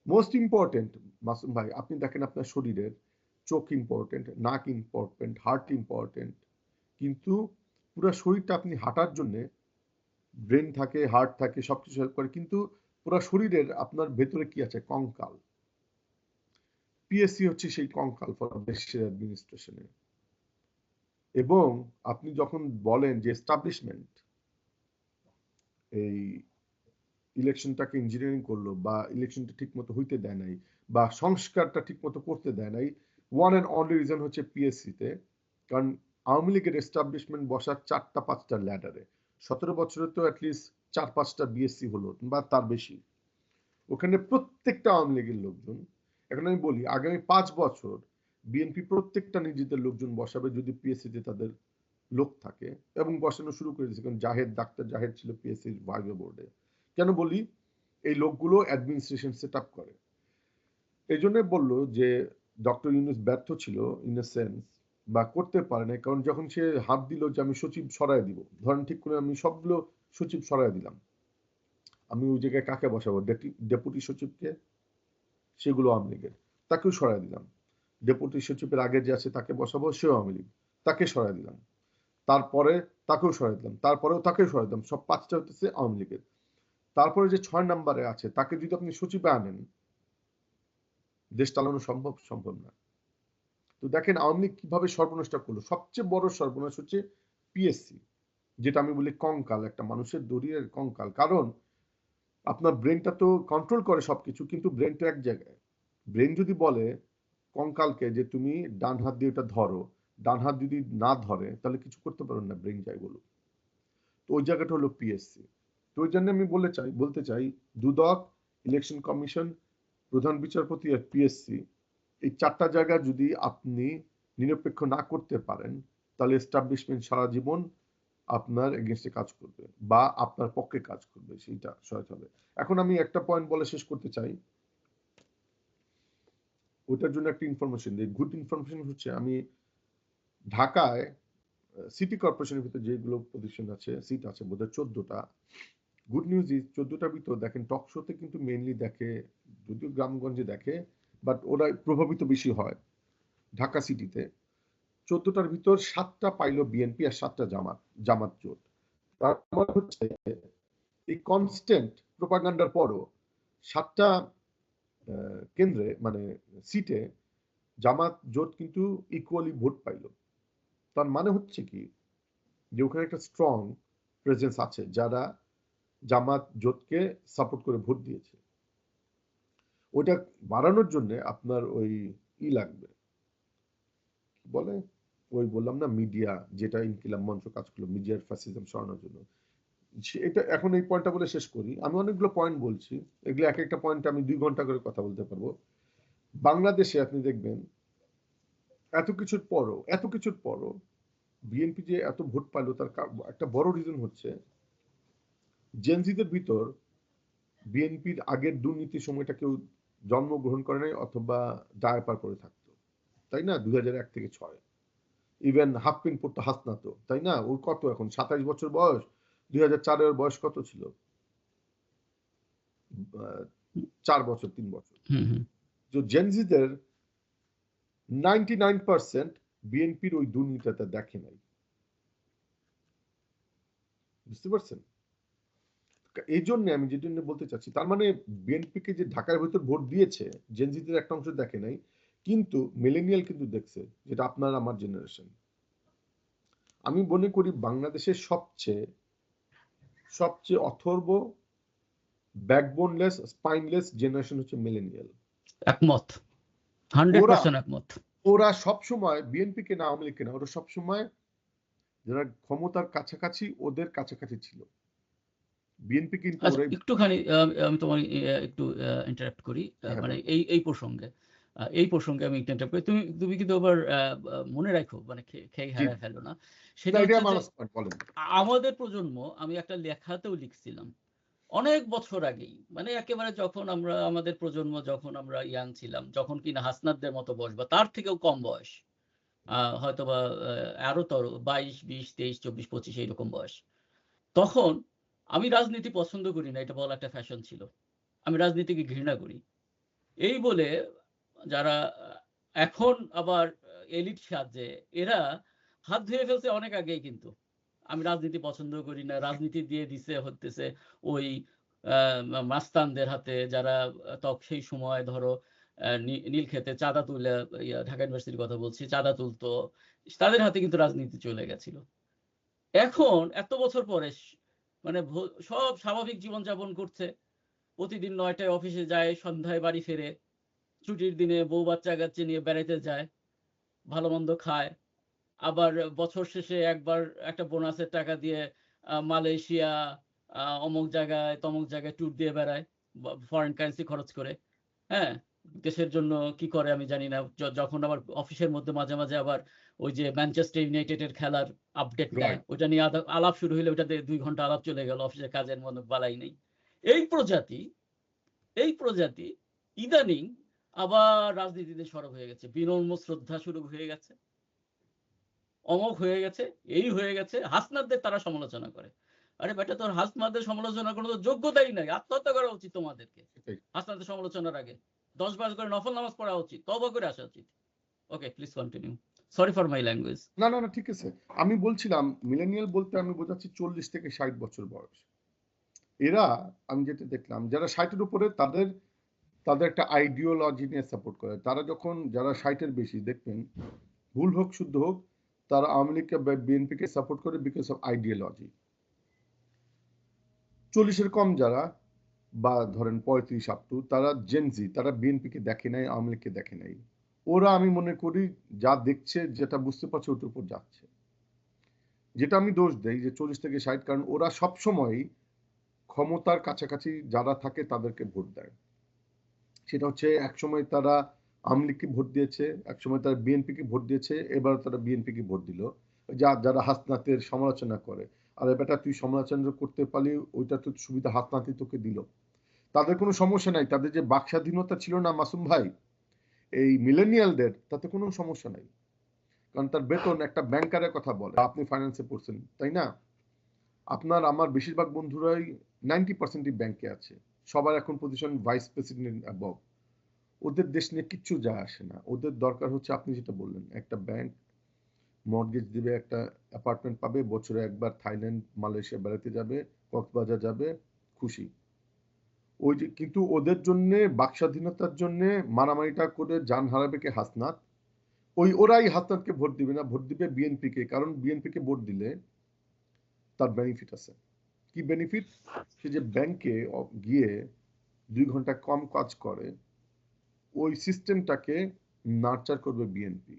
মোস্ট ইম্পর্টেন্ট মাসুম ভাই, আপনি দেখেন আপনার শরীরের চোখ ইম্পর্টেন্ট, নাক ইম্পর্টেন্ট, হার্ট ইম্পর্টেন্ট, কিন্তু পুরো শরীরটা আপনি হাঁটার জন্য, ব্রেন থাকে, হার্ট থাকে, সবকিছু হেল্প করে, কিন্তু পুরো শরীরের আপনার ভেতরে কি আছে? কঙ্কাল। পিএসসি হচ্ছে সেই কঙ্কাল ফর দেশের অ্যাডমিনিস্ট্রেশনে। এবং আপনি যখন বলেন যে এস্টাবলিশমেন্ট এই ইলেকশনটাকে ইঞ্জিনিয়ারিং করলো, বা ইলেকশনটা ঠিক মতো হইতে দেয় নাই, বা সংস্কারটা ঠিক মতো করতে দেয় নাই, ওয়ান অ্যান্ড অনলি রিজন হচ্ছে পিএসসিতে। কারণ আওয়ামী লীগের এস্টাবলিশমেন্ট বসার 4টা-5টা ল্যাডারে, 17 বছরে তো অ্যাটলিস্ট 4-5টা বিএসসি হলো বা তার বেশি। ওখানে প্রত্যেকটা আওয়ামী লীগের লোকজন। এখন আমি বলি, আগামী 5 বছর বিএনপি প্রত্যেকটা নিজেদের লোকজন বসাবে যদি পিএসসিতে তাদের লোক থাকে, এবং বসানো শুরু করে দিয়েছে। কারণ ডাক্তার জাহেদ ছিল পিএসসির ভাইভা বোর্ডে। কেন বলি? এই লোকগুলো অ্যাডমিনিস্ট্রেশন সেট আপ করে। এই জন্য বললো যে ডক্টর ইউনূস ব্যর্থ ছিল ইন এ সেন্স, বা করতে পারে না, কারণ যখন সে হাত দিল যে আমি সচিব সরাই দিব, ধরেন ঠিক করে আমি সবগুলো সচিব সরাই দিলাম, আমি ওই জায়গায় কাকে বসাবো? ডেপুটি সচিবকে, সেগুলো আওয়ামী লীগের, তাকেও সরাই দিলাম। ডেপুটি সচিবের আগে যে আছে তাকে বসাবো, সেও আওয়ামী লীগ, তাকে সরাই দিলাম। তারপরে তাকেও সরাই দিলাম, তারপরেও তাকেও সরাই দিলাম, সব 5টা হতেছে আওয়ামী লীগের। তারপরে যে 6 নম্বরে আছে তাকে যদি আপনি সচিবে আনেন, দেশ চালানো সম্ভব? সম্ভব না। তো দেখেন আওয়ামী লীগ কিভাবে সর্বনাশটা করলো। সবচেয়ে বড় সর্বনাশ হচ্ছে পিএসসি, যেটা আমি বলি কঙ্কাল, একটা মানুষের শরীরের কঙ্কাল। কারণ আপনার ব্রেনটা তো কন্ট্রোল করে সবকিছু, কিন্তু ব্রেন তো এক জায়গায়। ব্রেন যদি বলে কঙ্কালকে যে তুমি ডান হাত দিয়ে এটা ধরো, ডান হাত যদি না ধরে তাহলে কিছু করতে পারবেন না, ব্রেন যাই বলুক। তো ওই জায়গাটা হলো পিএসসি। তো ওই জন্য আমি বলতে চাই দুদক, ইলেকশন কমিশন, প্রধান বিচারপতি আর পিএসসি, এই 4টা জায়গা যদি আপনি নিরপেক্ষ না করতে পারেন, তাহলে এস্টাবলিশমেন্ট সারা জীবন আপনার এগেনস্টে কাজ করবে, বা আপনার পক্ষে কাজ করবে, সেইটা সহায়ক হবে। এখন আমি একটা পয়েন্ট বলে শেষ করতে চাই, ওটার জন্য একটা ইনফরমেশন দিই। গুড ইনফরমেশন হচ্ছে, আমি ঢাকায় সিটি কর্পোরেশনের ভিতরে যেগুলো পজিশন আছে, সিট আছে বোধহয় 14টা। গুড নিউজ ইজ 14টার ভিতর দেখেন টক শোতে কিন্তু মেইনলি দেখে, যদিও গ্রামগঞ্জে দেখে, বাট ওরা প্রভাবিত বেশি হয় ঢাকা সিটিতে। 14টার ভিতর 7টা পাইলো বিএনপি আর 7টা জামাত জোট। তার মানে হচ্ছে এই কনস্ট্যান্ট প্রোপাগান্ডার পরও 7টা কেন্দ্রে, মানে সিটে জামাত জোট কিন্তু ইকুয়ালি ভোট পাইলো। তার মানে হচ্ছে কি, যে ওখানে একটা স্ট্রং প্রেজেন্স আছে যারা জামাত জোটকে সাপোর্ট করে ভোট দিয়েছে। ওটা বাড়ানোর জন্য আপনার ওই লাগবে, বলে ওই বললাম না মিডিয়া, যেটা ইনকিলাব মঞ্চ কাজ করলো মিডিয়ার ফ্যাসিজম সরানোর জন্য। এটা এখন এই পয়েন্টটা বলে শেষ করি। আমি অনেকগুলো পয়েন্ট বলছি, এগুলো এক একটা পয়েন্টে আমি 2 ঘন্টা করে কথা বলতে পারবো। বাংলাদেশে আপনি দেখবেন এত কিছুর পরও বিএনপি যে এত ভোট পাইলো, তার একটা বড় রিজন হচ্ছে জেনজিদের ভিতর বিএনপির আগের দুর্নীতির সময়টা কেউ জন্মগ্রহণ করে নাই, অথবা ডায়াপার করে থাকতো, তাই না? 2001 থেকে 6, ইভেন হাফ প্যান্ট পরতো হাসনাতো, তাই না? ওর কত এখন 27 বছর বয়স, 2004 বয়স কত ছিল? 4 বছর, 3 বছর। তো জেনজিদের 99% বিএনপির ওই দুর্নীতিটা দেখে নাই, বুঝতে পারছেন? এই জন্য আমি যে জন্য বলতে চাচ্ছি, তার মানে বিএনপিকে যে ঢাকার ভেতর ভোট দিয়েছে, জেনজিদের একটা অংশ দেখে নাই, কিন্তু মিলেনিয়াল কিন্তু দেখছে, যেটা আপনার আমার জেনারেশন। আমি মনে করি বাংলাদেশের সবচেয়ে সবচেয়ে অথর্ব ব্যাকবোনলেস স্পাইনলেস জেনারেশন হচ্ছে মিলেনিয়াল। একমত, ওরা 100% একমত। ওরা সবসময় বিএনপি কে না আওয়ামী লীগকে না, ওরা সবসময় যারা ক্ষমতার কাছাকাছি ওদের কাছাকাছি ছিল। বিএনপি কিন্তু আচ্ছা, ওরাই। একটুখানি আমি তোমার একটু ইন্টারাপ্ট করি, হ্যাঁ, মানে বলেন। এই প্রসঙ্গে আমি একটু ইন্টারাপ্ট করি। তুমি কিন্তু আবার মনে রাখো, মানে খেই জি, হারায় ফেলো না। না সেটা এটা হচ্ছে আমার যে last point, বলেন। আমাদের প্রজন্ম, আমি একটা লেখাতেও লিখছিলাম অনেক বছর আগেই, মানে একেবারে যখন আমাদের প্রজন্ম, যখন আমরা ইয়াং ছিলাম, যখন কিনা হাসনাতদের মতো বয়স বা তার থেকেও কম বয়স, হয়তোবা আরো 22, 20, 23, 24, 25 এইরকম বয়স। তখন আমি রাজনীতি পছন্দ করি না, এটা বলা একটা ফ্যাশন ছিল। আমি রাজনীতিকে ঘৃণা করি। এই বলে যারা এখন আবার এলিট সাজে, এরা হাত ধুয়ে ফেলছে অনেক আগেই কিন্তু। আমি রাজনীতি পছন্দ করি না। রাজনীতি দিয়ে দিছে হতেছে ওই আ মাস্তানদের হাতে, যারা সেই সময় ধরো নীলক্ষেতে চাঁদা তুলে, ঢাকা ইউনিভার্সিটির কথা বলছি, চাঁদা তুলতো। তাদের হাতে কিন্তু রাজনীতি চলে গেছিল। এখন এত বছর পরে মানে সব স্বাভাবিক জীবনযাপন করছে। প্রতিদিন ৯ টায় অফিসে যায়, সন্ধ্যায় বাড়ি ফেরে। ছুটির দিনে বউ বাচ্চা-কাচ্চা নিয়ে বেড়াইতে যায়, ভালো-মন্দ খায়। আবার বছর শেষে একবার একটা বোনাসের টাকা দিয়ে মালয়েশিয়া, অমুক জায়গায়, তমুক জায়গায় ট্যুর দিয়ে বেড়ায়। ফরেন কারেন্সি খরচ করে। হ্যাঁ? দেশের জন্য কি করে আমি জানি না। যখন আবার অফিসের মধ্যে মাঝে, মাঝে আবার ওই যে ম্যানচেস্টার ইউনাইটেডের খেলার আপডেট দেয়। রাইট। ওইটা নিয়ে আলাপ শুরু হইলে ওইটাতে ২ ঘন্টা আলাপ চলে গেল। অফিসের কাজের মধ্যে বালাই নেই। এই প্রজাতি এই প্রজাতি ইদানিং আবার রাজনীতিতে সরব হয়ে গেছে। বিনম্র শ্রদ্ধা শুরু হয়ে গেছে। অমোঘ হয়ে গেছে, এই হয়ে গেছে। হাসনাতদের তারা সমালোচনা করে। আরে বেটা, তোর হাসনাতদের সমালোচনা করার তো যোগ্যতাই নাই। আত্মহত্যা করা উচিত তোমাদেরকে। সেটাই। হাসনাতদের সমালোচনার আগে ১০ বার করে নফল নামাজ পড়া উচিত। তওবা করে আসা উচিত। Okay, please continue. Sorry for my language. না, না, না, ঠিক আছে। আমি বলছিলাম মিলেনিয়াল বলতে আমি বোঝাচ্ছি 40 থেকে 60 বছর বয়স। এরা, আমি যেটা দেখলাম যারা 60 এর উপরে তাদের তাদের একটা আইডিওলজি নিয়ে সাপোর্ট করে। তারা যখন যারা 60 এর বেশি দেখবেন, ভুল হোক শুদ্ধ হোক, তারা আওয়ামী লীগকে বা বিএনপিকে সাপোর্ট করে বিকজ অফ আইডিওলজি। 40 এর কম যারা, বা ধরেন 35 আপ টু, তারা জেনজি, তারা বিএনপিকে দেখে নাই, আওয়ামী লীগকে দেখে নাই। ওরা আমি মনে করি যা দেখছে, যেটা বুঝতে পারছে ওটার উপর যাচ্ছে। যেটা আমি দোষ দেই যে 40 থেকে 60, কারণ ওরা সবসময় ক্ষমতার কাছাকাছি যারা থাকে তাদেরকে ভোট দেয়। সেটা হচ্ছে একসময় তারা আওয়ামী লীগকে ভোট দিয়েছে, একসময় তারা বিএনপিকে ভোট দিয়েছে, এবার তারা বিএনপিকে ভোট দিল। যারা হাসনাতের সমালোচনা করে, আরে বেটা তুই সমালোচনা করতে পারলি, ওইটা তো সুবিধা হাসনাতই তোকে দিল। তাদের কোনো সমস্যা নাই, তাদের যে বাক স্বাধীনতা ছিল না মাসুম ভাই, এই মিলেনিয়ালদের তাতে কোনো সমস্যা নাই। কারণ তার বেতন একটা ব্যাংকারের কথা বলে, আপনি ফাইন্যান্সে পড়ছেন তাই না, আপনার আমার বেশিরভাগ বন্ধুরাই 90% ব্যাংকে আছে। সবার এখন পজিশন ভাইস প্রেসিডেন্ট অ্যাবভ। ওদের দেশ নিয়ে কিচ্ছু যায় আসে না। ওদের দরকার হচ্ছে আপনি যেটা বললেন, একটা ব্যাংক মর্টগেজ দিবে, একটা অ্যাপার্টমেন্ট পাবে, বছরে একবার থাইল্যান্ড মালয়েশিয়া বেড়াতে যাবে, কক্সবাজার যাবে, খুশি। ওই যে, কিন্তু ওদের জন্য বাক স্বাধীনতার জন্য মারামারিটা করে জান হারাবে কে? হাসনাত। ওরাই হাসনাতকে ভোট দিবে না, ভোট দিবে বিএনপিকে। কারণ বিএনপিকে ভোট দিলে তার বেনিফিট আছে। কি বেনিফিট? সে যে ব্যাংকে গিয়ে 2 ঘন্টা কম কাজ করে, ওই সিস্টেমটাকে নার্চার করবে বিএনপি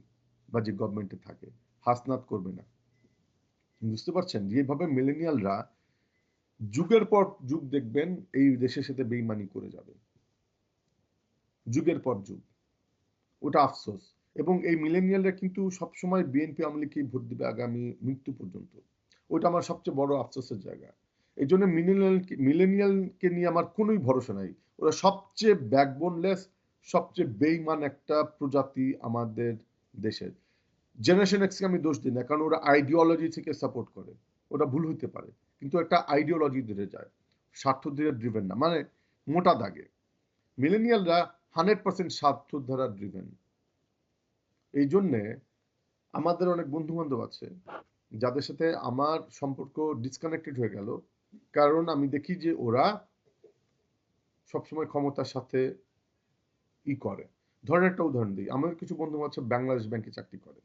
বা যে গভর্নমেন্টে থাকে, হাসনাত করবে না। বুঝতে পারছেন? যেভাবে মিলেনিয়ালরা যুগের পর যুগ দেখবেন এই দেশের সাথে বেইমানি করে যাবে, যুগের পর যুগ। ওটা আফসোস। এবং এই মিলেনিয়ালরা কিন্তু সবসময় বিএনপি আওয়ামী লীগকেই ভোট দিবে আগামী মৃত্যু পর্যন্ত। ওটা আমার সবচেয়ে বড় আফসোসের জায়গা। এই জন্য মিলেনিয়ালকে নিয়ে আমার কোনোই ভরসা নাই। ওরা সবচেয়ে ব্যাকবোনলেস, সবচেয়ে বেইমান একটা প্রজাতি আমাদের দেশের। জেনারেশন এক্সকে আমি দোষ দিই না, কারণ ওরা আইডিওলজি থেকে সাপোর্ট করে। ওটা ভুল হইতে পারে, কিন্তু একটা আইডিওলজি ধরে যায়, স্বার্থ দিয়ে ড্রিভেন না, মানে মোটা দাগে মিলেনিয়ালরা 100% স্বার্থ দ্বারা ড্রিভেন। এই জন্যে আমাদের অনেক বন্ধু বান্ধব আছে যাদের সাথে আমার সম্পর্ক ডিসকানেক্টেড হয়ে গেল, কারণ আমি দেখি যে ওরা সবসময় ক্ষমতার সাথে করে। ধরেন একটা উদাহরণ দিই, আমার কিছু বন্ধু আছে বাংলাদেশ ব্যাংকে চাকরি করে।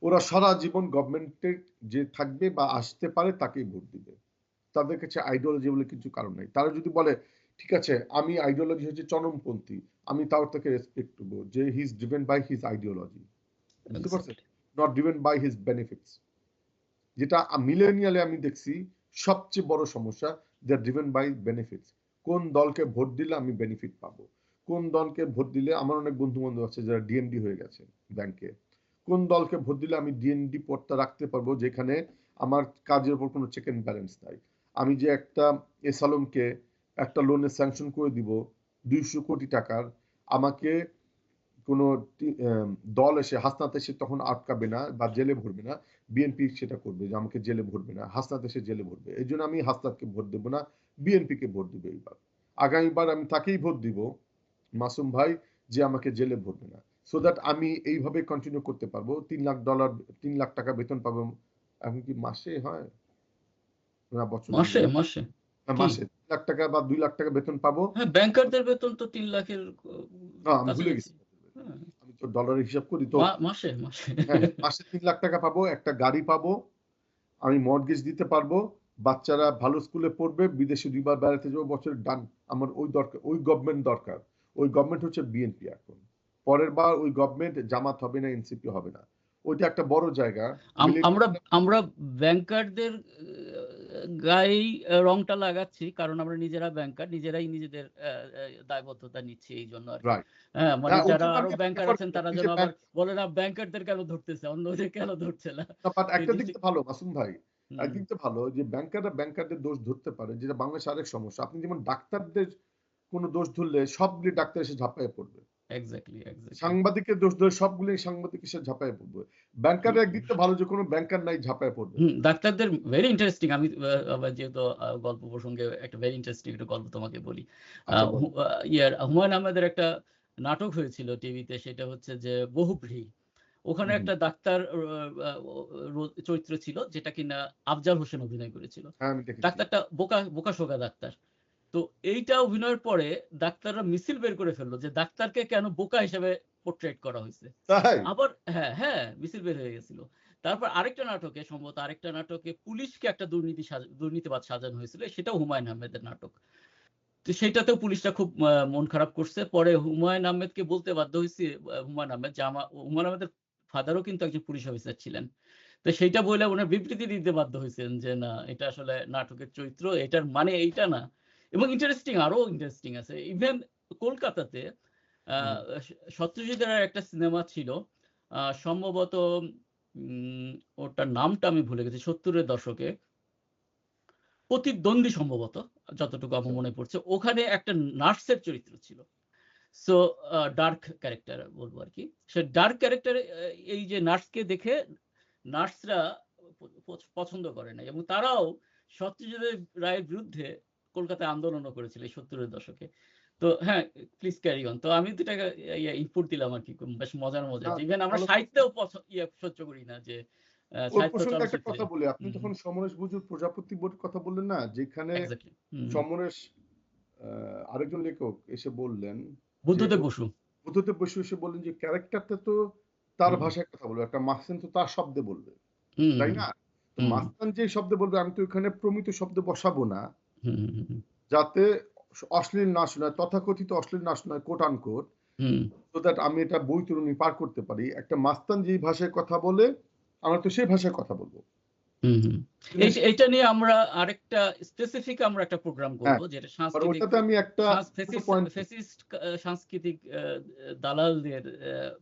ওরা সারা জীবন গভর্নমেন্টের যে থাকবে বা আসতে পারে তাকেই ভোট দিবে। তাদের কাছে আইডিওলজি বলে কিছু কারণ নাই। তারা যদি বলে ঠিক আছে আমি আইডিওলজি হচ্ছে চরমপন্থী, আমি তাও তাকে রেসপেক্ট করবো যে he is driven by his ideology, বুঝতে পারছেন, exactly. Not driven by his benefits. যেটা মিলেনিয়ালে আমি দেখছি সবচেয়ে বড় সমস্যা, they are driven by benefits. কোন দলকে ভোট দিলে আমি বেনিফিট পাবো, কোন দলকে ভোট দিলে, আমার অনেক বন্ধু বান্ধব আছে যারা ডিএনডি হয়ে গেছে ব্যাংকে, কোন দলকে ভোট দিলে আমি ডিএনডি পদটা রাখতে পারবো যেখানে আমার কাজের উপর কোনো চেক এন্ড ব্যালেন্স নাই। আমি যে একটা এসালমকে একটা লোনের স্যাংশন করে দিব 200 কোটি টাকার, আমাকে কোনো দল এসে হাসনাত এসে তখন আটকাবে না বা জেলে ভরবে না, বিএনপি সেটা করবে যে আমাকে জেলে ভরবে না, হাসনাত এসে জেলে ভরবে। এই জন্য আমি হাসনাতকে ভোট দেবো না, বিএনপিকে ভোট দিব এইবার। আগামীবার আমি তাকেই ভোট দিব, মাসুম ভাই, যে আমাকে জেলে ভরবে না, সো দ্যাট আমি এইভাবে কন্টিনিউ করতে পারবো। $3 লাখ, 3 লাখ টাকা বেতন পাবো। এখন কি মাসে হয় না বছরে? মাসে মাসে কি? মাসে 3 লাখ টাকা বা 2 লাখ টাকা বেতন পাবো। হ্যাঁ, ব্যাংকারদের বেতন তো 3 লাখের না আমি ভুলে কাছাকাছি। গেছি, হ্যাঁ, আমি তো ডলারের হিসাব করি তো। মাসে মাসে। হ্যাঁ, মাসে 3 লাখ টাকা পাবো, একটা গাড়ি পাবো, আমি মর্টগেজ দিতে পারবো, বাচ্চারা ভালো স্কুলে পড়বে, বিদেশে 2 বার বেড়াতে যাবো বছরে, ডান। আমার ওই দরকার, ওই গভর্নমেন্ট দরকার। ওই গভর্নমেন্ট হচ্ছে বিএনপি এখন। পরের বার ওই গভর্নমেন্ট জামাত হবে না, এনসিপি হবে না। ওইটা একটা বড় জায়গা। আমরা আমরা ব্যাংকারদের গায়েই রংটা লাগাচ্ছি, কারণ আমরা নিজেরা ব্যাংকার, নিজেরাই নিজেদের দায়বদ্ধতা নিচ্ছি এই জন্য আর কি। রাইট। হ্যাঁ, মানে হ্যাঁ, যারা ওইটা তো আরো আমি ব্যাংকার prefer আছেন করি। তারা আপনি যেন যে আবার ব্যাংক, বলে না ব্যাংকারদের কেন ধরতেছে, অন্যদের কেন ধরছে না। বাট এই একটা দিক জিনিসটা তো ভালো মাসুম ভাই, হুম, একদিক তো ভালো যে ব্যাংকাররা ব্যাংকারদের দোষ ধরতে পারে, যেটা বাংলাদেশে আরেক সমস্যা। আপনি যেমন ডাক্তারদের কোনো দোষ ধরলে সবগুলি ডাক্তার এসে ঝাঁপায় পড়বে, এক্সাক্টলি এক্সাক্টলি। সাংবাদিকের দোষ ধরে সবগুলি সাংবাদিক এসে ঝাঁপায় পড়বে। ব্যাংকারের একদিক তো ভালো যে কোনো ব্যাংকার নাই ঝাঁপায় পড়বে না। ডাক্তারদের ভেরি ইন্টারেস্টিং। আমি আবার যেহেতু গল্প প্রসঙ্গে একটা ভেরি ইন্টারেস্টিং একটা গল্প তোমাকে বলি। আ আচ্ছা হু বলেন। আ ইয়ার হুমায়ূন আহমেদের একটা নাটক হয়েছিল টিভিতে, সেটা হচ্ছে যে 'বহুব্রীহি'। ওখানে হুম, হুম। একটা ডাক্তার আ ও চরিত্র ছিল যেটা কিনা আফজাল হোসেন অভিনয় করেছিল। হ্যাঁ, আমি দেখেছি। ডাক্তারটা বোকাশোকা ডাক্তার। তো এইটা অভিনয়ের পরে ডাক্তাররা মিছিল বের করে ফেলল যে ডাক্তারকে কেন বোকা হিসেবে পোর্ট্রেট করা হইছে। তাই? আবার হ্যাঁ, হ্যাঁ, মিছিল বের হয়ে গেছিল। তারপর আরেকটা নাটকে, সম্ভবত আরেকটা নাটকে পুলিশকে একটা দুর্নীতিবাজ সাজানো হয়েছিল। সেটাও হুমায়ূন আহমেদের নাটক। তো সেইটাতেও পুলিশরা খুব মন খারাপ করছে। পরে হুমায়ূন আহমেদকে বলতে বাধ্য হইছি, হুমায়ূন আহমেদ যে হুমায়ূন আহমেদের ফাদারও কিন্তু একজন পুলিশ অফিসার ছিলেন। তো সেইটা বইলা উনার বিবৃতি দিতে বাধ্য হইছেন যে, "না, এটা আসলে নাটকের চরিত্র। এটার মানে এইটা না।" এবং আরো ইন্টারেস্টিং আছে। ইভেন কলকাতাতে আ হুম, স সত্যজিৎ রায়ের একটা সিনেমা ছিল। সম্ভবত উম ওটার নামটা আমি ভুলে গেছি। ৭০ এর দশকে। প্রতিদ্বন্দ্বী সম্ভবত, যতটুকু আমার আচ্ছা। মনে পড়ছে। ওখানে একটা নার্সের চরিত্র ছিল। সো ডার্ক ক্যারেক্টার বলবো আরকি। সে ডার্ক ক্যারেক্টারে এই যে নার্সকে দেখে নার্সরা পছন্দ করে নাই এবং তারাও সত্যজিৎ রায়ের বিরুদ্ধে কলকাতায় আন্দোলনও করেছিল এই ৭০ এর দশকে। তো হ্যাঁ, প্লিজ ক্যারি অন। তো আমি ২ টাকা ইনপুট দিলাম আরকি। বেশ মজার, না, মজার। ইভেন আমরা ভালো কথা। সাহিত্যেও সহ্য করি না যে ওর সাহিত্য প্রসঙ্গে একটা চলচ্চিত্রে কথা বলি। আপনি হুম, হুম। যখন সমরেশ বসুর প্রজাপতি বইয়ের কথা বললেন না, যেখানে এক্সাক্টলি। হুম। সমরেশ আরেকজন লেখক এসে বললেন যে বুদ্ধদেব বসু। বুদ্ধদেব বসু এসে বললেন যে ক্যারেক্টারটা তো তার হুম, ভাষায় কথা বলবে, একটা মাস্তান তো তার শব্দে বলবে, হুম, তাই হুম, না? তো হুম, মাস্তান যে শব্দে বলবে আমি তো ওখানে প্রমিত শব্দ বসাবো না, হুম, হুম, হুম, যাতে অশ্লীল না শোনায়, তথাকথিত অশ্লীল না শোনায়, coat unquote, hmm. So that আমি এটা বৈতরণী পার করতে পারি। একটা মাস্তান যেই ভাষায় কথা বলে আমরা তো সেই ভাষায় কথা বলবো। হুম, হুম। জিনিস- এইটা নিয়ে আমরা আরেকটা স্পেসিফিক আমরা একটা প্রোগ্রাম করব, হ্যাঁ, যেটা আর সাংস্কৃতিক ওটাতে আমি একটা ছোট পয়েন্ট, ফ্যাসিস্ট সাংস্কৃতিক দালালদের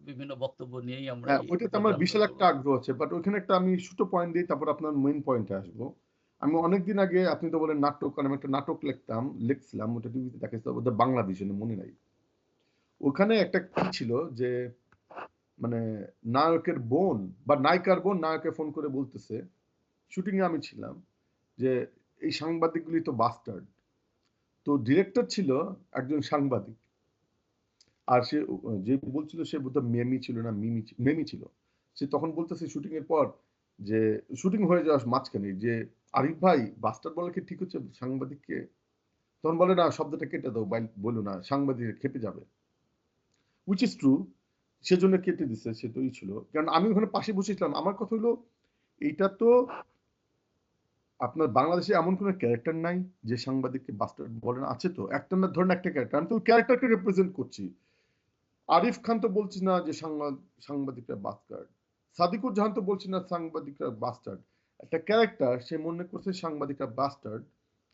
বিভিন্ন বক্তব্য নিয়েই আমরা হ্যাঁ, এই ওইটাতে আমার প্রোগ্রামটা বিশাল করব। একটা আগ্রহ আছে। বাট ওইখানে একটা আমি ছোট পয়েন্ট দিই, তারপর আপনার মেইন পয়েন্টে আসবো। আমি অনেকদিন আগে, আপনি তো বলেন নাটক, আমি একটা নাটক লিখছিলাম, ওটা টিভিতে দেখাইছিল, ওটা বাংলাদেশে, মনে নাই। ওখানে একটা কি ছিল যে মানে নায়কের বোন বা নায়িকার বোন নায়ককে ফোন করে বলতেছে, শুটিং এ আমি ছিলাম, যে এই সাংবাদিকগুলি তো বাস্টার্ড। তো ডিরেক্টর ছিল একজন সাংবাদিক, আর সে যে বলছিল সে বোধহয় মেমি ছিল না মেমি ছিল। সে তখন বলতেছে শুটিং এর পর, যে শুটিং হয়ে যাওয়ার মাঝখানে, যে আরিফ ভাই বাস্টার্ড বলা কি ঠিক হচ্ছে সাংবাদিককে? তখন বলে না, শব্দটা কেটে দাও, বলো না, সাংবাদিক খেপে যাবে। Which is true. সেজন্য কেটে দিছে, সে তো ছিল, কারণ আমি ওখানে পাশে বসেছিলাম। আমার কথা হলো এইটা তো আপনার বাংলাদেশে এমন কোনো ক্যারেক্টার নাই যে সাংবাদিককে বাস্টার্ড বলেন, আছে তো একটা না, ধরেন একটা ক্যারেক্টার, আমি তো ক্যারেক্টারকে রিপ্রেজেন্ট করছি। আরিফ খান তো বলছি না যে সাংবাদিকরা বাস্টার্ড, সাদিকুজ্জামান তো বলছি না সাংবাদিকরা বাস্টার্ড। একটা ক্যারেক্টার, সে মনে করছে সাংবাদিকরা বাস্টার্ড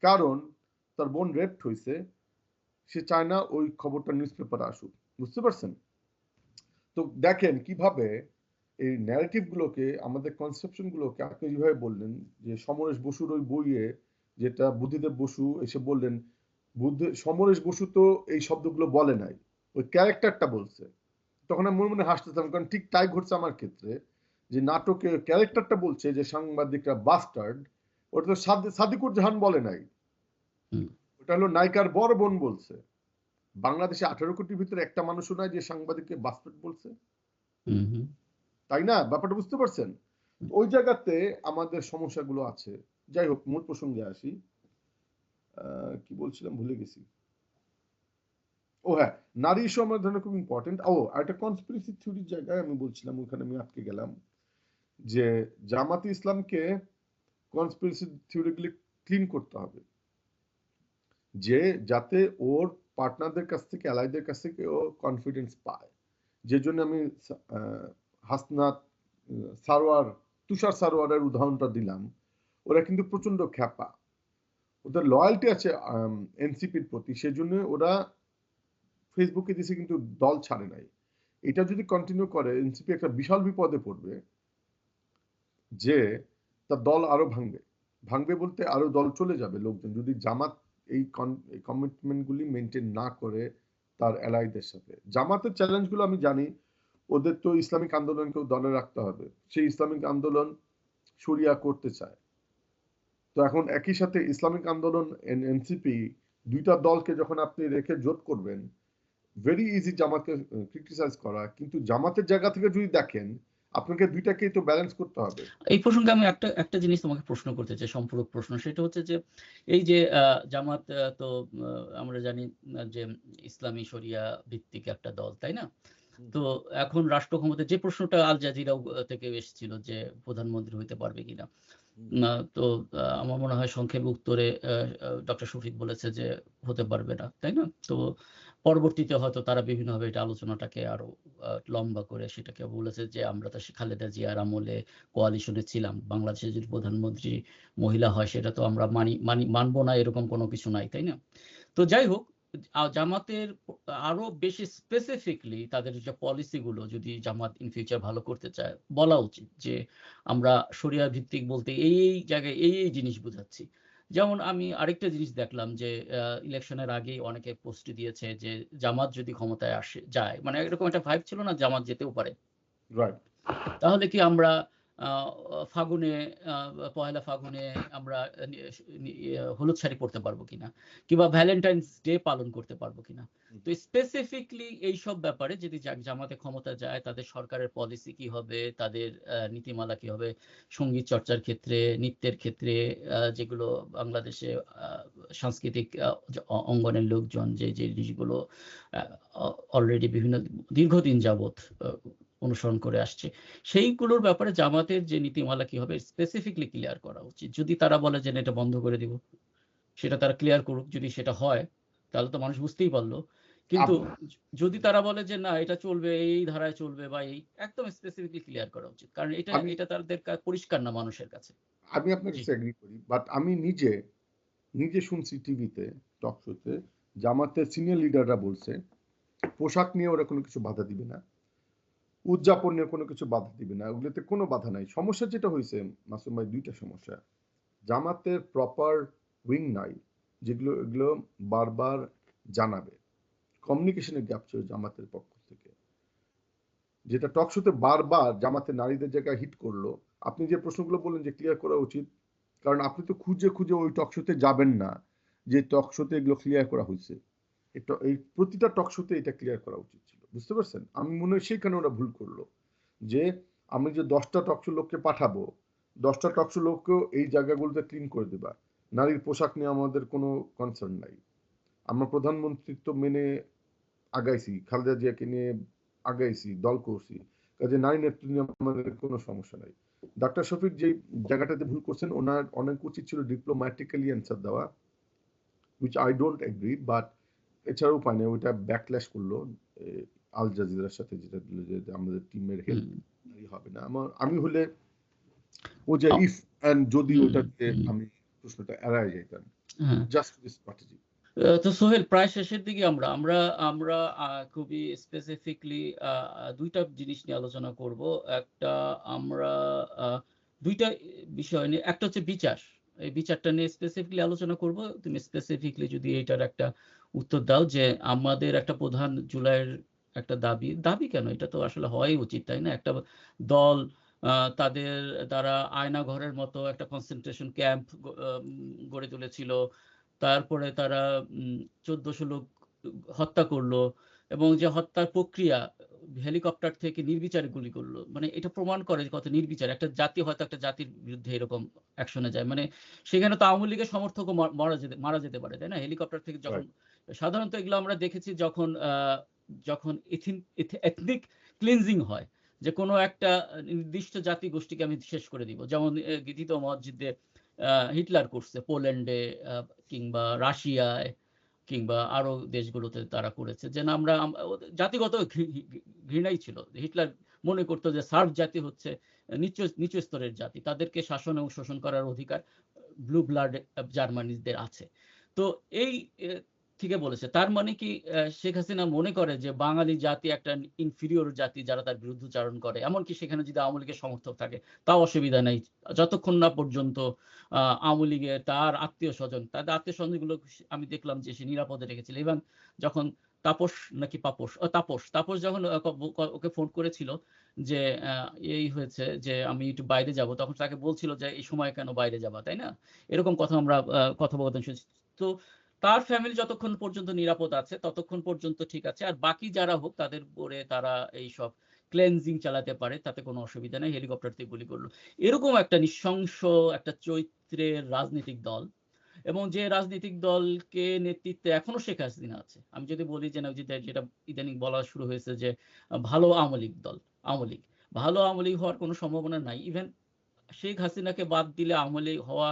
কারণ তার বোন রেপড হয়েছে, সে চায় না ওই খবরটা নিউজ পেপারে আসুক। বুঝতে পারছেন? তো দেখেন কিভাবে এই ন্যারেটিভ গুলোকে, আমাদের কনসেপশন গুলোকে, আপনি যেভাবে বললেন যে সমরেশ বসুর ওই বইয়ে, যেটা বুদ্ধিদেব বসু এসে বললেন, সমরেশ বসু তো এই শব্দগুলো বলে নাই, ওই ক্যারেক্টারটা বলছে। তখন আমি মনে মনে হাসতেছিলাম, কারণ ঠিক তাই ঘটছে আমার ক্ষেত্রে, যে নাটকে ক্যারেক্টারটা বলছে যে সাংবাদিকরা বাস্টার্ড, ওটা তো সাদিকুজ্জামান বলে নাই, হুম, ওটা হলো নায়িকার বড় বোন বলছে। বাংলাদেশে 18 কোটির ভিতরে একটা মানুষও নাই যে সাংবাদিককে বাস্টার্ড বলছে, হুম, হুম। তাই না? ব্যাপারটা বুঝতে পারছেন? ওই জায়গাতে আমাদের সমস্যাগুলো আছে। যাই হোক, মূল প্রসঙ্গে আসি। কি বলছিলাম ভুলে গেছি। ও হ্যাঁ, নারী ইস্যু আমার ধরনের খুব ইম্পর্টেন্ট। ও একটা কনস্পিরেসি থিওরির জায়গায় আমি বলছিলাম, ওখানে আমি আটকে গেলাম, যে জামাতে ইসলামকে কনস্পিরেসি থিওরিগুলি ক্লিন করতে হবে, যে যাতে ওর পার্টনারদের কাছ থেকে, অ্যালাইদের কাছ থেকে ও কনফিডেন্স পায়। যে জন্য আমি হাসনাত, সারোয়ার, তুষার সারোয়ারের উদাহরণটা দিলাম। ওরা কিন্তু প্রচন্ড খ্যাপা, ওদের লয়্যালটি আছে এনসিপির প্রতি, সেজন্য ওরা ফেসবুকে দিছে কিন্তু দল ছাড়ে নাই। এটা যদি কন্টিনিউ করে, এনসিপি একটা বিশাল বিপদে পড়বে, যে তার দল আরো ভাঙবে। ভাঙবে বলতে আরো দল চলে যাবে লোকজন, যদি জামাত এই কমিটমেন্টগুলি মেনটেন না করে তার অ্যালাইদের সাথে। জামাতের চ্যালেঞ্জগুলো আমি জানি, ওদের তো ইসলামিক আন্দোলনকেও দলে রাখতে হবে, সেই ইসলামিক আন্দোলন শরিয়া করতে চায়। তো এখন একই সাথে ইসলামিক আন্দোলন, এনসিপি, দুইটা দলকে যখন আপনি রেখে জোট করবেন, ভেরি ইজি জামাতকে ক্রিটিসাইজ করা, কিন্তু জামাতের জায়গা থেকে যদি দেখেন, আপনাকে দুইটাকেই তো ব্যালেন্স করতে হবে। এই প্রসঙ্গে আমি একটা জিনিস তোমাকে প্রশ্ন করতে চাই, সম্পূরক প্রশ্ন। সেটা হচ্ছে যে এই যে জামাত তো আমরা জানি যে ইসলামী শরিয়া ভিত্তিক একটা দল, তাই না? তো এখন রাষ্ট্র ক্ষমতায় যে প্রশ্নটা আল জাজিরা থেকে এসেছিল যে প্রধানমন্ত্রী হইতে পারবে কিনা? তো আমার মনে হয় সংক্ষেপে উত্তরে ডক্টর শফিক বলেছে যে হতে পারবে না, তাই না? তো পরবর্তীতে হয়তো তারা বিভিন্নভাবে এটা আলোচনাটাকে আরো লম্বা করে সেটাকে বলেছে যে আমরা তো খালেদা জিয়ার আমলে কোয়ালিশনে ছিলাম। বাংলাদেশে যদি প্রধানমন্ত্রী মহিলা হয় সেটা তো আমরা মানব না, এরকম কোনো কিছু নাই, তাই না? তো যাই হোক, জামাতের আরো বেশি স্পেসিফিকলি তাদের যে পলিসি গুলো যদি জামাত ইন ফিউচার ভালো করতে চায়, বলা উচিত যে আমরা শরিয়া ভিত্তিক বলতে এই জায়গায় এই জিনিস বুঝাচ্ছি। যেমন আমি আরেকটা জিনিস দেখলাম যে ইলেকশনের আগেই অনেকে পোস্ট দিয়েছে যে জামাত যদি ক্ষমতায় যায়, মানে এরকম একটা ভাইব ছিল না জামাত যেতেও পারে। রাইট। তাহলে কি আমরা আ ফাগুনে আ পহেলা ফাগুনে আমরা নি নি হলুদ শাড়ি পড়তে পারবো কিনা? কিংবা ভ্যালেন্টাইনস ডে পালন করতে পারবো কিনা? তো স্পেসিফিকলি এইসব ব্যাপারে যদি জামাতে ক্ষমতা যায়, তাদের সরকারের পলিসি কি হবে? তাদের নীতিমালা কি হবে? সংগীত চর্চার ক্ষেত্রে, নৃত্যের ক্ষেত্রে, যেগুলো বাংলাদেশে আ সাংস্কৃতিক অঙ্গনের লোকজন যে জিনিসগুলো আ অ অলরেডি বিভিন্ন দীর্ঘদিন যাবৎ আ অনুসরণ করে আসছে। সেইগুলোর ব্যাপারে জামাতের যে নীতিমালা কি হবে স্পেসিফিকলি ক্লিয়ার করা উচিত। যদি তারা বলে যে, "না, এটা বন্ধ করে দিব।" সেটা তারা ক্লিয়ার করুক। যদি সেটা হয়, তাহলে তো মানুষ বুঝতেই পারল। কিন্তু আপ- যদি তারা বলে যে, "না, এটা চলবে, এই ধারায় চলবে" বা এই একদম স্পেসিফিকলি ক্লিয়ার করা উচিত। কারণ এটা আমি এটা তাদের পরিষ্কার না মানুষের কাছে। আমি আপনার জি। কাছে এগ্রি করি, বাট আমি নিজে নিজে শুনছি টিভিতে, টক শোতে, জামাতের সিনিয়র লিডাররা বলছে পোশাক নিয়ে ওরা কোনো কিছু বাধা দিবে না, উদযাপন নিয়ে কোনো কিছু বাধা দিবে না, ওগুলোতে কোনো বাধা নাই। সমস্যা যেটা হয়েছে মাসুম ভাই, দুইটা সমস্যা। জামাতের প্রপার উইং নাই, যেগুলো এগুলো বারবার জানাবে। কমিউনিকেশনের গ্যাপ ছিল জামাতের পক্ষ থেকে, যেটা টক শোতে বারবার জামাতের নারীদের জায়গায় হিট করলো। আপনি যে প্রশ্নগুলো বললেন যে ক্লিয়ার করা উচিত, কারণ আপনি তো খুঁজে খুঁজে ওই টক শোতে যাবেন না যে টক শোতে এগুলো ক্লিয়ার করা হয়েছে। এটা এই প্রতিটা টক শোতে এটা ক্লিয়ার করা উচিত ছিল। বুঝতে পারছেন? আমি মনে হয় সেইখানে ওরা ভুল করলো, যে আমি যে 10টা টক শো লোককে পাঠাবো, 10টা টক শো লোককেও এই জায়গাগুলোতে ক্লিন করে দেবা। নারীর পোশাক নিয়ে আমাদের কোনো কনসার্ন নাই। আমরা প্রধানমন্ত্রিত্ব মেনে আগাইছি, খালেদা জিয়াকে নিয়ে আগাইছি, দল করছি, কাজে নারী নেতৃত্ব নিয়ে আমাদের কোনো সমস্যা নাই। ডাক্তার শফিক যে জায়গাটাতে ভুল করছেন, ওনার অনেক উচিত ছিল ডিপ্লোম্যাটিক্যালি অ্যান্সার দেওয়া, which I don't agree, but এছাড়া উপায় নেই, ওইটা ব্যাকল্যাশ করলো আল জাজিরার সাথে, যেটা দিল যে আমাদের টিমের হেল্প হবে না। আমি হলে ও যে ইফ অ্যান্ড যদি, ওটাতে আমি প্রশ্নটা এড়ায় যেতাম, জাস্ট স্ট্র্যাটেজি। তো সোহেল, প্রায় শেষের দিকে আমরা আমরা আমরা খুবই স্পেসিফিকলি দুইটা জিনিস নিয়ে আলোচনা করব। একটা আমরা দুইটা বিষয় নিয়ে, একটা হচ্ছে বিচার, এই বিচারটা নিয়ে স্পেসিফিকলি আলোচনা করব। তুমি স্পেসিফিকলি যদি এটার একটা উত্তর দাও যে আমাদের একটা প্রধান জুলাইয়ের একটা দাবি কেন, এটা তো আসলে হওয়াই উচিত, তাই না? একটা দল তাদের দ্বারা আয়না ঘরের মতো একটা কনসেন্ট্রেশন ক্যাম্প গড়ে তুলেছিল, তারপরে তারা 1400 লোক হত্যা করলো, এবং যে হত্যার প্রক্রিয়া হেলিকপ্টার থেকে নির্বিচারে গুলি করলো। মানে এটা প্রমাণ করে যে কত নির্বিচার একটা জাতি হয়তো একটা জাতির বিরুদ্ধে এরকম অ্যাকশনে যায়। মানে সেখানে তো আওয়ামী লীগের সমর্থকও মারা যেতে পারে, তাই না? হেলিকপ্টার থেকে যখন সাধারণত এগুলো আমরা দেখেছি যখন যখন এথনিক ক্লিনজিং হয়, যে কোনো একটা নির্দিষ্ট জাতি গোষ্ঠীকে আমি শেষ করে দিব, যেমন গীতিত মসজিদে হিটলার করছে, পোল্যান্ডে কিংবা রাশিয়ায় কিংবা আরো দেশগুলোতে তারা করেছে। যে না, আমরা জাতিগত ঘৃণাই ছিল। হিটলার মনে করতো যে সার্ব জাতি হচ্ছে নিচু স্তরের জাতি, তাদেরকে শাসন এবং শোষণ করার অধিকার ব্লু ব্লাড জার্মানিদের আছে। তো এই থেকে বলেছে, তার মানে কি শেখ হাসিনা মনে করে যে বাঙালি জাতি একটা ইনফিরিয়র জাতি যারা তার বিরুদ্ধাচারণ করে? এমনকি সেখানে যদি আওয়ামী লীগের সমর্থক থাকে তাও অসুবিধা নেই, যতক্ষণ না পর্যন্ত আওয়ামী লীগের তার আত্মীয় স্বজন, তাদের আত্মীয় স্বজনগুলো আমি দেখলাম যে সে নিরাপদে রেখেছিল। এবং যখন তাপস নাকি তাপস যখন ওকে ফোন করেছিল যে এই হয়েছে যে আমি একটু বাইরে যাব, তখন তাকে বলছিল যে এই সময় কেন বাইরে যাবা, তাই না? এরকম কথা আমরা কথোপকথন শুনছি। তো তার ফ্যামিলি যতক্ষণ পর্যন্ত নিরাপদ আছে ততক্ষণ পর্যন্ত ঠিক আছে, আর বাকি যারা হোক তাদের উপরে তারা এই সব ক্লেনজিং চালাতে পারে, তাতে কোনো অসুবিধা নেই। হেলিকপ্টার থেকে গুলি করলো, এরকম একটা নৃশংস একটা চরিত্রের রাজনৈতিক দল, এবং যে রাজনৈতিক দলকে নেতৃত্বে এখনো শেখ হাসিনা আছে। আমি যদি বলি যে না, যেটা ইদানিং বলা শুরু হয়েছে যে ভালো আওয়ামী লীগ দল, আওয়ামী লীগ ভালো আওয়ামী লীগ হওয়ার কোনো সম্ভাবনা নাই। ইভেন শেখ হাসিনাকে বাদ দিলে আওয়ামী লীগ হওয়া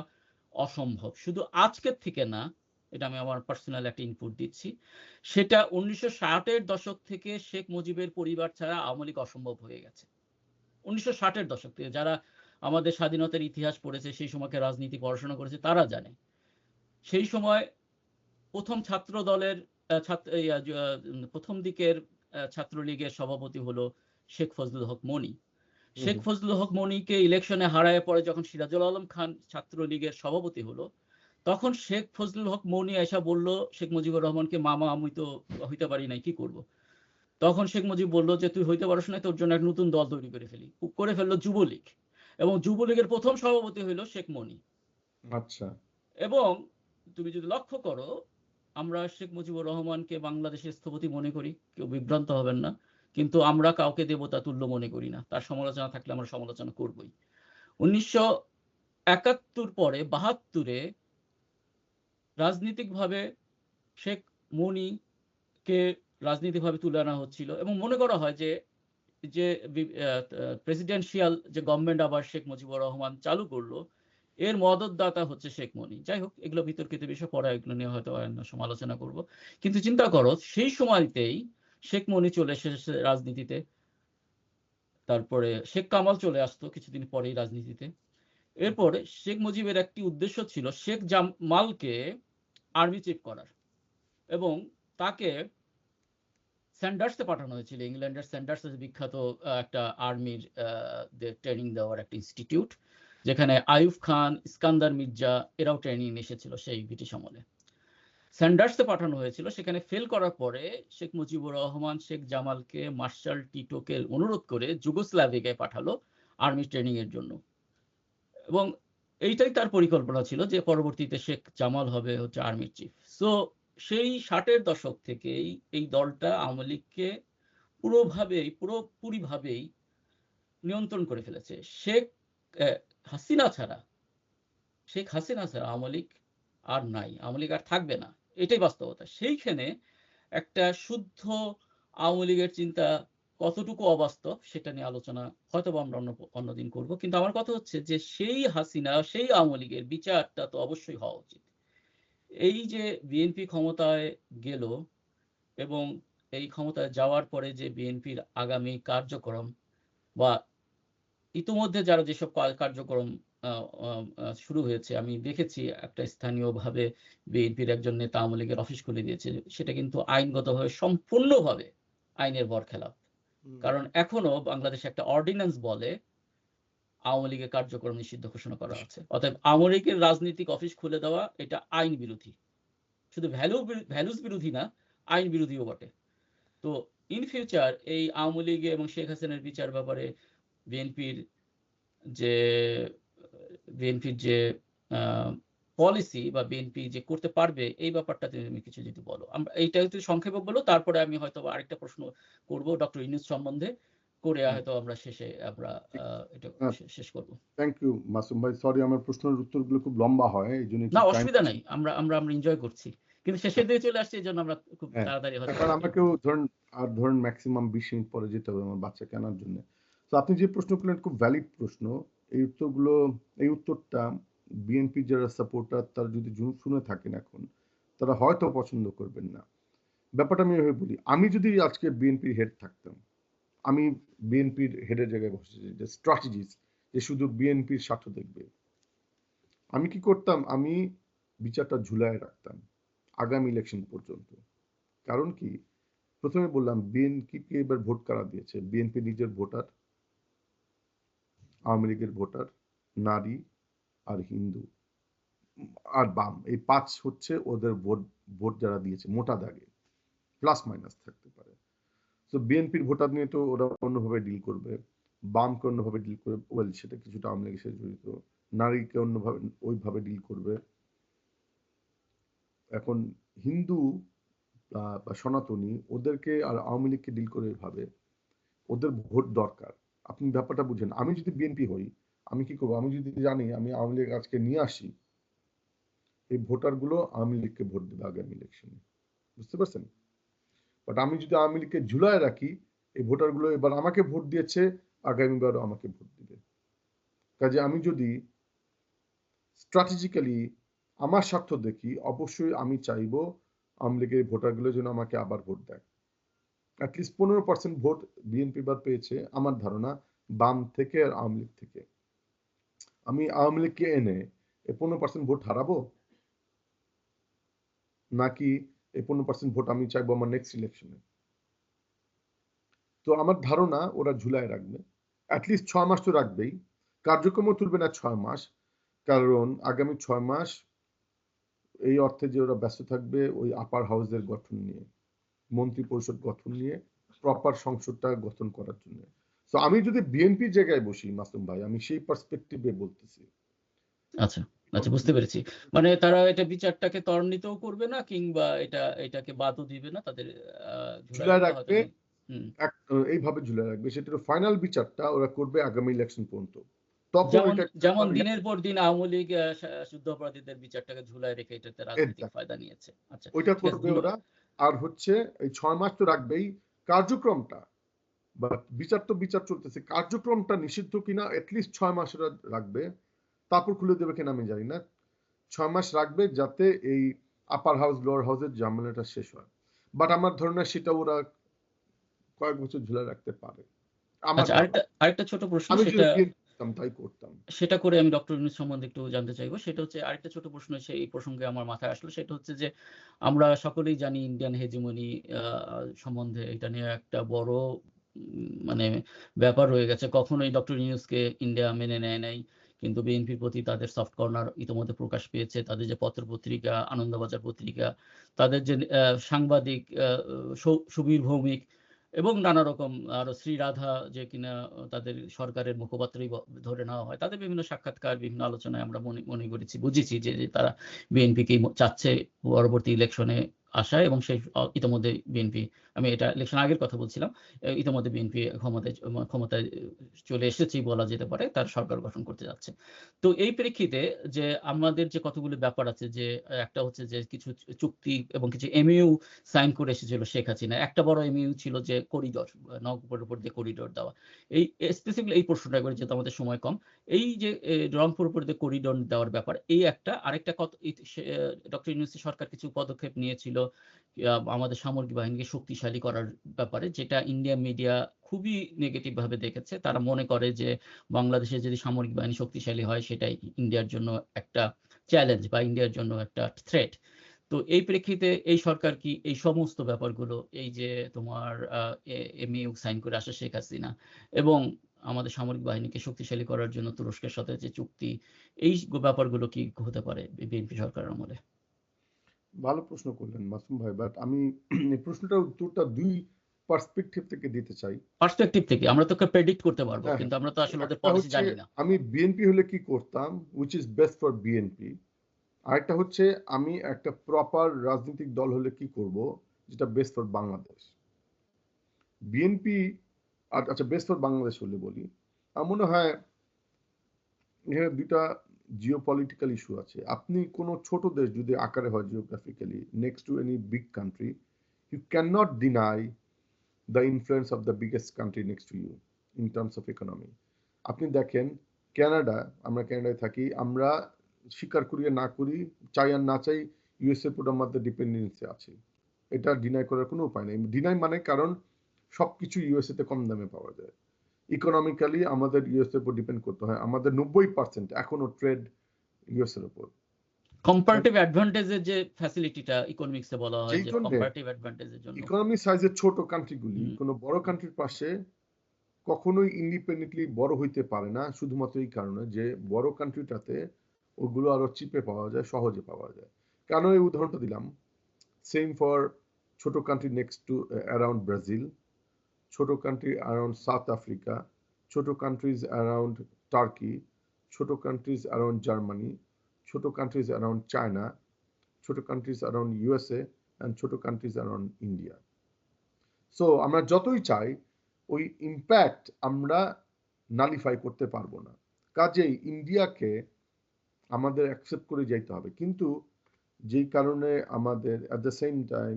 অসম্ভব। শুধু আজকের থেকে না, এটা আমি আমার পার্সোনাল একটা ইনপুট দিচ্ছি, সেটা 1960-এর দশক থেকে শেখ মুজিবের পরিবার ছাড়া আওয়ামী লীগ অসম্ভব হয়ে গেছে। 1960-এর দশক থেকে যারা আমাদের স্বাধীনতার ইতিহাস পড়েছে, সেই সময়কে রাজনীতি পড়াশোনা করেছে, তারা জানে সেই সময় প্রথম ছাত্র দলের প্রথম দিকের ছাত্রলীগের সভাপতি হলো শেখ ফজলুল হক মনি। শেখ ফজলুল হক মনিকে ইলেকশনে হারায় পরে যখন সিরাজুল আলম খান ছাত্রলীগের সভাপতি হলো, তখন শেখ ফজলুল হক মনি এসে বলল শেখ মুজিবুর রহমানকে, মামা আমি তো হইতে পারি নাই, কি করব? তখন শেখ মুজিব বলল যে তুই হইতে পারছ না, তোর জন্য এক নতুন দল তৈরি করে ফেলি। করে ফেললো যুবলীগ, এবং যুবলীগের প্রথম সভাপতি হইল শেখ মনি। আচ্ছা। এবং তুমি যদি লক্ষ্য করো, আমরা শেখ মুজিবুর রহমানকে বাংলাদেশের স্থপতি মনে করি, কেউ বিভ্রান্ত হবেন না, কিন্তু আমরা কাউকে দেবতা তুল্য মনে করি না। তার সমালোচনা থাকলে আমরা সমালোচনা করবই। 1971 পরে 72-এ রাজনীতিকভাবে শেখ মনিকে রাজনীতিভাবে তুলে আনা হচ্ছিল, এবং মনে করা হয় যে যে প্রেসিডেন্সিয়াল যে গভর্নমেন্ট আবার শেখ মুজিবুর রহমান চালু করলো, এর মদতদাতা হচ্ছে শেখ মনি। যাই হোক, এগুলো বিতর্কিত বিষয়, পরে এগুলো নিয়ে হয়তো সমালোচনা করব। কিন্তু চিন্তা করো, সেই সময়তেই শেখ মনি চলে এসেছে রাজনীতিতে, তারপরে শেখ কামাল চলে আসতো কিছুদিন পরেই রাজনীতিতে। এরপরে শেখ মুজিবের একটি উদ্দেশ্য ছিল শেখ জামালকে আর্মি চিফ করার, এবং তাকে স্যান্ডার্সে পাঠানো হয়েছিল। ইংল্যান্ডের স্যান্ডার্স বিখ্যাত একটা আর্মির ট্রেনিং দেওয়ার একটা ইনস্টিটিউট, যেখানে আইয়ুব খান, ইস্কান্দার মির্জা এরাও ট্রেনিং এসেছিল সেই ব্রিটিশ আমলে। স্যান্ডার্সে পাঠানো হয়েছিল, সেখানে ফেল করার পরে শেখ মুজিবুর রহমান শেখ জামালকে মার্শাল টিটোকে অনুরোধ করে যুগোস্লাভিয়ায় পাঠালো আর্মি ট্রেনিং এর জন্য, এবং এইটাই তার পরিকল্পনা ছিল যে পরবর্তীতে শেখ জামাল হবে হচ্ছে আর্মির চিফ। সো সেই 60-এর দশক থেকেই এই দলটা আওয়ামী লীগকে পুরোপুরিভাবেই নিয়ন্ত্রণ করে ফেলেছে। শেখ হাসিনা ছাড়া আওয়ামী লীগ আর নাই, আওয়ামী লীগ আর থাকবে না, এটাই বাস্তবতা। সেইখানে একটা শুদ্ধ আওয়ামী লীগের চিন্তা কতটুকু অবাস্তব সেটা নিয়ে আলোচনা হয়তোবা আমরা অন্যদিন করব। কিন্তু আমার কথা হচ্ছে যে সেই হাসিনা, সেই আওয়ামী লীগের বিচারটা তো অবশ্যই হওয়া উচিত। এই যে বিএনপি ক্ষমতায় গেল এবং এই ক্ষমতায় যাওয়ার পরে যে বিএনপির আগামী কার্যক্রম বা ইতিমধ্যে যারা যেসব কার্যক্রম আ আ আ শুরু হয়েছে, আমি দেখেছি একটা স্থানীয়ভাবে বিএনপির একজন নেতা আওয়ামী লীগের অফিস খুলে দিয়েছে। সেটা কিন্তু আইনগতভাবে সম্পূর্ণভাবে আইনের বরখেলাপ। হুম, কারণ এখনো বাংলাদেশে একটা অর্ডিন্যান্স বলে আওয়ামী লীগের কার্যক্রম নিষিদ্ধ ঘোষণা করা আছে। অতএব আওয়ামী লীগের রাজনৈতিক অফিস খুলে দেওয়া এটা আইন বিরোধী। শুধু ভ্যালুস বিরোধী না, আইন বিরোধীও বটে। তো ইন ফিউচার এই আওয়ামী লীগ এবং শেখ হাসিনার বিচার ব্যাপারে বিএনপির যে বিএনপির যে আ পলিসি বা বিএনপি যে করতে পারবে এই ব্যাপারটাতে তুমি কিছু যদি বলো। এইটা একটু সংক্ষেপে বলো, তারপরে আমি হয়তোবা আরেকটা প্রশ্ন করব ডক্টর ইউনূস সম্বন্ধে। করে হুম, হয়তো আমরা শেষে ঠিক। এটা আ শেষ করব। থ্যাংক ইউ মাসুম ভাই। সরি আমার প্রশ্নের উত্তরগুলো খুব লম্বা হয়। এইজন্য না একটু টাইম অসুবিধা নাই। আমরা এনজয় করছি। কিন্তু শেষের দিকে চলে আসছি এজন্য আমরা খুব হ্যাঁ, তাড়াতাড়ি হয়তো এখন শেষ আমাকেও ধরেন ম্যাক্সিমাম ২০ মিনিট পরে যেতে হবে আমার বাচ্চাকে আনার জন্য। তো আপনি যে প্রশ্ন করলেন খুব ভ্যালিড প্রশ্ন। এই উত্তরগুলো এই উত্তরটা বিএনপির যারা সাপোর্টার তারা যদি শুনে থাকেন এখন, তারা হয়তো পছন্দ করবেন না। ব্যাপারটা আমি এভাবে বলি, আমি যদি আজকে বিএনপির হেড থাকতাম, আমি বিএনপির হেডের জায়গায় বসেছি যে স্ট্র্যাটেজিস্ট যে শুধু বিএনপির স্বার্থ দেখবে। আমি কি করতাম? আমি বিচারটা ঝুলায় রাখতাম আগামী ইলেকশন পর্যন্ত। কারণ কি? প্রথমে বললাম বিএনপিকে এবার ভোট কারা দিয়েছে? বিএনপি নিজের ভোটার, আওয়ামী লীগের ভোটার, নারী আর হিন্দু আর বাম। এই ৫ হচ্ছে ওদের ভোট যারা দিয়েছে মোটা দাগে। প্লাস মাইনাস থাকতে পারে। তো বিএনপির ভোটার নিয়ে তো ওরা অন্যভাবে ডিল করবে। বামকে অন্যভাবে ডিল করবে। ওয়েল সেটা কিছুটা আওয়ামী লীগের সাথে জড়িত। নারীকে অন্যভাবে ওইভাবে ডিল করবে। এখন হিন্দু বা সনাতনী ওদেরকে আর আওয়ামী লীগকে ডিল করে এভাবে ওদের ভোট দরকার। আপনি ব্যাপারটা বুঝেন। আমি যদি বিএনপি হই, আমি কি করবো? আমি যদি জানি আমি আওয়ামী লীগ আজকে নিয়ে আসি, এই ভোটারগুলো আওয়ামী লীগকে ভোট দেবে আগামী ইলেকশনে। বুঝতে পারছেন? বাট আমি যদি আওয়ামী লীগকে ঝুলায় রাখি, এই ভোটারগুলো এবার আমাকে ভোট দিয়েছে, আগামীবারও আমাকে ভোট দিবে। কাজে আমি যদি স্ট্র্যাটেজিক্যালি আমার স্বার্থ দেখি, অবশ্যই আমি চাইবো আওয়ামী লীগের ভোটারগুলো যেন আমাকে আবার ভোট দেয়। অ্যাটলিস্ট 15% ভোট বিএনপি এবার পেয়েছে আমার ধারণা বাম থেকে আর আওয়ামী লীগ থেকে। আমি আওয়ামী লীগকে এনে এই 15% ভোট হারাবো, নাকি এই 15% ভোট আমি চাইবো আমার নেক্সট ইলেকশনে। তো আমার ধারণা ওরা ঝুলায় রাখবে, অ্যাটলিস্ট 6 মাস তো রাখবেই। কার্যক্রমও তুলবে না 6 মাস, কারণ আগামী 6 মাস এই অর্থে যে ওরা ব্যস্ত থাকবে ওই আপার হাউসের গঠন নিয়ে, মন্ত্রী পরিষদ গঠন নিয়ে, প্রপার সংসদটা গঠন করার জন্য। তো আমি যদি বিএনপির জায়গায় বসি মাসুম ভাই, আমি সেই পার্সপেক্টিভে বলতেছি। আচ্ছা, আচ্ছা বুঝতে পেরেছি। মানে তারা এটা বিচারটাকে ত্বরান্বিতও করবে না কিংবা এটাকে বাদও দিবে না। তাদের আ ঝুলায় ঝুলায় রাখবে হয়তো রাখবে, হুম। এইভাবে ঝুলায় রাখবে। সেটার ফাইনাল বিচারটা ওরা করবে আগামী ইলেকশন পর্যন্ত। তখন যেমন ওইটা যেমন দিনের পর দিন আওয়ামী লীগ যুদ্ধাপরাধীদের বিচারটাকে ঝুলায় রেখে এটাতে রাজনৈতিক এক্সাক্ট ফায়দা নিয়েছে। আচ্ছা ওইটা ঠিক আছে করবে ওরা। আর হচ্ছে এই 6 মাস তো রাখবেই, কার্যক্রমটা বা বিচার তো বিচার চলতেছে, কার্যক্রমটা নিষিদ্ধ কিনা এটলিস্ট 6 মাস ওরা রাখবে। তারপর খুলে দেবে কিনা আমি জানি না। 6 মাস রাখবে যাতে এই আপার হাউস লোয়ার হাউসের ঝামেলাটা শেষ হয়। বাট আমার ধারণা সেটা ওরা কয়েক বছর ঝুলে রাখতে পারে। আমার আচ্ছা ধারণা। আরেকটা ছোট প্রশ্ন আমি যদি সেটা বিএনপি করতাম তাই করতাম। সেটা করে আমি ডক্টর ইউনূস সম্বন্ধে একটু জানতে চাইবো। সেটা হচ্ছে আরেকটা ছোট প্রশ্ন এই প্রসঙ্গে আমার মাথায় আসলো। সেটা হচ্ছে যে আমরা সকলেই জানি ইন্ডিয়ান হেজিমনি আ সম্বন্ধে এটা নিয়ে একটা বড় মানে ব্যাপার রয়ে গেছে। কখনোই ডক্টর ইউনূসকে ইন্ডিয়া মেনে নেয় নাই। কিন্তু বিএনপির প্রতি তাদের সফট কর্নার ইতোমধ্যে প্রকাশ পেয়েছে। তাদের যে পত্র-পত্রিকা, আনন্দবাজার পত্রিকা, তাদের যে সাংবাদিক সুবীর ভৌমিক এবং নানা রকম আরো শ্রীরাধা যে কিনা তাদের সরকারের মুখপাত্রই ধরে নেওয়া হয়। তাদের বিভিন্ন সাক্ষাৎকার, বিভিন্ন আলোচনায় আমরা মনে করেছি, বুঝেছি যে তারা বিএনপিকেই চাচ্ছে পরবর্তী ইলেকশনে আশায়, এবং সেই ইতিমধ্যে বিএনপি, আমি এটা ইলেকশন আগের কথা বলছিলাম, ইতিমধ্যে বিএনপি ক্ষমতায় চলে এসেছেই বলা যেতে পারে, তার সরকার গঠন করতে যাচ্ছে। তো এই প্রেক্ষিতে যে আমাদের যে কতগুলো ব্যাপার আছে, যে একটা হচ্ছে যে কিছু চুক্তি এবং কিছু এমইউ সাইন করে এসেছিল শেখ হাসিনা। একটা বড় এমইউ ছিল যে করিডোর, নগরের উপর দিয়ে করিডোর দেওয়া। এই স্পেসিফিকলি এই প্রশ্নটা একবার, যেহেতু আমাদের সময় কম। এই যে রংপুর উপর দিয়ে করিডোর দেওয়ার ব্যাপার, এই একটা। আরেকটা ডক্টর ইউনূসের সরকার কিছু পদক্ষেপ নিয়েছিল আমাদের সামরিক বাহিনীকে শক্তিশালী করার ব্যাপারে, যেটা ইন্ডিয়ান মিডিয়া খুবই নেগেটিভ ভাবে দেখেছে। তারা মনে করে যে বাংলাদেশে যদি সামরিক বাহিনী শক্তিশালী হয়, সেটাই ইন্ডিয়ার জন্য একটা চ্যালেঞ্জ বা ইন্ডিয়ার জন্য একটা থ্রেট। তো এই প্রেক্ষিতে এই সরকার কি এই সমস্ত ব্যাপারগুলো, এই যে তোমার এমইউ সাইন করে আসে শেখ হাসিনা, এবং আমাদের সামরিক বাহিনীকে শক্তিশালী করার জন্য তুরস্কের সাথে যে চুক্তি, এই ব্যাপারগুলো কি হতে পারে বিএনপি সরকারের আমলে? ভালো প্রশ্ন করলেন মাসুম ভাই, বাট আমি এই প্রশ্নটার উত্তরটা দুই পার্সপেক্টিভ থেকে দিতে চাই। পার্সপেক্টিভ থেকে আমরা তো প্রেডিক্ট করতে পারবো, হ্যাঁ, কিন্তু আমরা তো আসলে ওদের একটা পলিসি হচ্ছে জানি না। আমি বিএনপি হলে কি করতাম, which is best for BNP. আরেকটা হচ্ছে আমি একটা প্রপার রাজনৈতিক দল হলে কি করব, যেটা বেস্ট ফর বাংলাদেশ। বিএনপি, আচ্ছা বেস্ট ফর বাংলাদেশ হলে বলি, আমার মনে হয় এখানে দুইটা জিও পলিটিক্যাল ইস্যু আছে। আপনি কোনো ছোট দেশ যদি আকারে হয় geographically next to any big country, you can not deny the influence of the biggest country next to you in terms of economy. আপনি দেখেন কানাডা, আমরা কানাডায় থাকি, আমরা স্বীকার করি আর না করি, চাই আর না চাই, ইউএসএ উপর আমাদের ডিপেন্ডেন্সি আছে। এটা ডিনাই করার কোনো উপায় নেই। ডিনাই মানে কারণ সবকিছু ইউএসএ তে কম দামে পাওয়া যায়। ইকোনমিক্যালি আমাদের ইউএস এর উপর ডিপেন্ড করতে হয়। আমাদের 90% এখনো ট্রেড ইউএস এর উপর। কম্পারেটিভ অ্যাডভান্টেজের যে ফ্যাসিলিটিটা ইকোনমিক্সে বলা হয়, যেই যে জন্য কম্পারেটিভ অ্যাডভান্টেজের জন্য। ইকোনমি সাইজের ছোট কান্ট্রিগুলি কোনো বড় কান্ট্রির পাশে কখনোই ইন্ডিপেন্ডেন্টলি বড় হইতে পারে না, শুধুমাত্র এই কারণে যে বড় কান্ট্রিটাতে ওগুলো আরো চিপে পাওয়া যায়, সহজে পাওয়া যায়। কেন এই উদাহরণটা দিলাম, সেম ফর ছোট country next to around Brazil, ছোট কান্ট্রি অ্যারাউন্ড সাউথ আফ্রিকা, ছোট কান্ট্রিজ অ্যারাউন্ড টার্কি, ছোট কান্ট্রিজ অ্যারাউন্ড জার্মানি, ছোট কান্ট্রিজ অ্যারাউন্ড চায়না, ছোট কান্ট্রিজ অ্যারাউন্ড ইউএসএ অ্যান্ড ছোট কান্ট্রিজ অ্যারাউন্ড ইন্ডিয়া। সো আমরা যতই চাই ওই ইম্প্যাক্ট আমরা নালিফাই করতে পারবো না। কাজেই ইন্ডিয়াকে আমাদের অ্যাকসেপ্ট করে যাইতে হবে। কিন্তু যেই কারণে আমাদের অ্যাট দ্য সেম টাইম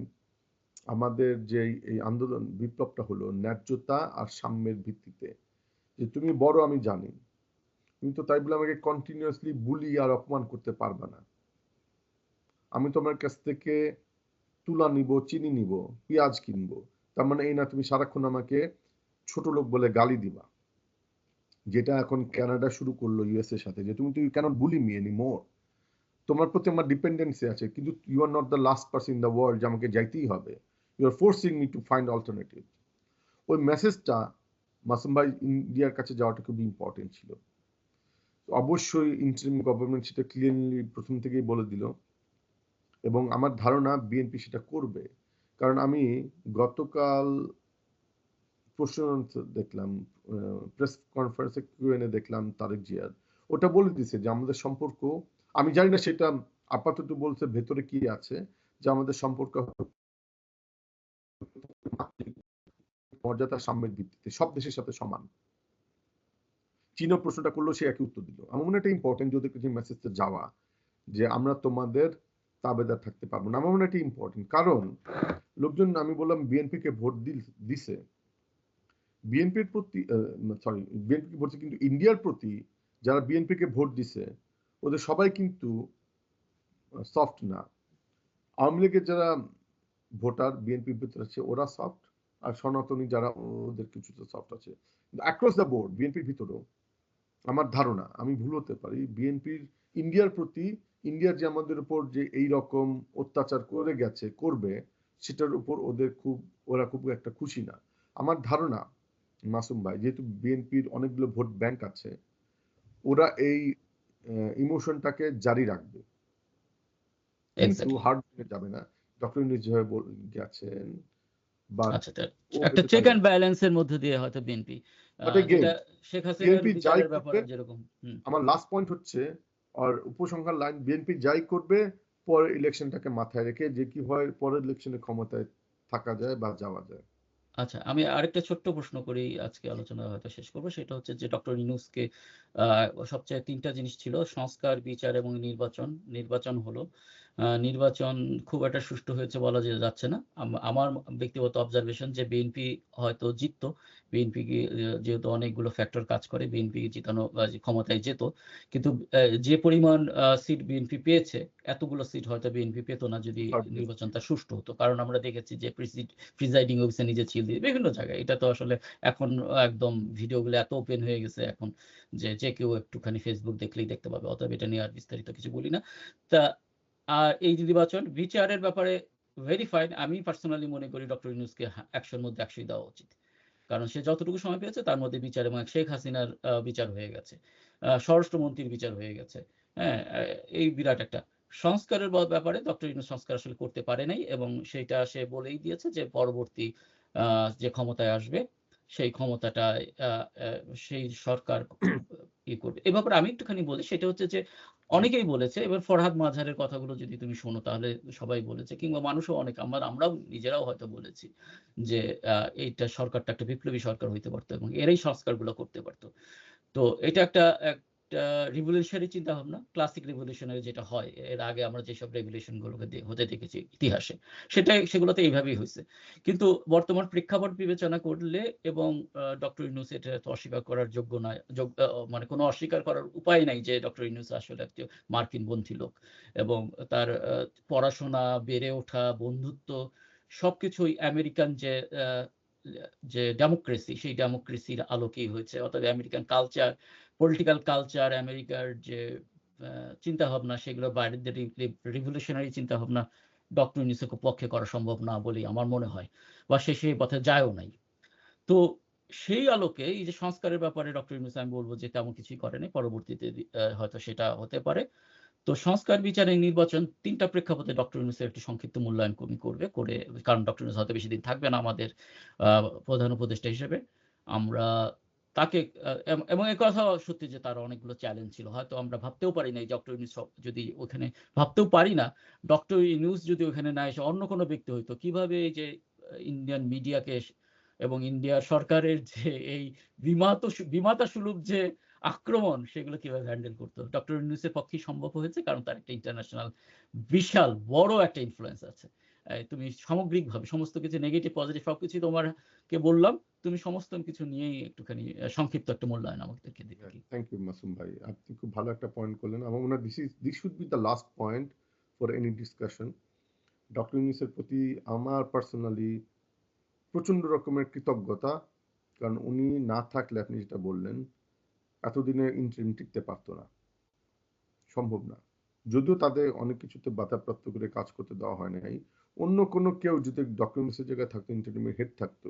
আমাদের যে এই আন্দোলন বিপ্লবটা হলো ন্যায্যতা আর সাম্যের ভিত্তিতে, যে তুমি বড় আমি জানি, কিন্তু তাই বলে আমাকে কন্টিনিউয়াসলি বুলি আর অপমান করতে পারবে না। আমি তোমার কাছ থেকে তুলা নিব, চিনি নিব, পেঁয়াজ কিনবো, তার মানে এই না তুমি সারাক্ষণ আমাকে ছোট লোক বলে গালি দিবা, যেটা এখন কানাডা শুরু করলো ইউএস এর সাথে, যে তুমি কেন বুলি মি এনি মোর, তোমার প্রতি আমার ডিপেন্ডেন্সি আছে, কিন্তু you are not the last person in the world যে আমাকে যাইতেই হবে, you are forcing me to find alternative. ওই মেসেজটা মাসুম ভাই ইন্ডিয়ার কাছে যাওয়াটা খুব ইম্পর্টেন্ট ছিল। অবশ্যই ইন্টারিম গভর্নমেন্ট সেটা ক্লিয়ারলি প্রথম থেকেই বলে দিল, এবং আমার ধারণা বিএনপি সেটা করবে। কারণ আমি গতকাল প্রশ্ন দেখলাম, প্রেস কনফারেন্সে কিউএনএ দেখলাম তারেক জিয়ার, ওটা বলে দিছে যে আমাদের সম্পর্ক, আমি জানি না সেটা আপাতত বলছে ভেতরে কি আছে, যে আমাদের সম্পর্ক মর্যাদা সাম্যের ভিত্তিতে সব দেশের সাথে সমান। চীনও প্রশ্নটা করলো, সে একই উত্তর দিল। আমার মনে হয় এটা ইম্পর্টেন্ট যে ওদেরকে যে মেসেজটা যাওয়া, যে আমরা তোমাদের তাবেদার থাকতে পারবো না। আমার মনে হয় এটা ইম্পর্টেন্ট, কারণ লোকজন, আমি বললাম বিএনপি কে ভোট দিছে, বিএনপির প্রতি সরি বিএনপি বলছে, কিন্তু ইন্ডিয়ার প্রতি যারা বিএনপি কে ভোট দিছে ওদের সবাই কিন্তু সফট না। আওয়ামী লীগের যারা ভোটার বিএনপির ভিতরে আছে ওরা সফট, আর সনাতনী যারা ওদের কিছুটা সফট আছে। অ্যাক্রস দ্য বোর্ড বিএনপির ভিতরেও আমার ধারণা, আমি ভুল হতে পারি, বিএনপির ইন্ডিয়ার প্রতি, ইন্ডিয়ার যে আমাদের উপর যে এই রকম অত্যাচার করে গেছে, করবে, সেটার উপর ওরা খুব একটা খুশি না। আমার ধারণা মাসুম ভাই, যেহেতু বিএনপির অনেকগুলো ভোট ব্যাংক আছে, ওরা এই ইমোশনটাকে জারি রাখবে, কিন্তু হার্ড যাবে না। ডক্টর ইউনূস যেভাবে গেছেন, বাট আচ্ছা, একটা চেক এন্ড ব্যালেন্সের মধ্যে দিয়ে হয়তো বিএনপি, যেটা শেখ হাসিনার বিচারের ব্যাপারে যেরকম। আমার লাস্ট পয়েন্ট হচ্ছে, আর উপসংহার লাইন, বিএনপি যাই করবে পরের ইলেকশনটাকে মাথায় রেখে যে কি হয় পরের ইলেকশনে ক্ষমতায় থাকা যায় বা যাওয়া যায়। আচ্ছা, আমি আরেকটা ছোট্ট প্রশ্ন করেই আজকে আলোচনা হয়তো শেষ করব। সেটা হচ্ছে যে ডক্টর ইউনূসকে আ সবচেয়ে ৩ টা জিনিস ছিল সংস্কার, বিচার এবং নির্বাচন। নির্বাচন হলো নির্বাচন খুব একটা সুষ্ঠু হয়েছে বলা যাচ্ছে না। আমার ব্যক্তিগত অবজারভেশন যে বিএনপি হয়তো জিততো। বিএনপি যেহেতু অনেকগুলো ফ্যাক্টর কাজ করে বিএনপি জিতানো যে ক্ষমতায় যেত। কিন্তু যে পরিমাণ সিট বিএনপি পেয়েছে এতগুলো সিট হয়তো বিএনপি পেত না যদি Obvious. নির্বাচনটা সুষ্ঠু হতো। কারণ আমরা দেখেছি যে প্রিজাইডিং অফিসার নিজে ছিল দিয়ে বিভিন্ন জায়গায়। এটা তো আসলে এখন একদম ভিডিওগুলো এত ওপেন হয়ে গেছে এখন যে কেউ একটুখানি Facebook দেখলেই দেখতে পাবে। অতএব এটা নিয়ে আর বিস্তারিত কিছু বলি না। তা এই যে নির্বাচন বিচারের ব্যাপারে ভেরি ফাইন। আমি পার্সোনালি মনে করি ডক্টর ইউনূসকে ১০০ র মধ্যে ১০০ ই দেওয়া উচিত। কারণ সে যতটুকু সময় পেয়েছে তার মধ্যে বিচার এবং শেখ হাসিনার বিচার হয়ে গেছে। স্বরাষ্ট্রমন্ত্রীর বিচার হয়ে গেছে। হ্যাঁ? এই বিরাট একটা সংস্কারের ব্যাপারে ডক্টর ইউনূস সংস্কার আসলে করতে পারে নাই এবং সেইটা সে বলেই দিয়েছে যে পরবর্তী আ যে ক্ষমতায় আসবে সেই ক্ষমতাটায় আ আ সেই সরকার করবে। এ ব্যাপারে আমি একটুখানি বলি সেটা হচ্ছে যে জি। অনেকেই বলেছে এবার ফরহাদ মাঝারের কথাগুলো যদি তুমি শোনো তাহলে সবাই বলেছে কিংবা মানুষও অনেক আমরাও নিজেরাও হয়তো বলেছি যে আ এইটা সরকারটা একটা বিপ্লবী সরকার হইতে পারত এবং এরাই সংস্কারগুলো করতে পারত। তো এটা একটা রিভলিউশনারি চিন্তাভাবনা। ক্লাসিক রিভলিউশনারি যেটা হয়। এর আগে আমরা যেসব রেভলিউশন গুলোকে হতে দেখেছি ইতিহাসে। সেগুলোতে এইভাবেই হইছে। কিন্তু বর্তমান প্রেক্ষাপট বিবেচনা করলে এবং ডক্টর ইউনূস এটা তো অস্বীকার করার যোগ্য নয়। মানে কোনো অস্বীকার করার উপায় নাই যে ডক্টর ইউনূস আসলে একজন মার্কিনপন্থী লোক। এবং তার পড়াশোনা, বেড়ে ওঠা, বন্ধুত্ব সবকিছুই আমেরিকান আ যে ডেমোক্রেসি সেই ডেমোক্রেসির আলোকেই হয়েছে। অতএব আমেরিকান কালচার, পলিটিক্যাল কালচার, আমেরিকার যে আ চিন্তাভাবনা সেগুলোর বাইরে দিয়ে রিভলিউশনারি চিন্তাভাবনা ডক্টর ইউনূসের পক্ষে করা সম্ভব না বলেই আমার মনে হয়। বা সে সেই পথে যায়ও নাই। তো সেই আলোকে এই যে সংস্কারের ব্যাপারে ডক্টর ইউনূস আমি বলব যে তেমন কিছুই করেনি। পরবর্তীতে হয়তো সেটা হতে পারে। তো সংস্কার, বিচার এবং নির্বাচন ৩ টা প্রেক্ষাপটে ডক্টর ইউনূসের একটি সংক্ষিপ্ত মূল্যায়ন করবে। কারণ ডক্টর ইউনূস হয়তো বেশিদিন থাকবে না আমাদের আ প্রধান উপদেষ্টা হিসেবে। আমরা তাকে এবং এ কথাও সত্যি যে তার অনেকগুলো চ্যালেঞ্জ ছিল। হয়তো আমরা ভাবতেও পারি নাই ডক্টর ইউনূস যদি ওখানে ভাবতেও পারি না। ডক্টর ইউনূস যদি ওখানে না এসে অন্য কোনো ব্যক্তি হইতো, কিভাবে এই যে ইন্ডিয়ান মিডিয়াকে এবং ইন্ডিয়ার সরকারের যে এই বিমাতা সুলভ যে আক্রমণ সেগুলো কিভাবে হ্যান্ডেল করত। ডক্টর ইউনূসের পক্ষেই সম্ভব হয়েছে কারণ তার একটা ইন্টারন্যাশনাল বিশাল বড় একটা ইনফ্লুয়েন্স আছে। তুমি সামগ্রিকভাবে সমস্ত কিছু নেগেটিভ, পজিটিভ সবকিছুই তোমাকে বললাম। তুমি সমস্ত কিছু নিয়েই একটুখানি সংক্ষিপ্ত একটা মূল্যায়ন আমাদেরকে দিবে কি? থ্যাংক ইউ মাসুম ভাই। আপনি খুব ভালো একটা পয়েন্ট করলেন। আমার মনে হয় this should be the last point for any discussion. Doctor ইউনূসের প্রতি আমার পার্সোনালি প্রচন্ড রকমের কৃতজ্ঞতা। কারণ উনি না থাকলে আপনি যেটা বললেন, এতদিনে ইন্টারিম টিকতে পারত না। সম্ভব না। যদিও তাদের অনেক কিছুতে বাধাপ্রাপ্ত করে কাজ করতে দেওয়া হয় নাই। অন্য কোনো কেউ যদি ডক্টর ইউনূসের জায়গায় থাকতো, ইন্টারিমের হেড থাকতো,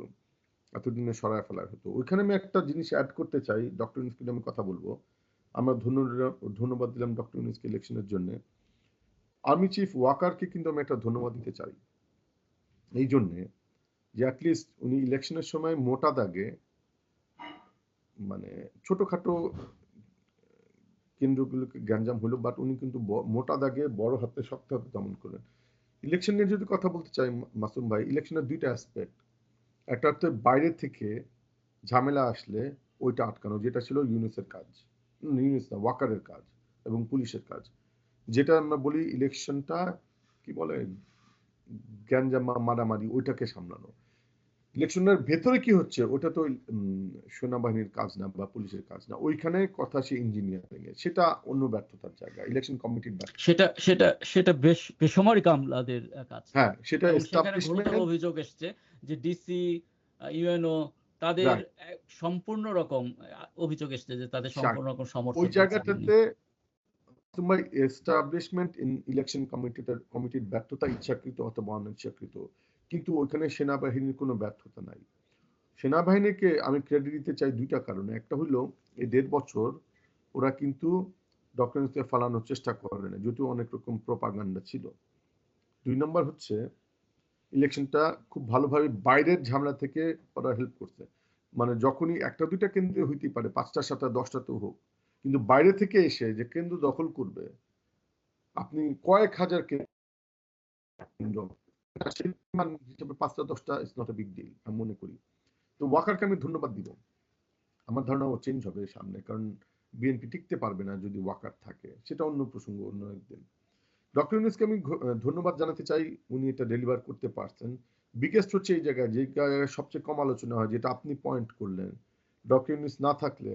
এতদিনে সরায় ফেলা হতো। ওইখানে আমি একটা জিনিস এড করতে চাই, ডক্টর ইউনূসকে নিয়ে আমি কথা বলব। আমরা ধন্যবাদ দিলাম ডক্টর ইউনূসকে ইলেকশনের জন্য। আর্মি চিফ ওয়াকারকে কিন্তু আমি একটা ধন্যবাদ দিতে চাই। এই জন্যে যে অ্যাটলিস্ট উনি ইলেকশনের সময় মোটা দাগে মানে ছোটখাটো কেন্দ্রগুলোকে গ্যাঞ্জাম হলো, বাট উনি কিন্তু মোটা দাগে বড় হাতে শক্ত হাতে দমন করেন। ইলেকশন নিয়ে যদি কথা বলতে চাই মাসুম ভাই, ইলেকশনের দুইটা অ্যাসপেক্ট। একটা হচ্ছে বাইরে থেকে ঝামেলা আসলে ওইটা আটকানো, যেটা ছিল ইউনূসের কাজ, ইউনূস না ওয়াকারের কাজ এবং পুলিশের কাজ। যেটা আমরা বলি ইলেকশনটা কি বলে গ্যাঞ্জাম মারামারি, ওইটাকে সামলানো। ইলেকশনের ভেতরে কি হচ্ছে ওটা তো সেনাবাহিনীর কাজ না বা পুলিশের কাজ না, ওইখানে কথা সে ইঞ্জিনিয়ারিং এর, সেটা অন্য ব্যর্থতার জায়গা, ইলেকশন কমিটির ব্যর্থতা। সেটা সেটা সেটা বেসামরিক আমলাদের কাজ। হ্যাঁ, সেটা এবং সেখানে গুরুতর এস্টাবলিশমেন্ট। অভিযোগ এসছে যে ডিসি, ইউএনও তাদের রাইট। সম্পূর্ণ রকম অভিযোগ এসছে যে তাদের শাক সম্পূর্ণ রকম ওই সমর্থন দিচ্ছেন উনি। জায়গাটাতে তোমার এস্টাবলিশমেন্ট ইন ইলেকশন কমিটির ব্যর্থতা ইচ্ছাকৃত অথবা অনিচ্ছাকৃত, কিন্তু ওইখানে সেনাবাহিনীর কোনো ব্যর্থতা নাই। সেনাবাহিনীকে আমি ক্রেডিট দিতে চাই দুইটা কারণে। একটা হইলো এই ১.৫ বছর ওরা কিন্তু ডক্টর ইউনূসকে ফালানোর চেষ্টা করে না, যদিও অনেক রকম প্রোপাগান্ডা ছিল। ২ নম্বর হচ্ছে ইলেকশনটা খুব ভালোভাবে বাইরের ঝামেলা থেকে ওরা হেল্প করছে। মানে যখনই একটা দুইটা কেন্দ্রে হইতেই পারে, ৫টা ৭টা ১০টাতেও হোক, কিন্তু বাইরে থেকে এসে যে কেন্দ্র দখল করবে, আপনি কয়েক হাজার কেন্দ্র, সেই পরিমাণ হিসেবে 5টা 10টা is not a big deal আমি মনে করি। তো ওয়াকারকে আমি ধন্যবাদ দিব। আমার ধারণা ও চেঞ্জ হবে সামনে, কারণ বিএনপি টিকতে পারবে না যদি ওয়াকার থাকে, সেটা অন্য প্রসঙ্গ, অন্য একদিন। ডক্টর ইউনূসকে আমি ধন্যবাদ জানাতে চাই, উনি এটা ডেলিভার করতে পারছেন। বিগেস্ট হচ্ছে এই জায়গায়, যে জায়গায় সবচেয়ে কম আলোচনা হয়, যেটা আপনি পয়েন্ট করলেন, ডক্টর ইউনূস না থাকলে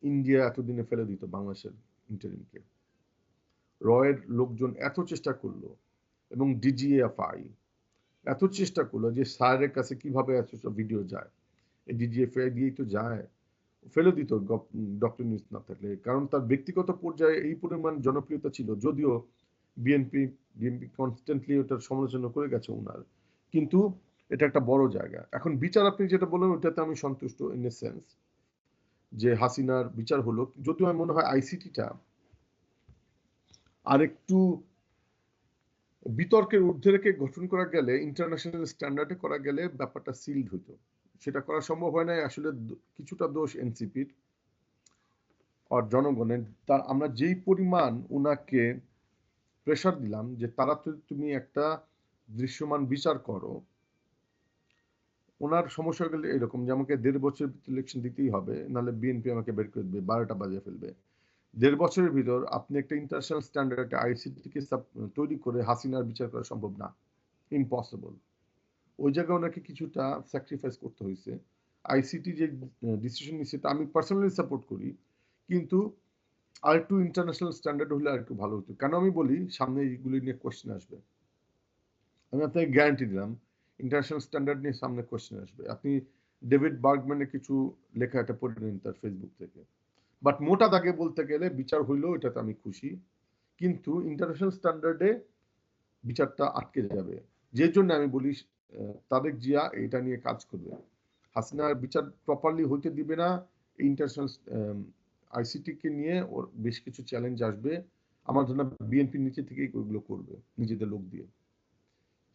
ইন্ডিয়া এতদিনে ফেলে দিত বাংলাদেশের ইন্টারিমকে। রয়ের লোকজন এত চেষ্টা করলো এবং ডিজিএফআই এত চেষ্টা করলো যে স্যারের কাছে কিভাবে এত সব ভিডিও যায়, এই ডিজিএফআই দিয়েই তো যায়, ফেলে দিত ডক্টর ইউনূস না থাকলে। কারণ তার ব্যক্তিগত পর্যায়ে এই পরিমাণ জনপ্রিয়তা ছিল, যদিও বিএনপি বিএনপি কনস্ট্যান্টলি ওটার সমালোচনা করে গেছে ওনার, কিন্তু এটা একটা বড় জায়গা। এখন বিচার আপনি যেটা বললেন ওটাতে আমি সন্তুষ্ট ইন এ সেন্স যে হাসিনার বিচার হলো, যদিও আমার মনে হয় আইসিটিটা আরেকটু বিতর্কের ঊর্ধ্বে রেখে গঠন করা গেলে, ইন্টারন্যাশনাল স্ট্যান্ডার্ডে করা গেলে ব্যাপারটা সিলড হইতো। সেটা করা সম্ভব হয় নাই, আসলে কিছুটা দোষ এনসিপির আর জনগণের। তার আমরা যেই পরিমাণ ওনাকে প্রেশার দিলাম যে তারা তুমি একটা দৃশ্যমান বিচার করো, ওনার সমস্যা গেলে এরকম যে আমাকে 1.5 বছর ইলেকশন দিতেই হবে, নাহলে বিএনপি আমাকে বের করে দেবে, 12টা বাজিয়ে ফেলবে। 1.5 বছরের ভিতর আপনি একটা ইন্টারন্যাশনাল স্ট্যান্ডার্ড একটা আইসিটিকে তৈরি করে হাসিনার বিচার করা সম্ভব না, ইম্পসিবল। ওই জায়গায় ওনাকে কিছুটা স্যাক্রিফাইস করতে হয়েছে। আইসিটি যে ডিসিশন নিচ্ছে তা আমি পার্সোনালি সাপোর্ট করি, কিন্তু আর একটু ইন্টারন্যাশনাল স্ট্যান্ডার্ড হলে আর একটু ভালো হতো। কেন আমি বলি, সামনে এইগুলি নিয়ে কোয়েশ্চেন আসবে, আমি আপনাকে গ্যারান্টি দিলাম ইন্টারন্যাশনাল স্ট্যান্ডার্ড নিয়ে সামনে কোয়েশ্চেন আসবে। আপনি ডেভিড বার্গম্যানের কিছু লেখা এটা পড়ে নিন তার ফেসবুক থেকে। বাট মোটা দাগে বলতে গেলে বিচার হইলেও এটাতে আমি খুশি, কিন্তু ইন্টারন্যাশনাল স্ট্যান্ডার্ডে বিচারটা আটকে যাবে। যে জন্য আমি বলি তারেক জিয়া এটা নিয়ে কাজ করবে, হাসিনার বিচার প্রপারলি হইতে দিবে না। ইন্টারন্যাশনাল আইসিটি কে নিয়ে ওর বেশ কিছু চ্যালেঞ্জ আসবে, আমার জন্য বিএনপি নিচে থেকেই ওইগুলো করবে নিজেদের লোক দিয়ে,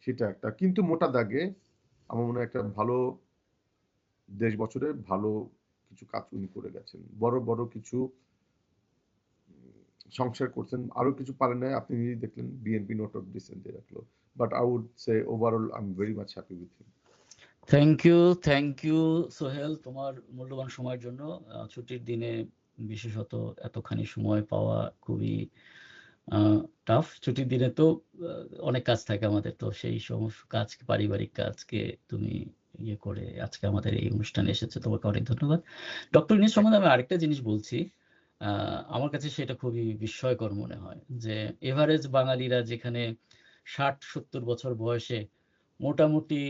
সেটা একটা। কিন্তু মোটা দাগে আমার মনে হয় একটা ভালো 1.5 বছরে ভালো কিছু কাজ উনি করে গেছেন, বড় বড় কিছু সংস্কার করছেন, আরো কিছু পারেন নাই, আপনি নিজেই দেখলেন বিএনপি নোট অফ ডিসেন্ট রাখলো। But I would say overall I am very much happy with him. Thank you Sohel, তোমার মূল্যবান সময়ের জন্য। ছুটির দিনে বিশেষত এতখানি সময় পাওয়া খুবই টাফ। ছুটির দিনে তো অনেক কাজ থাকে আমাদের, তো সেই সমস্ত কাজ, পারিবারিক কাজকে তুমি ইয়ে করে আজকে আমাদের এই অনুষ্ঠানে এসেছে, তোমাকে অনেক ধন্যবাদ। ডক্টর ইউনূস সম্বন্ধে আমি আরেকটা জিনিস বলছি, আমার কাছে সেটা খুবই বিস্ময়কর মনে হয় যে এভারেজ বাঙালিরা যেখানে 60-70 বছর বয়সে মোটামুটি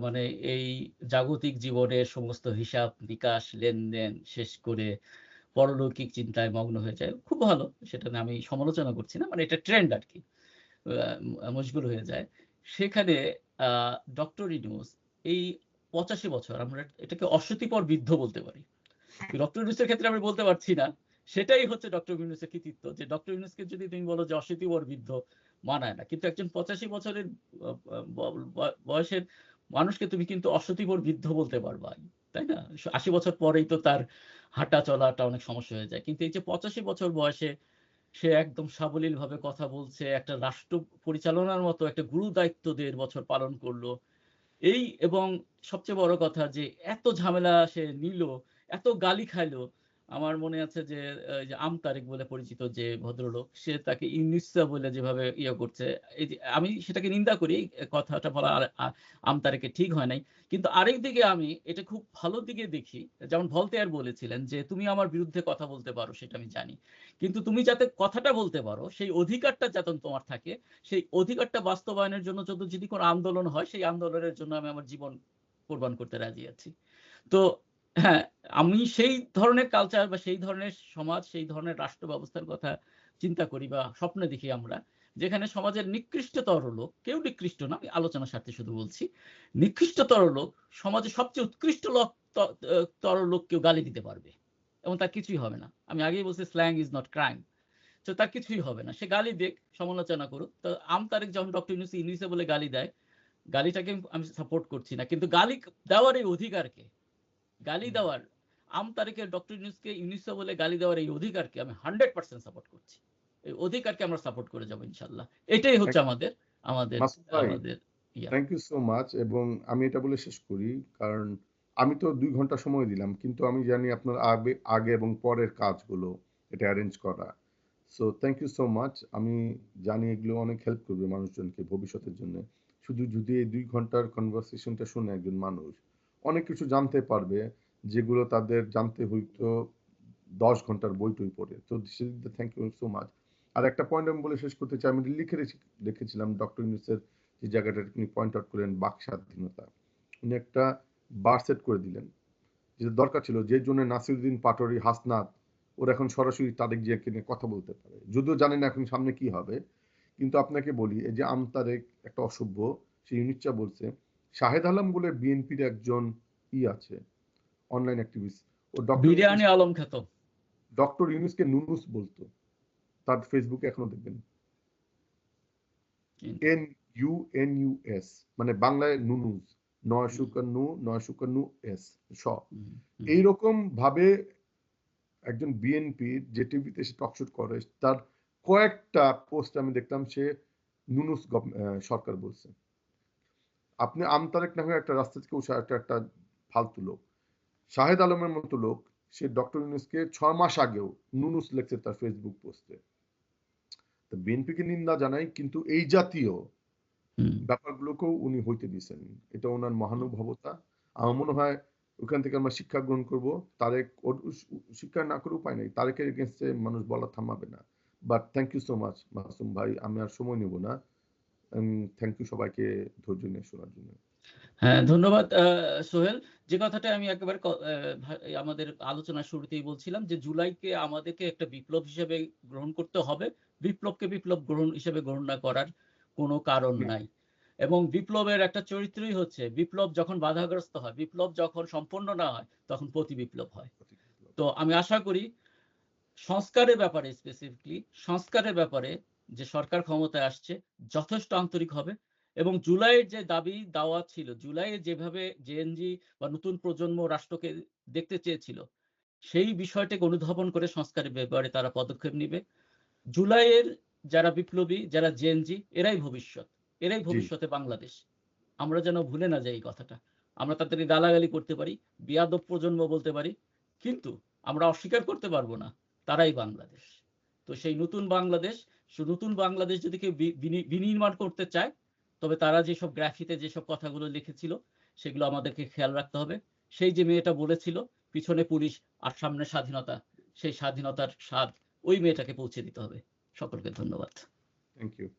মানে এই জাগতিক জীবনের সমস্ত হিসাব নিকাশ লেনদেন শেষ করে পরলৌকিক চিন্তায় মগ্ন হয়ে যায়, খুব ভালো, সেটা নিয়ে আমি সমালোচনা করছি না, মানে এটা ট্রেন্ড আর কি, মশগুল হয়ে যায়। সেখানে ডক্টর ইউনূস এই 85 বছর, আমরা এটাকে অশীতিপর বৃদ্ধ বলতে পারি। ডক্টর ইউনূসের ক্ষেত্রে আমি বলতে পারছি না, সেটাই হচ্ছে ডক্টর ইউনূসের কৃতিত্ব, যে ডক্টর ইউনূসকে যদি তুমি বলো যে অশীতিপর বৃদ্ধ, মানায় না। কিন্তু একজন 85 বছরের বয়সের মানুষকে তুমি কিন্তু অশীতিপর বৃদ্ধ বলতে পারবা, তাই না? 80 বছর পরেই তো তার হাঁটা চলাটা অনেক সমস্যা হয়ে যায়, কিন্তু এই যে 85 বছর বয়সে সে একদম সাবলীলভাবে কথা বলছে, একটা রাষ্ট্র পরিচালনার মতো একটা গুরু দায়িত্ব 1.5 বছর পালন করলো। এই এবং সবচেয়ে বড় কথা যে এত ঝামেলা সে নিল, এত গালি খাইলো। আমার মনে আছে যে যে আমতারেক বলে পরিচিত যে ভদ্রলোক, সে তাকে ইউনুসা বলে যেভাবে ইয়ে করছে, এই যে আমি সেটাকে নিন্দা করি, কথাটা বলা আমতারেকের ঠিক হয় নাই। কিন্তু আরেকদিকে আমি এটা খুব ভালো দিকে দেখি, যেমন ভলতেয়ার বলেছিলেন যে তুমি আমার বিরুদ্ধে কথা বলতে পারো, সেটা আমি জানি, কিন্তু তুমি যাতে কথাটা বলতে পারো সেই অধিকারটা যাতে তোমার থাকে, সেই অধিকারটা বাস্তবায়নের জন্য যদি কোনো আন্দোলন হয়, সেই আন্দোলনের জন্য আমি আমার জীবন কোরবান করতে রাজি আছি। তো হ্যাঁ, আমি সেই ধরনের কালচার বা সেই ধরনের সমাজ, সেই ধরনের রাষ্ট্র ব্যবস্থার কথা চিন্তা করি বা স্বপ্নে দেখি আমরা, যেখানে সমাজের নিকৃষ্টতর লোক, কেউ নিকৃষ্ট না, আমি আলোচনার স্বার্থে শুধু বলছি, নিকৃষ্টতর লোক সমাজের সবচেয়ে উৎকৃষ্ট তর লোককেও গালি দিতে পারবে এবং তার কিছুই হবে না। আমি আগেই বলছি স্ল্যাং ইজ নট ক্রাইম, তো তার কিছুই হবে না, সে গালি দেখ, সমালোচনা করুক। তো আমতারেক যখন ডক্টর ইউনূসে বলে গালি দেয়, গালিটাকে আমি সাপোর্ট করছি না, কিন্তু গালি দেওয়ার এই অধিকারকে, গালি দেওয়ার, আমতারেকের ডক্টর ইউনূসে বলে গালি দেওয়ার এই অধিকারকে আমি 100% সাপোর্ট করছি। এই অধিকারকে আমরা সাপোর্ট করে যাব ইনশাআল্লাহ। এটাই হচ্ছে আমাদের আমাদের মাসুদ ভাই, আমাদের ইয়া। Thank you so much. এবং আমি এটা বলে শেষ করি, কারণ আমি তো 2 ঘন্টা সময় দিলাম, কিন্তু আমি জানি আপনার আগে আগে এবং পরের কাজগুলো এটা অ্যারেঞ্জ করা। So thank you so much. আমি জানি এগুলো অনেক হেল্প করবে মানুষজনকে ভবিষ্যতের জন্য। শুধু যদি এই 2 ঘন্টার কনভারসেশনটা শুনে একজন মানুষ অনেক কিছু জানতে পারবে, যেগুলো তাদের জানতে হইতো 10 ঘন্টার বই টই পড়ে। তো সেদিকে থ্যাংক ইউ সো মাচ। আর একটা পয়েন্ট আমি বলে শেষ করতে চাই, আমি লিখেছিলাম ডক্টর ইউনূসের যে জায়গাটা তিনি পয়েন্ট আউট করলেন, বাক স্বাধীনতা। উনি একটা বার সেট করে দিলেন, যেটা দরকার ছিল, যে জন্য নাসিরুদ্দিন পাটোয়ারি, হাসনাত ওরা এখন সরাসরি তারেক জিয়াকে নিয়ে কথা বলতে পারে, যদিও জানেন এখন সামনে কি হবে। কিন্তু আপনাকে বলি, এই যে আমতারেক একটা অসভ্য, সে ইউনিটটা বলছে শাহেদ আলম বলে বিএনপির একজন আছে, অনলাইন অ্যাক্টিভিস্ট, ও বিরিয়ানি আলম খ্যাত ডক্টর ইউনূসকে নুনুস বলতো। তার ফেসবুকে এখনো দেখবেন NUNUS, মানে বাংলায় নুনুস, নয় শুকান্নু এস স। এইরকম ভাবে একজন বিএনপির যে টিভিতে সে টকশোট করে, তার কয়েকটা পোস্ট আমি দেখলাম সে নুনুস সরকার বলছে। আপনি আমতারেক না হয়ে একটা রাস্তা থেকে উঠে একটা ফালতু লোক, শাহেদ আলমের মতো লোক, সে ডক্টর ইউনূসকে 6 মাস আগেও নুনুস লেখছে তার ফেসবুক পোস্টে। তো বিএনপিকে নিন্দা জানাই, কিন্তু এই জাতীয় ব্যাপারগুলোকেও উনি হইতে দিয়েছেন। এটা ওনার মহানুভবতা। আমার মনে হয় ওখান থেকে আমরা শিক্ষা গ্রহণ করব। তারেক শিক্ষা না করে উপায় নেই, তারেকের এগেনস্টে মানুষ বলা থামাবে না। But thank you so much Masum ভাই, আমি আর সময় নেব না। থ্যাংক ইউ সবাইকে ধৈর্য নিয়ে শোনার জন্য। হ্যাঁ, ধন্যবাদ সোহেল। যে কথাটা আমি একেবারে আমাদের আলোচনার শুরুতেই বলছিলাম যে জুলাইকে আমাদেরকে একটা বিপ্লব হিসেবে গ্রহণ করতে হবে। বিপ্লবকে বিপ্লব হিসেবে গ্রহণ না করার কোনো কারণ নাই। এবং বিপ্লবের একটা চরিত্রই হচ্ছে বিপ্লব যখন বাধাগ্রস্ত হয়, বিপ্লব যখন সম্পন্ন না হয়, তখন প্রতিবিপ্লব হয়। তো আমি আশা করি সংস্কারের ব্যাপারে, স্পেসিফিকলি সংস্কারের ব্যাপারে যে সরকার ক্ষমতায় আসছে যথেষ্ট আন্তরিক হবে এবং জুলাইয়ের যে দাবি দাওয়া ছিল, জুলাইয়ে যেভাবে জেএনজি বা নতুন প্রজন্ম রাষ্ট্রকে দেখতে চেয়েছিল, সেই বিষয়টাকে অনুধাবন করে সংস্কারের ব্যাপারে তারা পদক্ষেপ নিবে। জুলাইয়ের যারা বিপ্লবী, যারা জেএনজি, এরাই ভবিষ্যৎ, এরাই ভবিষ্যতে বাংলাদেশ। আমরা যেন ভুলে না যাই এই কথাটা। আমরা তাদেরকে গালাগালি করতে পারি, বেয়াদব প্রজন্ম বলতে পারি, কিন্তু আমরা অস্বীকার করতে পারবো না তারাই বাংলাদেশ। তো সেই নতুন বাংলাদেশ যদি কেউ বিনির্মাণ করতে চায়, তবে তারা যেসব গ্রাফিতে যেসব কথাগুলো লিখেছিল সেগুলো আমাদেরকে খেয়াল রাখতে হবে। সেই যে মেয়েটা বলেছিল পিছনে পুলিশ আর সামনে স্বাধীনতা, সেই স্বাধীনতার স্বাদ ওই মেয়েটাকে পৌঁছে দিতে হবে। সকলকে ধন্যবাদ। Thank you.